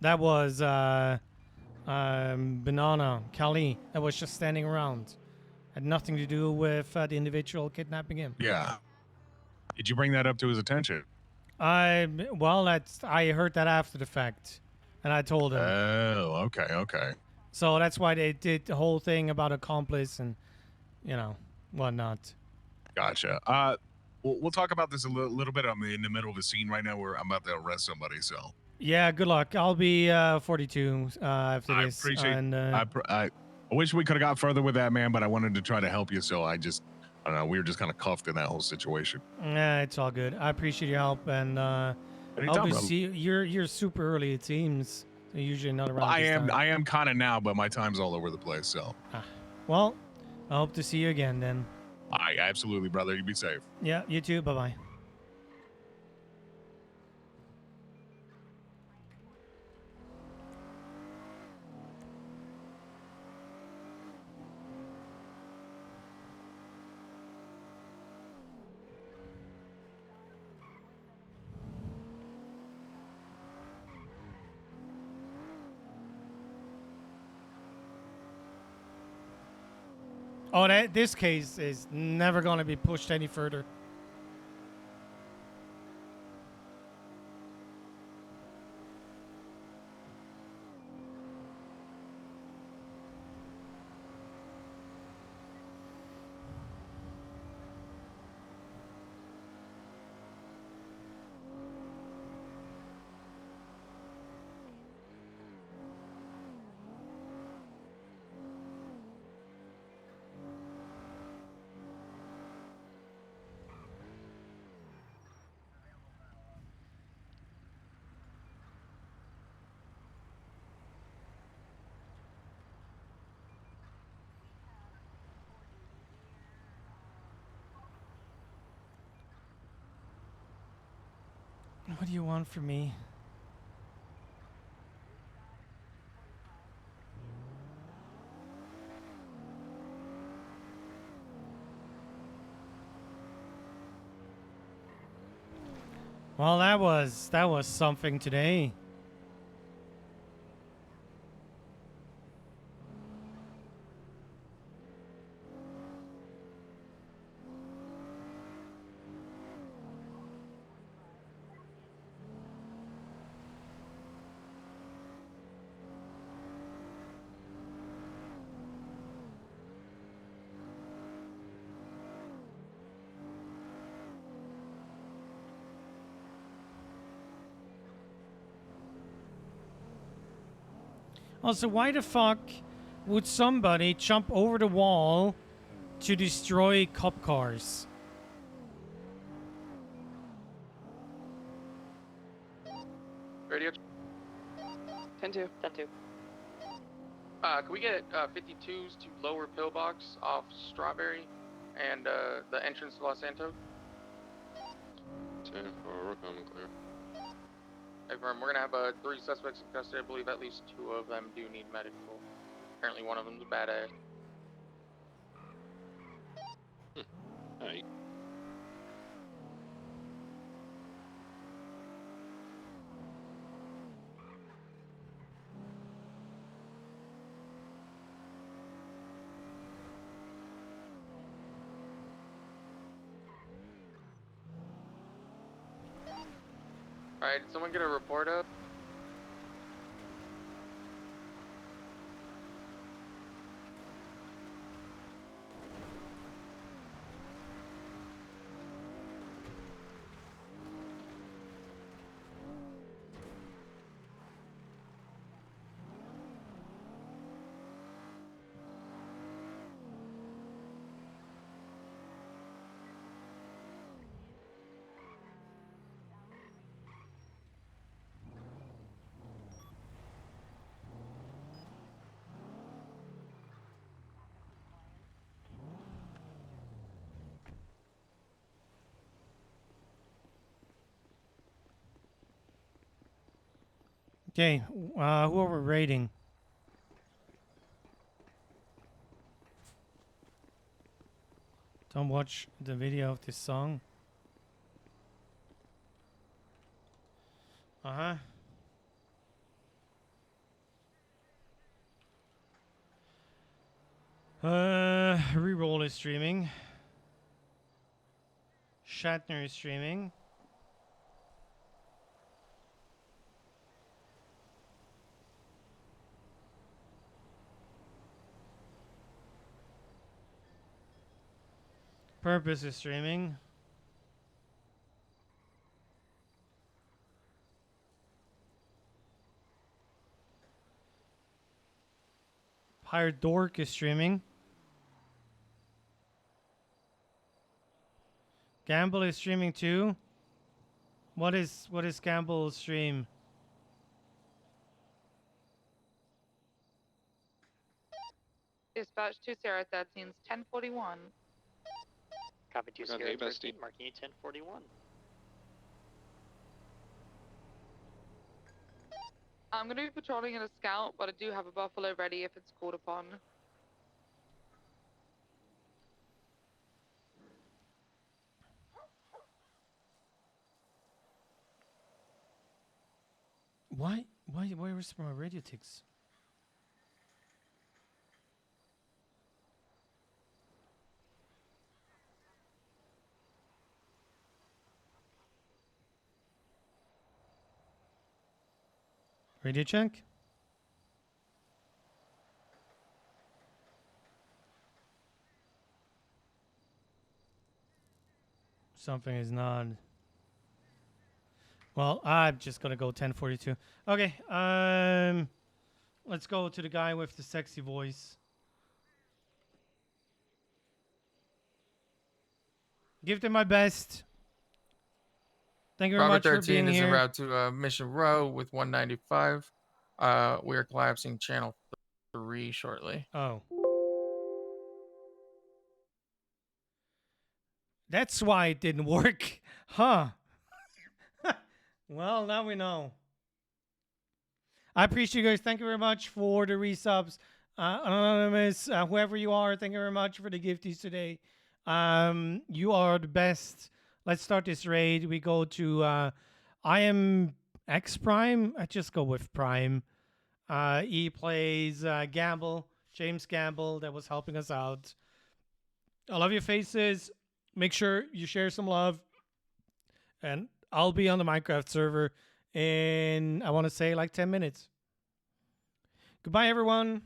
That was Banana Kali. That was just standing around. Had nothing to do with the individual kidnapping him. Yeah. Did you bring that up to his attention? Well, I heard that after the fact, and I told him. Oh, okay. So that's why they did the whole thing about accomplice and, whatnot. Gotcha. We'll talk about this a little bit. I'm in the middle of a scene right now where I'm about to arrest somebody, so. Yeah, good luck. I'll be 42 after I this. appreciate and, I wish we could have got further with that, man, but I wanted to try to help you, so I don't know, we were just kind of cuffed in that whole situation. Yeah, it's all good. I appreciate your help, and I Anytime, hope to brother. see you. You're super early, it seems. You're usually not around this time. I am kind of now, but my time's all over the place, so. Well, I hope to see you again then. Absolutely, brother. You be safe. Yeah, you too. Bye-bye. Oh, this case is never going to be pushed any further. What do you want from me? Well, that was something today. Also, why the fuck would somebody jump over the wall to destroy cop cars? Radio. 10-2. 10-2. Can we get 52s to lower pillbox off Strawberry and the entrance to Los Santos? 10-4, we're coming clear. Hey, firm, we're gonna have 3 suspects in custody. I believe at least 2 of them do need medical. Apparently one of them's a badass. Hey. Alright, did someone get a report up? Okay, who are we raiding? Don't watch the video of this song. Uh-huh. Reroll is streaming. Shatner is streaming. Purpose is streaming. Pirate Dork is streaming. Gamble is streaming too. What is Gamble's stream? Dispatch 2013's 1041. Copy 2 Okay, Sierra bestie. 13, marking you 1041. I'm going to be patrolling in a scout, but I do have a buffalo ready if it's called upon. Why was my radio ticks? Radio check. Something is not. Well, I'm just gonna go 1042. Okay. Let's go to the guy with the sexy voice. Give them my best. Thank you very Robert much for 13 being is en here. route to Mission Row with 195. We are collapsing channel 3 shortly. Oh. That's why it didn't work. Huh. Well, now we know. I appreciate you guys. Thank you very much for the resubs. Anonymous, whoever you are, thank you very much for the gifties today. You are the best. Let's start this raid. We go to I am X Prime. I just go with Prime. He plays Gamble, James Gamble, that was helping us out. I love your faces. Make sure you share some love. And I'll be on the Minecraft server in, I want to say, like 10 minutes. Goodbye, everyone.